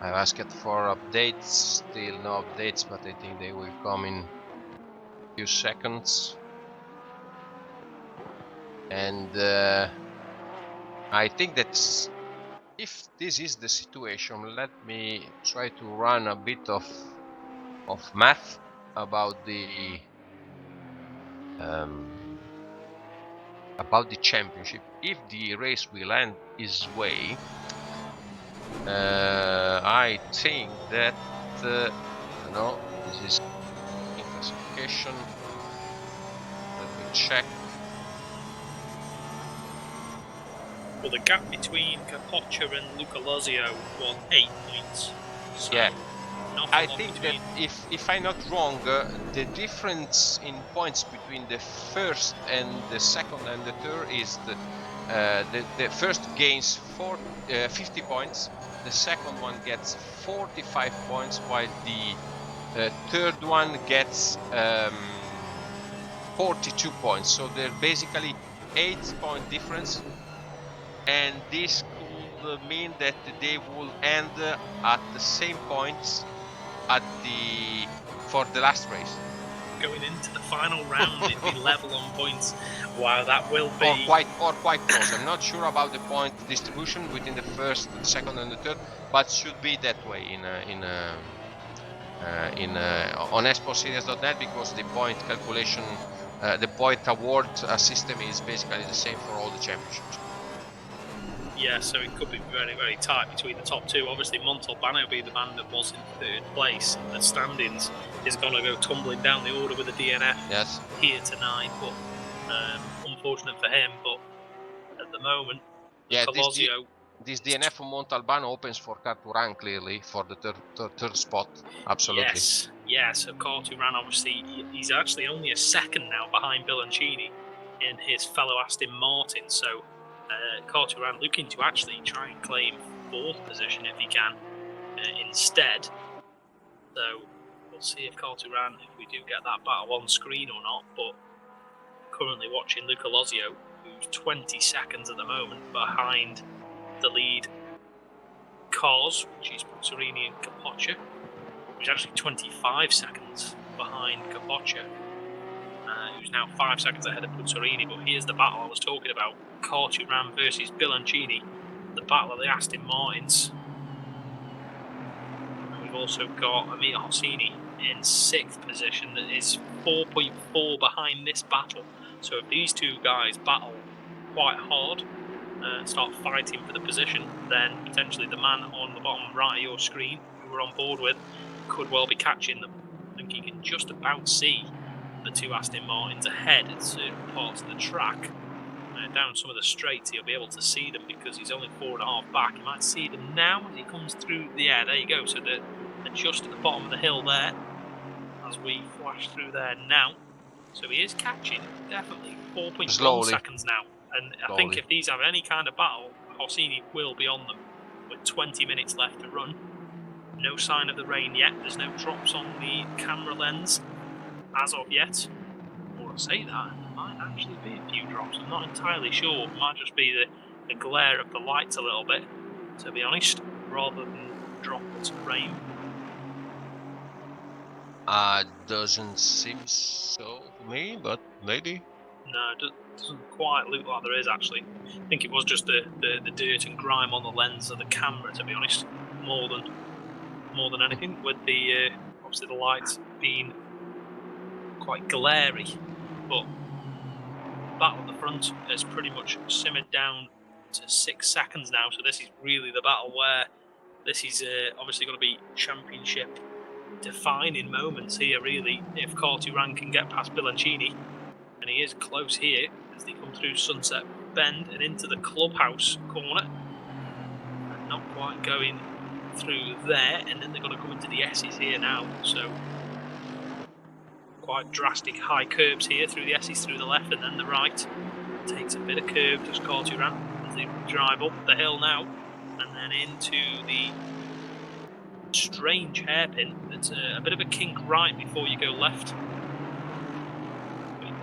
I've asked for updates. Still no updates, but I think they will come in a few seconds. And I think that if this is the situation, let me try to run a bit of math about the championship. If the race will end his way, I think that no, this is in classification. Let me check. Well, the gap between Capoccia and Luca Lozio was 8 points. So Yeah, I long think between. that if I'm not wrong, the difference in points between the first and the second and the third is the first gains 50 points, the second one gets 45 points, while the third one gets 42 points. So they're basically 8-point difference, and this could mean that they will end at the same points for the last race. Going into the final round, it'd be level on points. Wow, that will be or quite close. I'm not sure about the point distribution between the first, the second, and the third, but should be that way on esportseries.net, because the point calculation, the point award system is basically the same for all the championships. Yeah, so it could be very, very tight between the top two. Obviously, Montalbano, being the man that was in third place in the standings, is going to go tumbling down the order with the DNF here tonight. But unfortunate for him. But at the moment, this DNF from Montalbano opens for Car2Run clearly for the third spot. Absolutely. Yes. So Car2Run, obviously, he's actually only a second now behind Bilancini in his fellow Aston Martin. So Car2Run looking to actually try and claim 4th position if he can instead. So we'll see if Car2Run, if we do get that battle on screen or not. But currently watching Luca Lozio, who's 20 seconds at the moment behind the lead cars, which is Puzzarini and Capoccia, who's actually 25 seconds behind Capoccia, who's now 5 seconds ahead of Puzzarini. But here's the battle I was talking about: Car2Run versus Bilancini, the battle of the Aston Martins. And we've also got Amir Hosseini in 6th position, that is 4.4 behind this battle. So if these two guys battle quite hard, start fighting for the position, then potentially the man on the bottom right of your screen, who we're on board with, could well be catching them. I think you can just about see the two Aston Martins ahead at certain parts of the track. Down some of the straights, he'll be able to see them because he's only 4.5 back. You might see them now as he comes through the air. There you go. So they're just at the bottom of the hill there as we flash through there now. So he is catching, definitely 4.1 seconds now. And I think if these have any kind of battle, Hosseini will be on them with 20 minutes left to run. No sign of the rain yet. There's no drops on the camera lens as of yet. Or I say that, there might actually be a few drops. I'm not entirely sure. It might just be the glare of the lights a little bit, to be honest, rather than droplets of rain. Doesn't seem so to me, but maybe. No, it doesn't quite look like there is, actually. I think it was just the dirt and grime on the lens of the camera, to be honest, more than anything, with the obviously the lights being quite glary. But battle at the front has pretty much simmered down to 6 seconds now, so this is really the battle where this is obviously going to be championship defining moments here, really, if Car2Ran can get past Bilancini. And he is close here as they come through Sunset Bend and into the clubhouse corner. And not quite going through there, and then they're going to come into the S's here now. So quite drastic high curbs here through the S's, through the left and then the right. Takes a bit of curve, does Car2Ran as they drive up the hill now, and then into the strange hairpin. It's a bit of a kink right before you go left.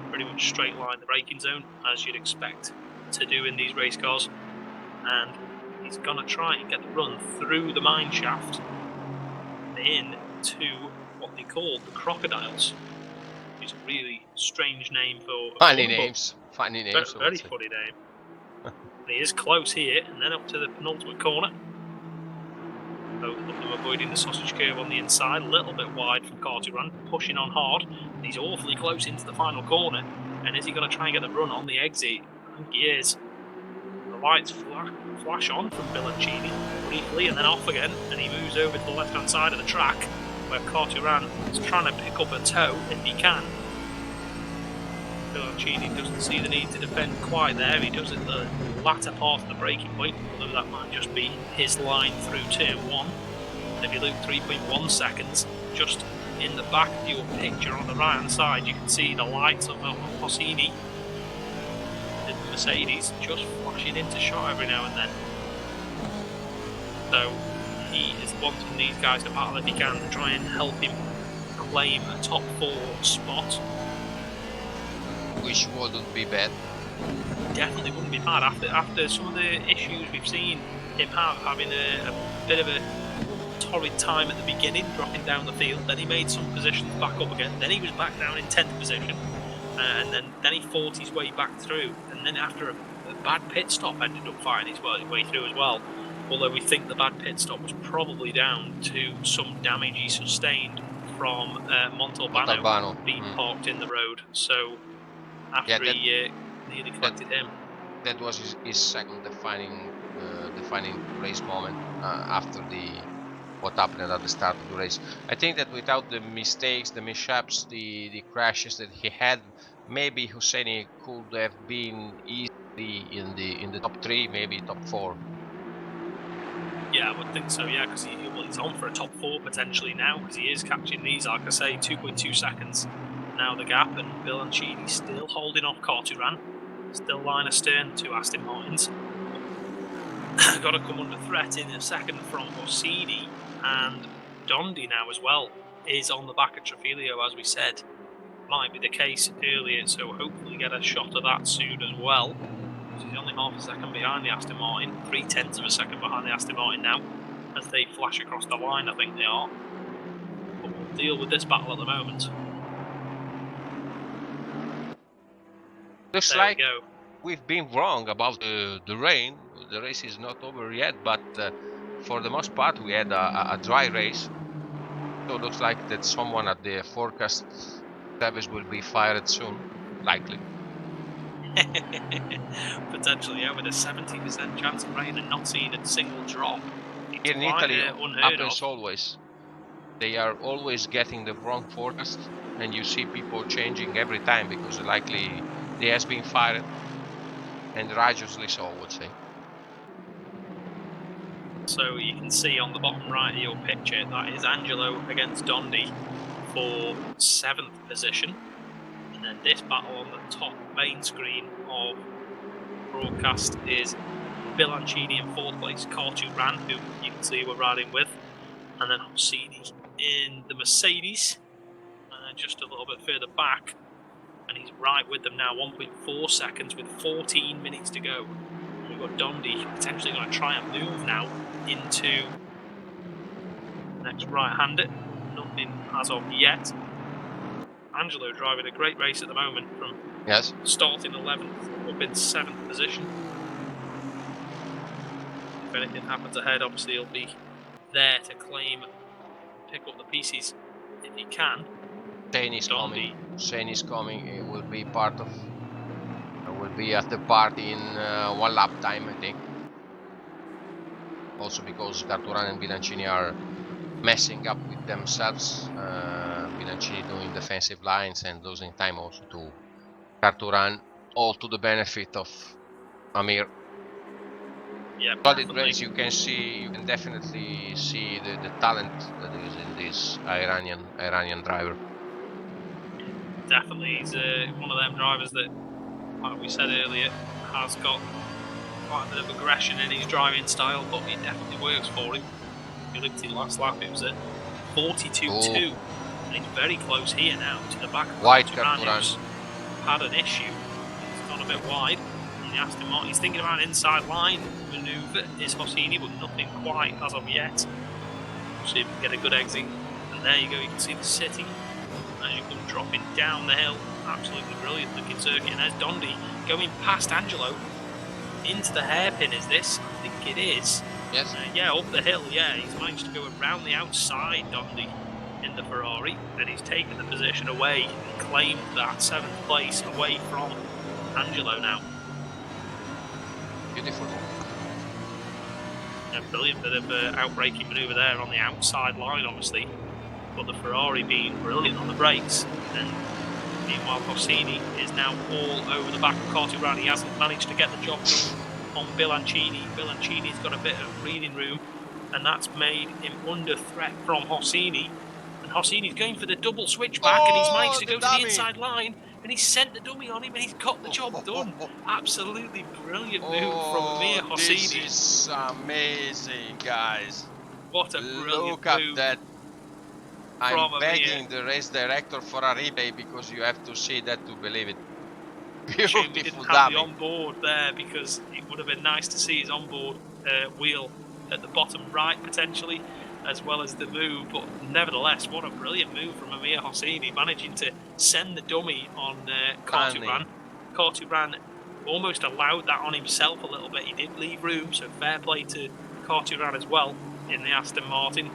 Pretty much straight line the braking zone, as you'd expect to do in these race cars. And he's going to try and get the run through the mine shaft in to what they call the Crocodiles. It's a really strange name for funny names. Funny names. Very funny name. He is close here, and then up to the penultimate corner. Both of them avoiding the sausage curve on the inside, a little bit wide from Car2Ran, pushing on hard. He's awfully close into the final corner, and is he going to try and get the run on the exit? I think he is. The lights flash on from Bilancini briefly, and then off again, and he moves over to the left-hand side of the track, where Car2Ran is trying to pick up a toe if he can. Bilancini doesn't see the need to defend quite there. He does it the latter part of the braking point, although that might just be his line through turn 1. And if you look 3.1 seconds, just in the back of your picture on the right hand side, you can see the lights of Hossini, the Mercedes, just flashing into shot every now and then. So he is wanting these guys to battle if he can to try and help him claim a top 4 spot. Which wouldn't be bad. Definitely wouldn't be bad after some of the issues we've seen him having a bit of a torrid time at the beginning, dropping down the field. Then he made some positions back up again. Then he was back down in 10th position, and then he fought his way back through. And then after a bad pit stop, ended up fighting his way through as well. Although we think the bad pit stop was probably down to some damage he sustained from Montalbano being parked in the road. So after he nearly collected him. That was his second defining race moment after what happened at the start of the race. I think that without the mistakes, the mishaps, the crashes that he had, maybe Hosseini could have been easily in the top 3, maybe top 4. Yeah, I would think so, yeah, because he's on for a top 4 potentially now, because he is catching these, like I say, 2.2 seconds now the gap, and Bilancini still holding off Car2Ran, still line astern to Aston Martins. Got to come under threat in a second from Hossini, and Dondi now as well is on the back of Trafilio, as we said. Might be the case earlier, so hopefully get a shot of that soon as well. He's only half a second behind the Aston Martin, 0.3 of a second behind the Aston Martin now, as they flash across the line, I think they are. But we'll deal with this battle at the moment. Looks like we've been wrong about the rain. The race is not over yet, but for the most part we had a dry race. So it looks like that someone at the forecast service will be fired soon, likely. Potentially, yeah, with a 70% chance of rain and not seeing a single drop. Here in Italy, happens always. They are always getting the wrong forecast, and you see people changing every time because likely they has been fired, and righteously so, I would say. So you can see on the bottom right of your picture, that is Angelo against Dondi for 7th position. And then this battle on the top main screen of broadcast is Bilancini in 4th place, Car2Ran, who you can see we're riding with, and then Hossini in the Mercedes, and then just a little bit further back, and he's right with them now, 1.4 seconds with 14 minutes to go. We've got Dondi potentially going to try and move now into the next right-hander. Nothing as of yet. Angelo driving a great race at the moment from starting 11th up in 7th position. If anything happens ahead, obviously he'll be there to pick up the pieces if he can. Shane is coming. It will be part of. Will be at the party in 1 lap time, I think. Also because Car2Ran and Bilancini are messing up with themselves. Bilancini doing defensive lines and losing time also to Carturan, all to the benefit of Amir. Yeah, Solid definitely. race. You can definitely see the talent that is in this Iranian driver. Definitely, he's one of them drivers that, like we said earlier, has got quite a bit of aggression in his driving style, but it definitely works for him. If you looked at the last lap, it was at 42.2, and he's very close here now to the back of Wide Carturan, who's Carturan. had an issue. He's gone a bit wide. And Aston Martin, he's thinking about an inside line manoeuvre. Is Hosseini, but nothing quite as of yet. See if we can get a good exit. And there you go, you can see the city as you come dropping down the hill. Absolutely brilliant looking circuit. And there's Dondi going past Angelo into the hairpin. Is this? I think it is. Yes. Yeah, up the hill. Yeah, he's managed to go around the outside, Dondi, in the Ferrari, and he's taken the position away and claimed that 7th place away from Angelo now. Beautiful. A brilliant bit of outbraking manoeuvre there on the outside line, obviously, but the Ferrari being brilliant on the brakes. And meanwhile, Hosseini is now all over the back of Carturan. He hasn't managed to get the job done on Bilancini. Bilancini's got a bit of breathing room, and that's made him under threat from Hosseini. And Hosseini's going for the double switchback, and he's managed to go to the inside line, and he's sent the dummy on him, and he's got the job done. Absolutely brilliant move from Amir Hosseini. This is amazing, guys. What a brilliant Look at move. that. I'm from begging Amir. the race director for a rebate because you have to see that to believe it. Shame we didn't Beautiful have the dummy. onboard there, because it would have been nice to see his onboard wheel at the bottom right potentially, as well as the move. But nevertheless, what a brilliant move from Amir Hosseini, managing to send the dummy on Carturan. Carturan almost allowed that on himself a little bit. He did leave room, so fair play to Carturan as well in the Aston Martin.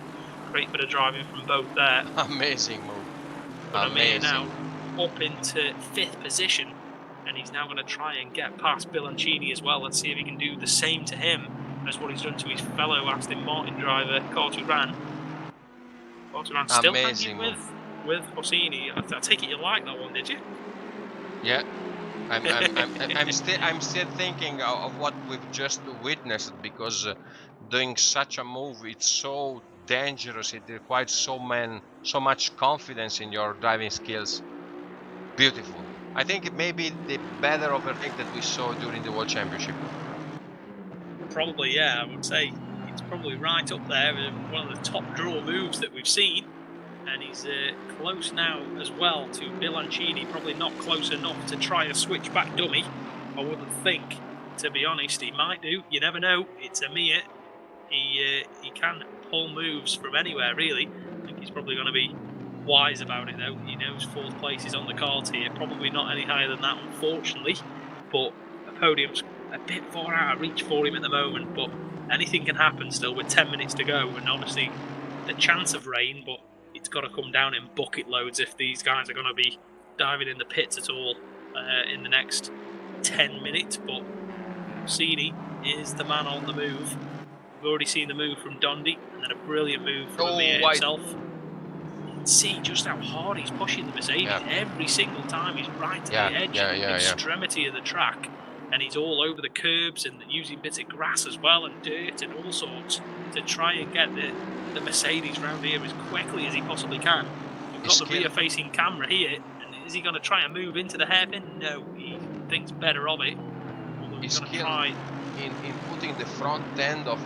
Great bit of driving from both there. Amazing move. But Amir Amazing. now up into 5th position, and he's now going to try and get past Bilancini as well. Let's see if he can do the same to him as what he's done to his fellow Aston Martin driver, Carturan. Carturan still Amazing hanging with Hosseini. I take it you like that one, did you? Yeah. I'm still thinking of what we've just witnessed, because doing such a move, it's so dangerous. It requires so much confidence in your driving skills. Beautiful. I think it may be the better overtake that we saw during the World Championship. Probably, yeah. I would say it's probably right up there with one of the top draw moves that we've seen. And he's close now as well to Bilancini. Probably not close enough to try a switchback dummy, I wouldn't think. To be honest, he might do. You never know. It's Amir. He can pull moves from anywhere, really. I think he's probably going to be wise about it, though. He knows 4th place is on the cards here. Probably not any higher than that, unfortunately. But a podium's a bit far out of reach for him at the moment. But anything can happen still with 10 minutes to go. And obviously, the chance of rain, but it's got to come down in bucket loads if these guys are going to be diving in the pits at all in the next 10 minutes. But Hosseini is the man on the move. We've already seen the move from Dondi, and then a brilliant move from Amir himself. You can see just how hard he's pushing the Mercedes every single time. He's right to the edge, extremity of the track, and he's all over the curbs and using bits of grass as well and dirt and all sorts to try and get the Mercedes round here as quickly as he possibly can. We've got the rear-facing camera here, and is he going to try and move into the hairpin? No, he thinks better of it. He's going to try in putting the front end of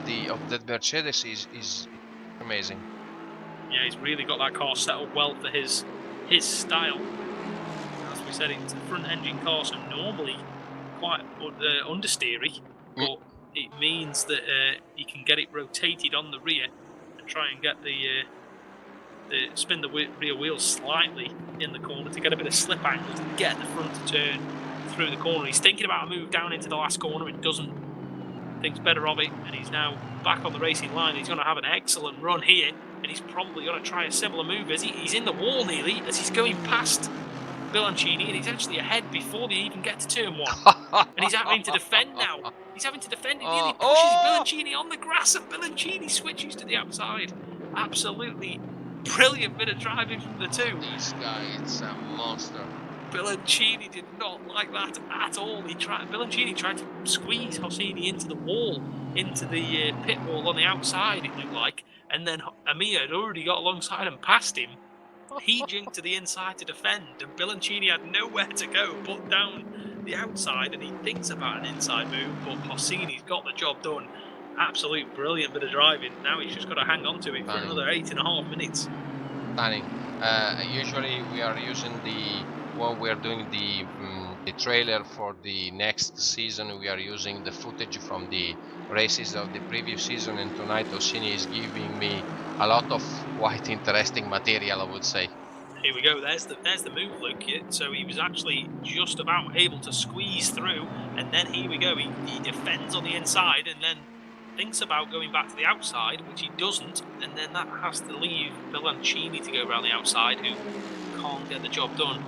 that Mercedes is amazing. Yeah, he's really got that car set up well for his style. As we said, it's a front-engine car, so normally quite understeery, but it means that he can get it rotated on the rear and try and get spin the rear wheels slightly in the corner to get a bit of slip angle to get the front to turn through the corner. He's thinking about a move down into the last corner. It doesn't. Thinks better of it, and he's now back on the racing line. He's going to have an excellent run here, and he's probably going to try a similar move. He's in the wall nearly as he's going past Bilancini, and he's actually ahead before they even get to turn 1. And he's having to defend now. He's having to defend. He nearly pushes Bilancini on the grass, and Bilancini switches to the outside. Absolutely brilliant bit of driving from the two. This guy is a monster. Bilancini did not like that at all. Bilancini tried to squeeze Hosseini into the wall, into the pit wall on the outside, it looked like, and then Amir had already got alongside and passed him. He jinked to the inside to defend, and Bilancini had nowhere to go but down the outside, and he thinks about an inside move, but Hosseini's got the job done. Absolute brilliant bit of driving. Now he's just got to hang on to it for another 8.5 minutes. Stunning. Usually we are using when we are doing the trailer for the next season, we are using the footage from the races of the previous season, and tonight Hosseini is giving me a lot of quite interesting material, I would say. Here we go, there's the move, Luke. So he was actually just about able to squeeze through, and then here we go, he defends on the inside and then thinks about going back to the outside, which he doesn't, and then that has to leave Bilancini to go around the outside, who can't get the job done,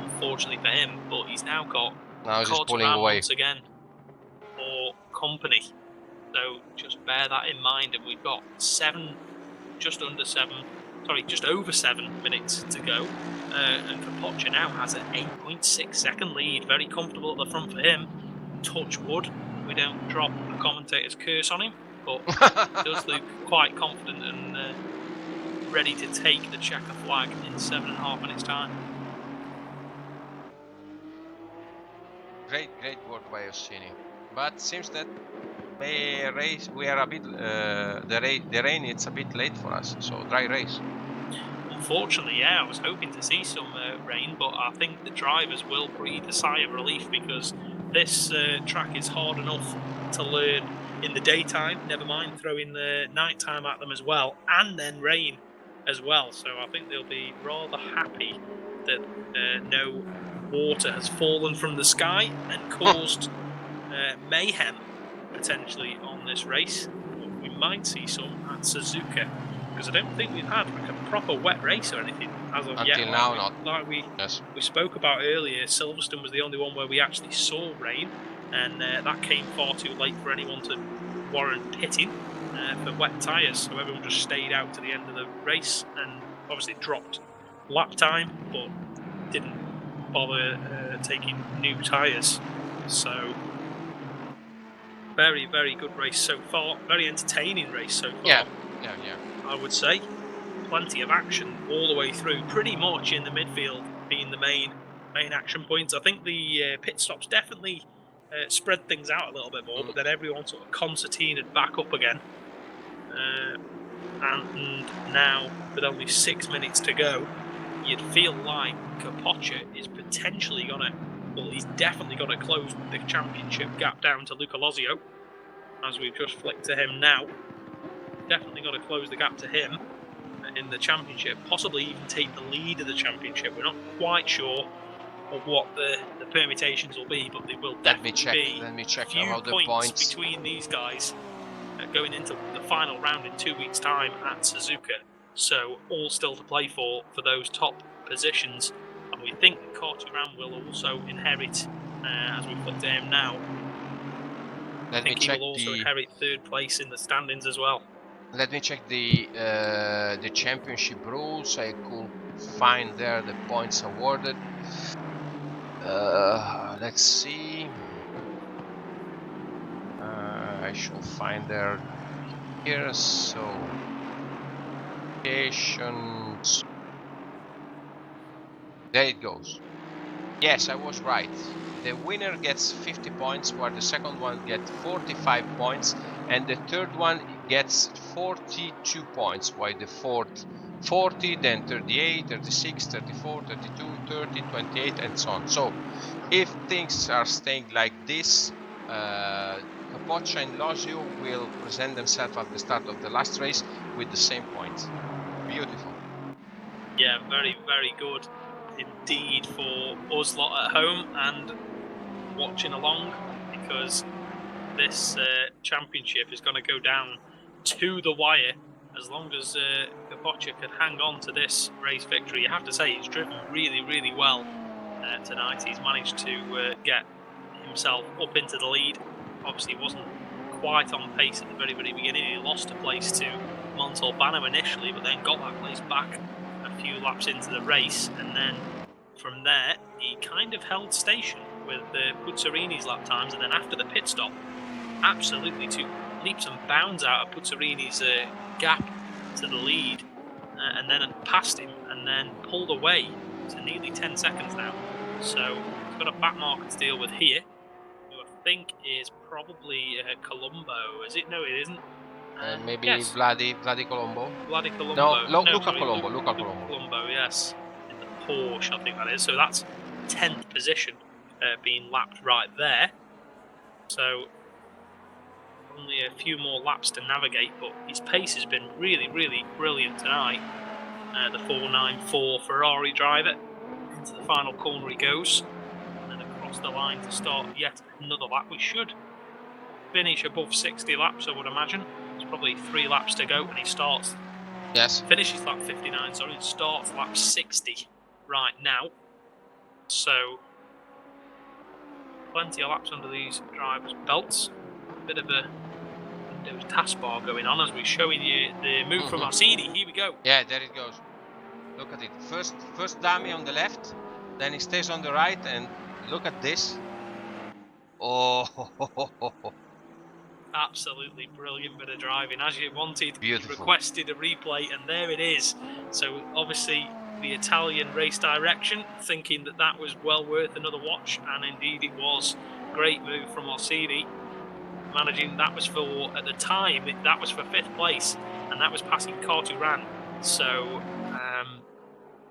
unfortunately for him. But he's now got pulling away once again for company. So just bear that in mind, and we've got just over 7 minutes to go, and Kapoccia now has an 8.6 second lead, very comfortable at the front for him. Touch wood, we don't drop a commentator's curse on him, but he does look quite confident and ready to take the checker flag in 7.5 minutes time. Great work by Hosseini, but seems that we are a bit the rain it's a bit late for us, so dry race. Unfortunately, yeah, I was hoping to see some rain, but I think the drivers will breathe a sigh of relief, because this track is hard enough to learn in the daytime, never mind throwing the night time at them as well, and then rain as well. So I think they'll be rather happy that no water has fallen from the sky and caused mayhem potentially on this race. We might see some at Suzuka, because I don't think we've had like a proper wet race or anything as of yet. Until now, not. Like we spoke about earlier, Silverstone was the only one where we actually saw rain, and that came far too late for anyone to warrant pitting for wet tyres. So everyone just stayed out to the end of the race and obviously dropped lap time, but didn't bother taking new tyres. So very, very good race so far. Very entertaining race so far. Yeah. I would say. Plenty of action all the way through, pretty much in the midfield being the main action points. I think the pit stops definitely spread things out a little bit more, but then everyone sort of concertinaed back up again. And now, with only 6 minutes to go, you'd feel like Kapoccia is potentially he's definitely going to close the championship gap down to Luca Lozio, as we've just flicked to him now. Definitely got to close the gap to him in the championship, possibly even take the lead of the championship. We're not quite sure of what the permutations will be, but they will definitely Let me check a few about the points points between these guys going into the final round in 2 weeks' time at Suzuka. So all still to play for those top positions, and we think Korturan will also inherit, as we flip to him now. I think he will also inherit third place in the standings as well. Let me check the championship rules. I could find there the points awarded. Let's see. I should find there here. So, locations. There it goes. Yes, I was right. The winner gets 50 points, while the second one gets 45 points, and the third one gets 42 points, while the fourth 40, then 38, 36, 34, 32, 30, 28, and so on. So, if things are staying like this, Kapoccia and Lozio will present themselves at the start of the last race with the same points. Beautiful. Yeah, very, very good indeed for us lot at home and watching along, because this championship is going to go down to the wire. As long as Kapoccia can hang on to this race victory, you have to say he's driven really, really well tonight. He's managed to get himself up into the lead. Obviously, he wasn't quite on pace at the very, very beginning. He lost a place to Montalbano initially, but then got that place back a few laps into the race, and then from there he kind of held station with Puzzarini's lap times, and then after the pit stop, absolutely took leaps and bounds out of Puzzarini's gap to the lead, and then passed him, and then pulled away to nearly 10 seconds now. So he's got a back marker to deal with here, who I think is probably Colombo. Is it? No, it isn't. Maybe yes. Vladi Colombo. Vladi Colombo. No, no, Luca sorry, Colombo. Luca Colombo, yes. In the Porsche, I think that is. So that's 10th position being lapped right there. So only a few more laps to navigate, but his pace has been really, really brilliant tonight. The 494 Ferrari driver. Into the final corner he goes. And then across the line to start yet another lap. We should finish above 60 laps, I would imagine. There's probably 3 laps to go, and he starts. Yes. Finishes lap 59, sorry, and starts lap 60 right now. So, plenty of laps under these drivers' belts. Bit of a Windows taskbar going on as we're showing you the move from Orsini. Here we go. Yeah, there it goes. Look at it. First dummy on the left, then he stays on the right, and look at this. Oh, absolutely brilliant bit of driving, as you wanted. Beautiful. You requested a replay, and there it is. So obviously the Italian race direction, thinking that that was well worth another watch, and indeed it was. Great move from Orsini, managing. That was for, at the time, that was for 5th place, and that was passing Carturan. So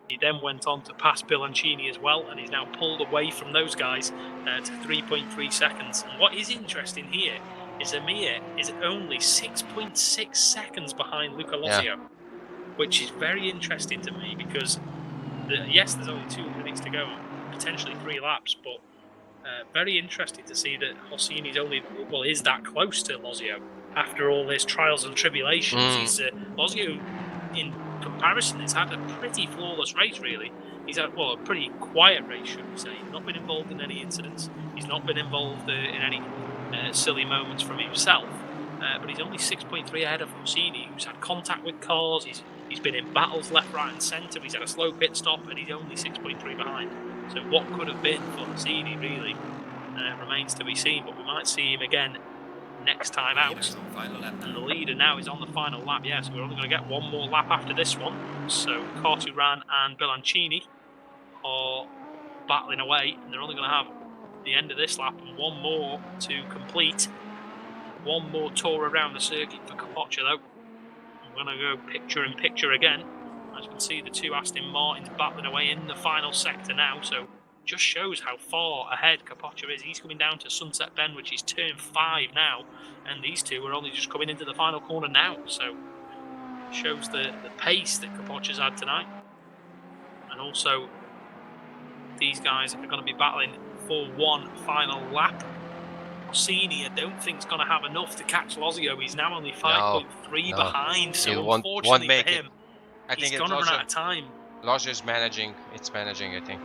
he then went on to pass Bilancini as well, and he's now pulled away from those guys to 3.3 seconds. And what is interesting here is Amir is only 6.6 seconds behind Luca Lozio, which is very interesting to me because, yes, there's only 2 minutes to go, potentially 3 laps, but very interesting to see that Hossini's only, well, is that close to Lozio after all his trials and tribulations. He's Lozio, in comparison, has had a pretty flawless race, really. He's had, well, a pretty quiet race, should we say. He's not been involved in any incidents. He's not been involved in any silly moments from himself. But he's only 6.3 ahead of Rossini, who's had contact with cars. He's been in battles left, right and centre. He's had a slow pit stop, and he's only 6.3 behind. So what could have been for Rossini, really, remains to be seen. But we might see him again next time out. And the leader now is on the final lap. Yes, we're only going to get 1 more lap after this one. So Carturan and Bilancini are battling away, and they're only going to have the end of this lap and 1 more to complete. 1 more tour around the circuit for Capoccia, though. I'm going to go picture in picture again. As you can see, the 2 Aston Martins battling away in the final sector now. So just shows how far ahead Capoccia is. He's coming down to Sunset Bend, which is turn 5 now, and these 2 are only just coming into the final corner now. So shows the pace that Capoccia's had tonight. And also, these guys are going to be battling for 1 final lap. Rossini, I don't think is going to have enough to catch Lozio. He's now only 5.3 behind, so unfortunately for him, he's going to run out of time. Lozio's managing. It's managing, I think.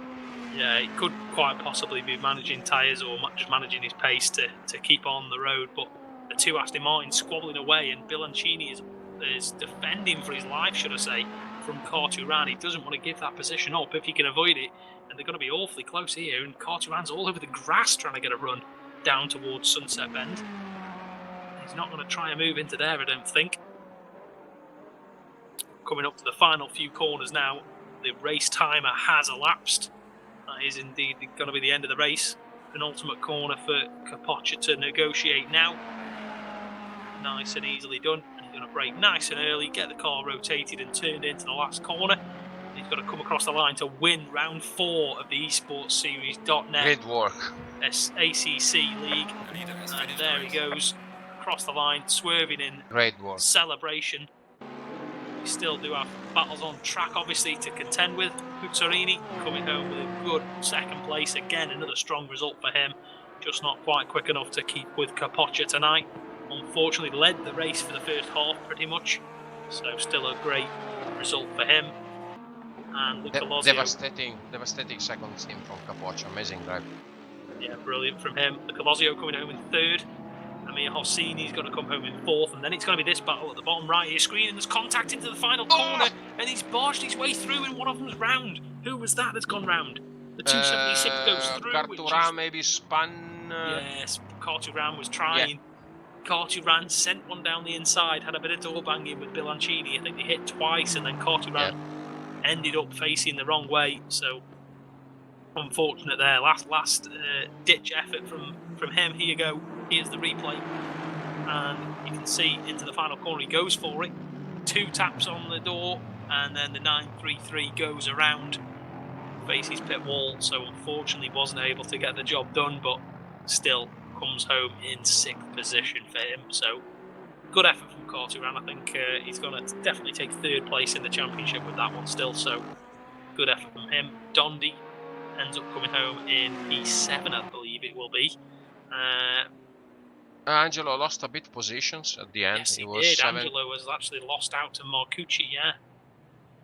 Yeah, he could quite possibly be managing tyres or just managing his pace to keep on the road. But the 2 Aston Martins squabbling away, and Bilancini is defending for his life, should I say, from Carturan. He doesn't want to give that position up if he can avoid it. And they're going to be awfully close here. And Carturan's all over the grass trying to get a run down towards Sunset Bend. He's not going to try and move into there, I don't think. Coming up to the final few corners now. The race timer has elapsed. That is indeed going to be the end of the race. Penultimate corner for Capoccia to negotiate now. Nice and easily done. And he's going to brake nice and early, get the car rotated and turned into the last corner. And he's got to come across the line to win round 4 of the Esports Series.net. Great work. ACC League. And there he goes, across the line, swerving in. Great work. Celebration. We still do have battles on track, obviously, to contend with. Pucciarini coming home with a good 2nd place. Again, another strong result for him. Just not quite quick enough to keep with Capoccia tonight. Unfortunately, led the race for the first half pretty much. So still a great result for him. And Luca Lozio. Devastating second team from Capoccia. Amazing drive. Yeah, brilliant from him. Luca Lozio coming home in 3rd. Amir Hosseini's going to come home in 4th, and then it's going to be this battle at the bottom right of your screen, and there's contact into the final corner, and he's barged his way through, and one of them's round. Who was that that's gone round? The 276 goes through, Carturan maybe spun. Yes, Carturan was trying. Yeah. Carturan sent one down the inside, had a bit of door banging with Bilancini. I think they hit twice, and then Carturan ended up facing the wrong way. So unfortunate there. Last ditch effort from him. Here you go. Here's the replay, and you can see into the final corner. He goes for it. 2 taps on the door, and then the 933 goes around, faces pit wall. So unfortunately, wasn't able to get the job done, but still comes home in 6th position for him. So good effort from Carturan. I think he's going to definitely take 3rd place in the championship with that one still. So good effort from him. Dondi ends up coming home in P7, I believe it will be. Angelo lost a bit positions at the end. Yes, he was did. 7. Angelo was actually lost out to Marcucci, yeah.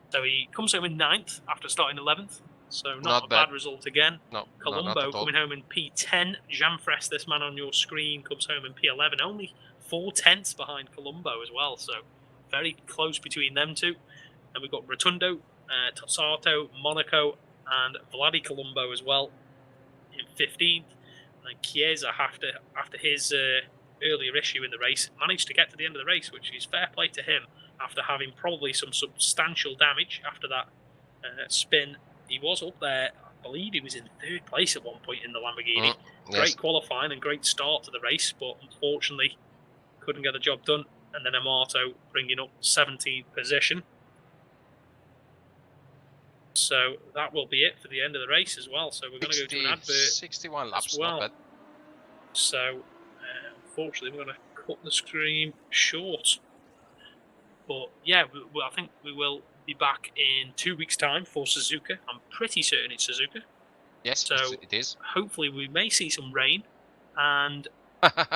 So he comes home in 9th after starting 11th. So not a bad result again. No, Colombo coming home in P10. Jean-Fres, this man on your screen, comes home in P11. Only 4 tenths behind Colombo as well. So very close between them two. And we've got Rotundo, Tossato, Monaco, and Vladi Colombo as well in 15th. And Chiesa, after his earlier issue in the race, managed to get to the end of the race, which is fair play to him after having probably some substantial damage after that spin. He was up there, I believe he was in 3rd place at one point in the Lamborghini. Great qualifying and great start to the race, but unfortunately couldn't get the job done. And then Amato bringing up 17th position. So that will be it for the end of the race as well. So we're going to go to an advert. 61 laps, not bad. So unfortunately, we're going to cut the stream short. But yeah, I think we will be back in 2 weeks' time for Suzuka. I'm pretty certain it's Suzuka. Yes, so it is. Hopefully, we may see some rain and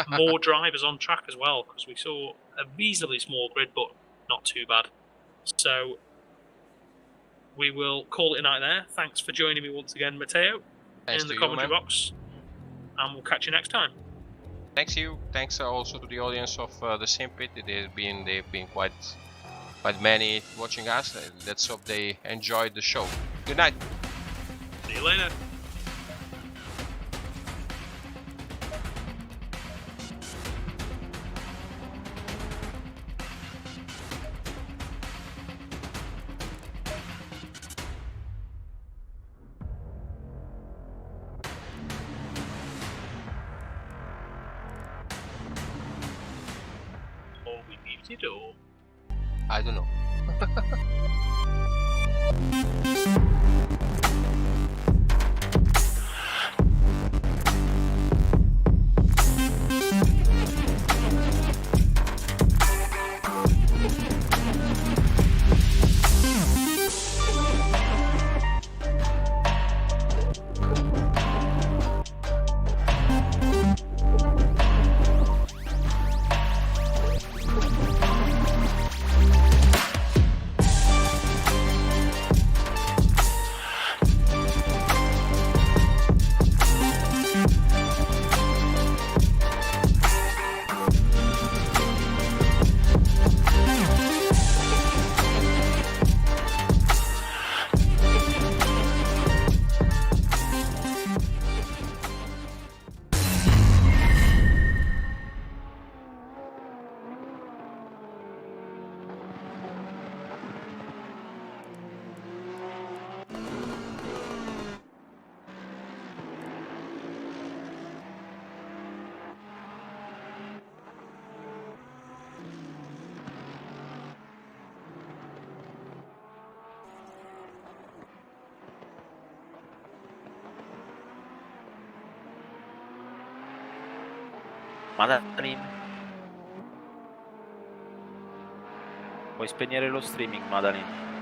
more drivers on track as well, because we saw a reasonably small grid, but not too bad. So we will call it a night there. Thanks for joining me once again, Matteo, in the commentary box. And we'll catch you next time. Thanks you. Thanks also to the audience of the Simpit. They've been quite many watching us. Let's hope they enjoyed the show. Good night. See you later. Or I don't know. Madarin, puoi spegnere lo streaming, Madarin.